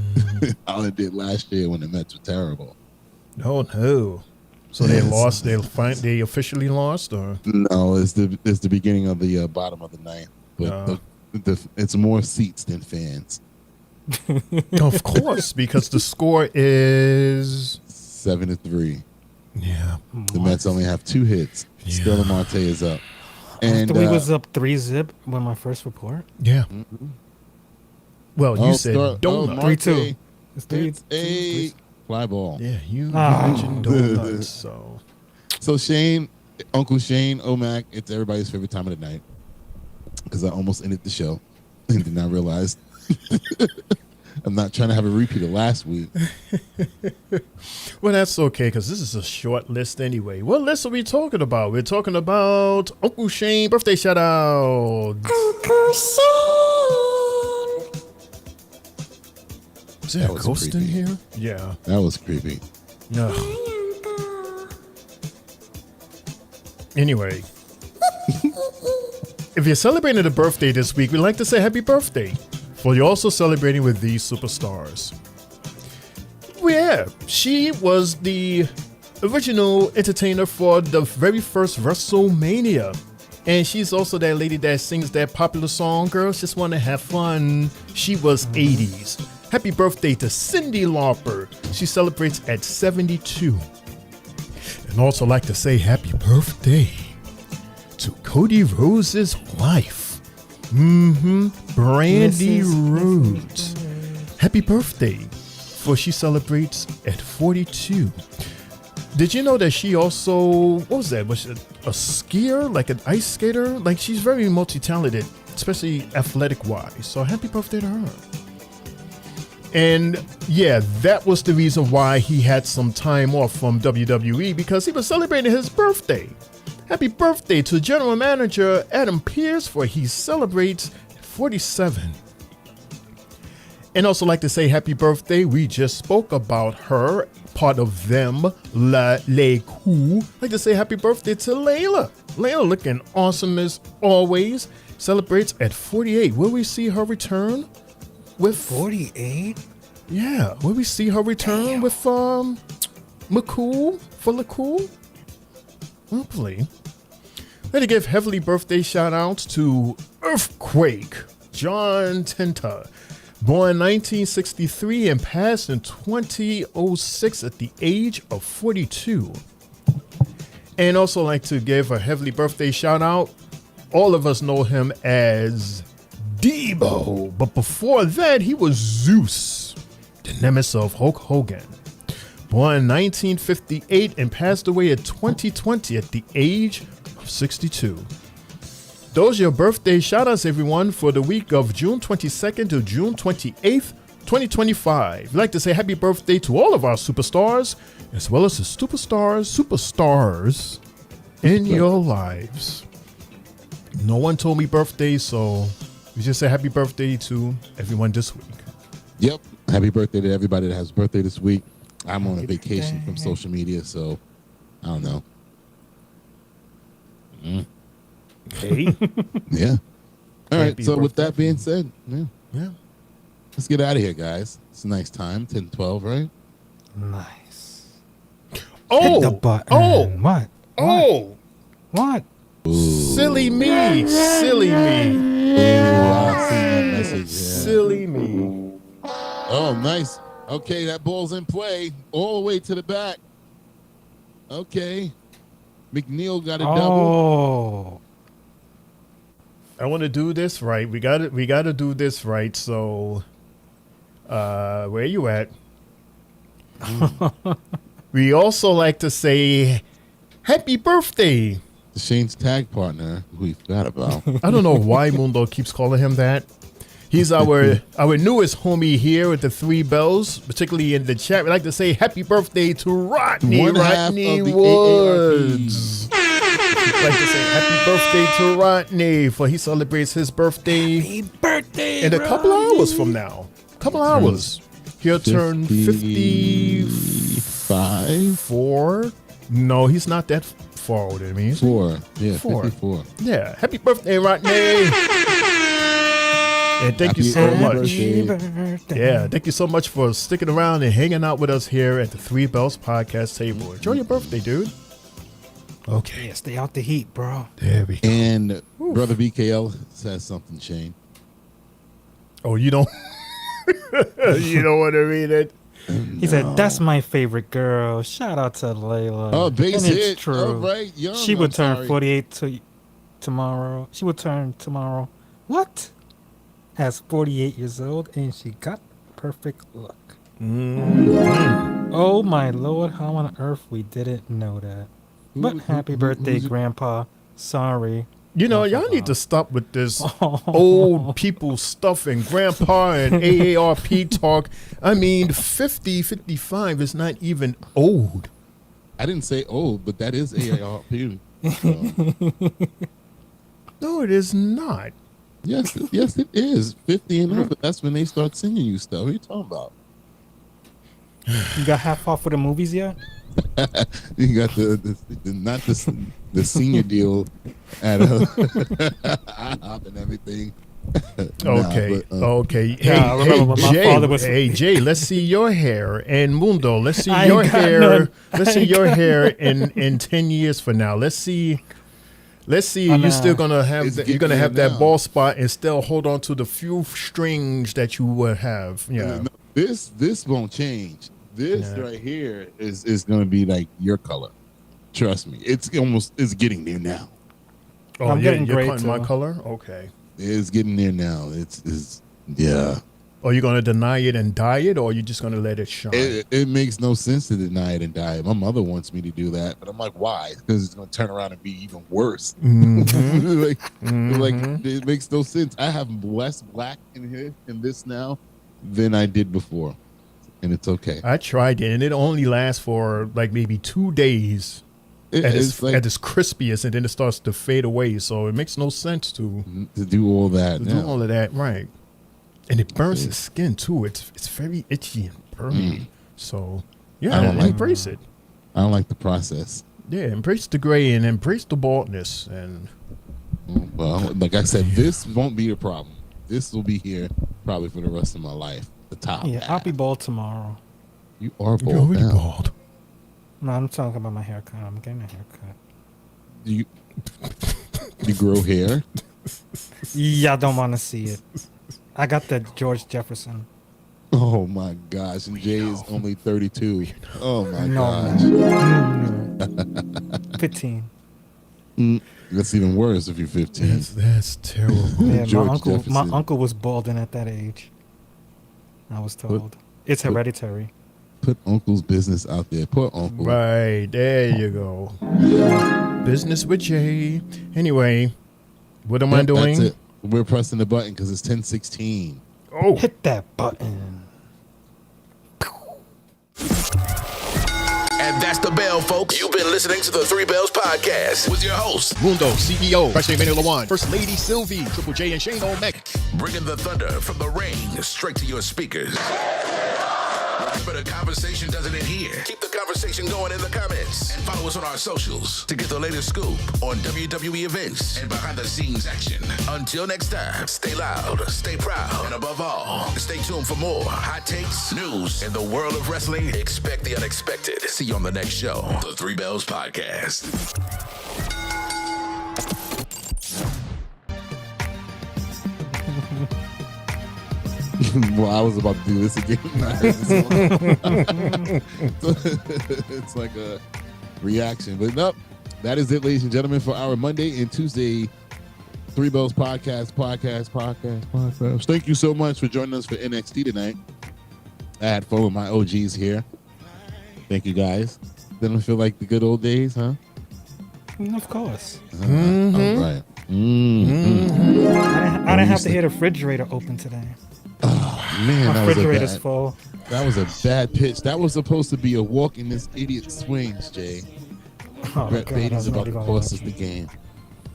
how it did last year when the Mets were terrible. Oh no! So they lost. They officially lost, or no? It's the beginning of the bottom of the ninth, but it's more seats than fans. Of course, because the score is 7-3. Yeah, the Mets only have 2 hits. Yeah. Sterling Marte is up. And we was up 3-0 when my first report. Yeah. Well, you said donut. 3-2. It's a fly ball. Yeah, you mentioned donuts. So Shane, Uncle Shane, Omac, it's everybody's favorite time of the night because I almost ended the show and did not realize I'm not trying to have a repeat of last week. Well, that's okay because this is a short list anyway. What list are we talking about? We're talking about Uncle Shane birthday shout out. Uncle Shane. Is there a ghost in here? Yeah. That was creepy. No. Anyway. If you're celebrating a birthday this week, we'd like to say happy birthday. For you're also celebrating with these superstars. Yeah, she was the original entertainer for the very first WrestleMania. And she's also that lady that sings that popular song, Girls Just Want to Have Fun. She was 80s. Happy birthday to Cyndi Lauper. She celebrates at 72. And also like to say happy birthday to Cody Rhodes' wife. Brandy Rhodes. Happy birthday, for she celebrates at 42. Did you know that she also, what was that? Was she a skier, like an ice skater? Like she's very multi-talented, especially athletic-wise. So happy birthday to her. And yeah, that was the reason why he had some time off from WWE because he was celebrating his birthday. Happy birthday to General Manager Adam Pearce for he celebrates at 47. And also like to say happy birthday. We just spoke about her, part of them, Les Coups. Like to say happy birthday to Layla. Layla looking awesome as always. Celebrates at 48. Will we see her return with 48? Yeah, will we see her return with McCool for LaCool? Hopefully. Let me give heavily birthday shout outs to Earthquake, John Tenta, born 1963 and passed in 2006 at the age of 42. And also like to give a heavily birthday shout out. All of us know him as Debo, but before that he was Zeus, the nemesis of Hulk Hogan. Born 1958 and passed away in 2020 at the age of 62. Those are your birthday shout-outs, everyone, for the week of June 22nd to June 28th, 2025. I'd like to say happy birthday to all of our superstars, as well as the superstars in your lives. No one told me birthday, so we just say happy birthday to everyone this week. Yep. Happy birthday to everybody that has a birthday this week. I'm on a vacation from social media, so I don't know. Hey. Yeah. All right. Happy So with birthday. that being said, Yeah. let's get out of here, guys. It's a nice time, 10-12, right? Nice. Oh. The button. Oh. What? What? Silly me. Silly me. Ooh, I see that message. Yeah. Silly me. Oh, nice. Okay, that ball's in play all the way to the back. Okay. McNeil got a double. Oh. I want to do this right. We got to do this right. So, where you at? We also like to say happy birthday. Shane's tag partner, who we forgot about. I don't know why Mundo keeps calling him that. He's our newest homie here with the 3 bells, particularly in the chat. We like to say happy birthday to Rodney. One half Rodney of the Woods. We'd like to say happy birthday to Rodney, for he celebrates his birthday. Happy birthday, in a couple hours from now. Couple hours. He'll turn 55. 4? No, he's not that far older than me. 4. Yeah, 4. 54. Yeah. Happy birthday, Rodney. And thank you so much. Yeah, thank you so much for sticking around and hanging out with us here at the 3 Bells Podcast table. Enjoy your birthday, dude. Okay. Yeah, stay out the heat, bro. There we go. And Brother BKL says something, Shane. Oh, you don't you don't want to read it? He said, "That's my favorite girl." Shout out to Layla. Oh, base and hit. It's true. Oh, right. Young, she would I'm turn sorry. 48 tomorrow. She would turn tomorrow. What? Has 48 years old, and she got perfect look. Oh my Lord, how on earth we didn't know that? But happy birthday, Grandpa. Sorry. You know, y'all need to stop with this old people stuff and grandpa and AARP talk. I mean, 50, 55 is not even old. I didn't say old, but that is AARP. No, it is not. Yes, it is. 50 and over. That's when they start singing you stuff. What are you talking about? You got half off for the movies yet? You got the senior deal at IHOP and everything. Okay, okay. Yeah, I remember when my father was- Hey, Jay, let's see your hair. And Mundo, let's see I your ain't got hair. none. Let's see your hair in 10 years from now. Let's see. You're still gonna have that. You're gonna have that ball spot and still hold on to the few strings that you would have. Yeah. No, this won't change. This right here is gonna be like your color. Trust me. It's getting there now. Oh, I'm getting you're gray cutting my too. color. Okay. It's getting there now. It's yeah. Are you gonna deny it and dye it, or are you just gonna let it shine? It makes no sense to deny it and dye it. My mother wants me to do that, but I'm like, why? Because it's going to turn around and be even worse. Like it makes no sense. I have less black in here in this now than I did before, and it's okay. I tried it, and it only lasts for like maybe 2 days at its crispiest, and then it starts to fade away. So it makes no sense to do all that. Do all of that, right? And it burns the skin too. It's very itchy and burning. So yeah, I don't embrace it. I don't like the process. Yeah, embrace the gray and embrace the baldness. And well, like I said, this won't be a problem. This will be here probably for the rest of my life. The top. Yeah, I'll be bald tomorrow. You are bald. You're already now. bald. No, I'm talking about my haircut. I'm getting a haircut. You grow hair? Y'all don't want to see it. I got the George Jefferson. Oh my gosh! And Jay is only 32. Oh my gosh! 15. That's even worse if you're 15. That's terrible. Yeah, George my Jefferson. uncle was balding at that age. I was told. It's hereditary. Put uncle's business out there. Put uncle. Right there, you go. Business with Jay. Anyway, what am I doing? That's it. We're pressing the button because it's 10:16. Oh, hit that button. And that's the bell, folks. You've been listening to the 3 Bells Podcast with your host, Mundo, CEO, President Emmanuel Lawan, First Lady Sylvie, Triple J and Shane O'Mac. bringing the thunder from the ring straight to your speakers. But the conversation doesn't end here. Keep the conversation going in the comments and follow us on our socials to get the latest scoop on WWE events and behind-the-scenes action. Until next time, stay loud, stay proud, and above all, stay tuned for more hot takes, news, in the world of wrestling. Expect the unexpected. See you on the next show, the 3 Bells Podcast. Well, I was about to do this again. It's like a reaction. But nope, that is it, ladies and gentlemen, for our Monday and Tuesday 3 Bells Podcast. Thank you so much for joining us for NXT tonight. I had fun with my OGs here. Thank you, guys. Didn't feel like the good old days, huh? Of course. All right. I didn't have to hear the refrigerator open today. Man, My that was a refrigerator's bad. full. That was a bad pitch. That was supposed to be a walk in this idiot swings, Jay. Oh, Brett God, Baden's I'm about not to gonna cost us the game.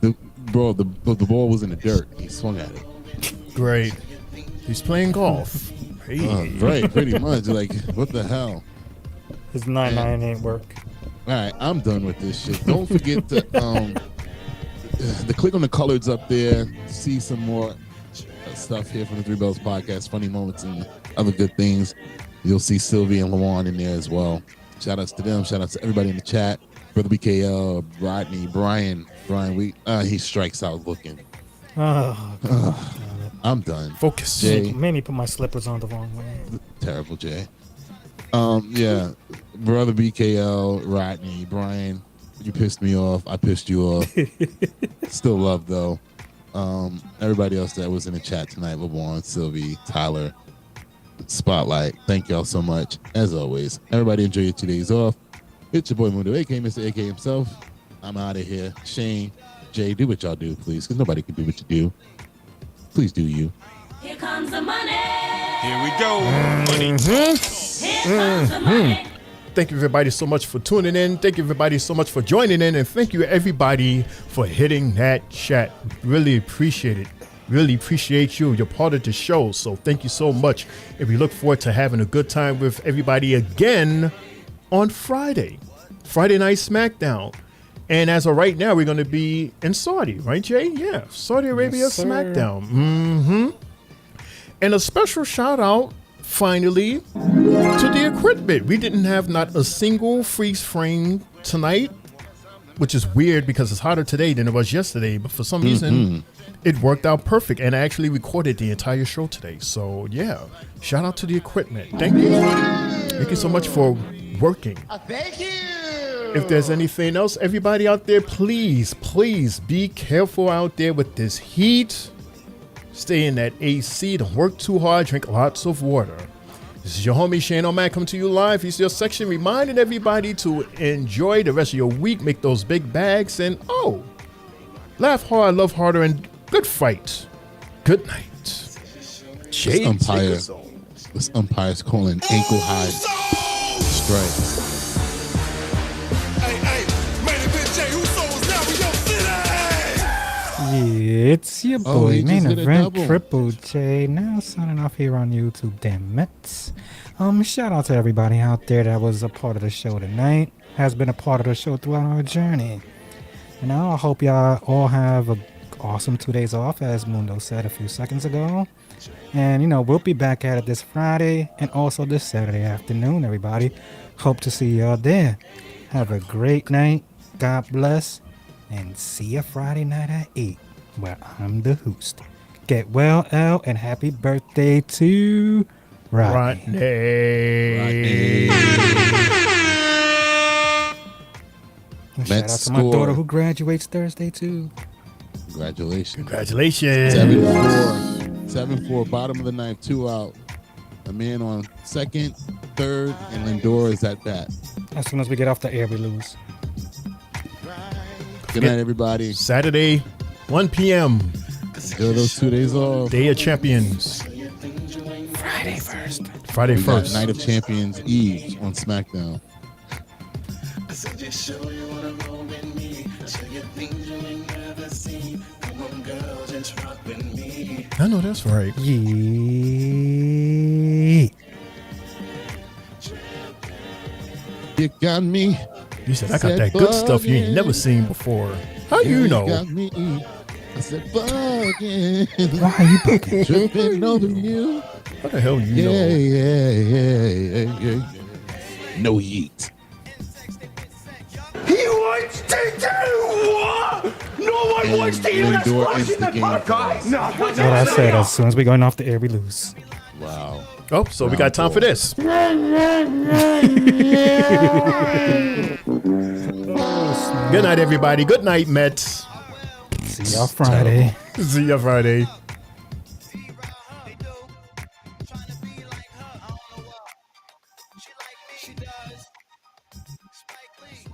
The ball was in the dirt. He swung at it. Great. He's playing golf. Hey. Right, pretty much. Like, what the hell? His 9-9 ain't work. All right, I'm done with this shit. Don't forget to click on the colors up there. See some more stuff here from the Three Bells Podcast, funny moments and other good things. You'll see Sylvie and Lawan in there as well. Shout outs to them. Shout outs to everybody in the chat. Brother BKL, Rodney, Brian, he strikes out looking. Oh, God. I'm done. Focus. Jay. Made me put my slippers on the wrong way. Terrible, Jay. Yeah, Brother BKL, Rodney, Brian, you pissed me off. I pissed you off. Still love though. Everybody else that was in the chat tonight, LeBron, Sylvie, Tyler, Spotlight. Thank y'all so much. As always, everybody enjoy your 2 days off. It's your boy Mundo, aka Mr. AK himself. I'm out of here. Shane, Jay, do what y'all do, please, because nobody can do what you do. Please do you. Here comes the money. Here we go. Here comes the money. Thank you, everybody, so much for tuning in. Thank you, everybody, so much for joining in. And thank you, everybody, for hitting that chat. Really appreciate it. Really appreciate you. You're part of the show. So thank you so much. And we look forward to having a good time with everybody again on Friday. Friday Night SmackDown. And as of right now, we're going to be in Saudi, right, Jay? Yeah, Saudi Arabia SmackDown. And a special shout out, finally, to the equipment. We didn't have not a single freeze frame tonight, which is weird because it's hotter today than it was yesterday. But for some reason, it worked out perfect. And I actually recorded the entire show today. So, yeah, shout out to the equipment. Thank you. Thank you so much for working. Thank you. If there's anything else, everybody out there, please be careful out there with this heat. Stay in that AC. Don't work too hard. Drink lots of water. This is your homie Shane O'Mac coming to you live. He's your section reminding everybody to enjoy the rest of your week. Make those big bags and laugh hard, love harder, and good fight. Good night. This umpire's calling ankle high strikes. Yeah, it's your boy, Main Event Triple J. Now signing off here on YouTube, damn it. Shout out to everybody out there that was a part of the show tonight, has been a part of the show throughout our journey. And I hope y'all all have an awesome 2 days off, as Mundo said a few seconds ago. And, we'll be back at it this Friday and also this Saturday afternoon, everybody. Hope to see y'all there. Have a great night. God bless. And see you Friday night at 8, where I'm the host. Get well, L, and happy birthday to Rodney. And shout out to my daughter who graduates Thursday, too. Congratulations. 7-4. Bottom of the ninth, 2 out. A man on second, third, and Lindor is at bat. As soon as we get off the air, we lose. Good night, everybody. Saturday, 1 p.m. Enjoy those 2 days off. Day of Champions. Friday first. Friday we got first. Night of Champions Eve on SmackDown. I know that's right. Yeah. You got me. You said I got that good stuff you ain't never seen before. How you know? Got me. I said bugging. Why are you bugging? Tripping over you. What the hell you know? Yeah. No yeet. He wants to do what? No one wants to hear us watching the podcast. No, What I said, as soon as we're going off the air, we lose. Wow. Oh, so we got time for this. Good night, everybody. Good night, Mets. See y'all Friday. See y'all Friday. Spike Lee.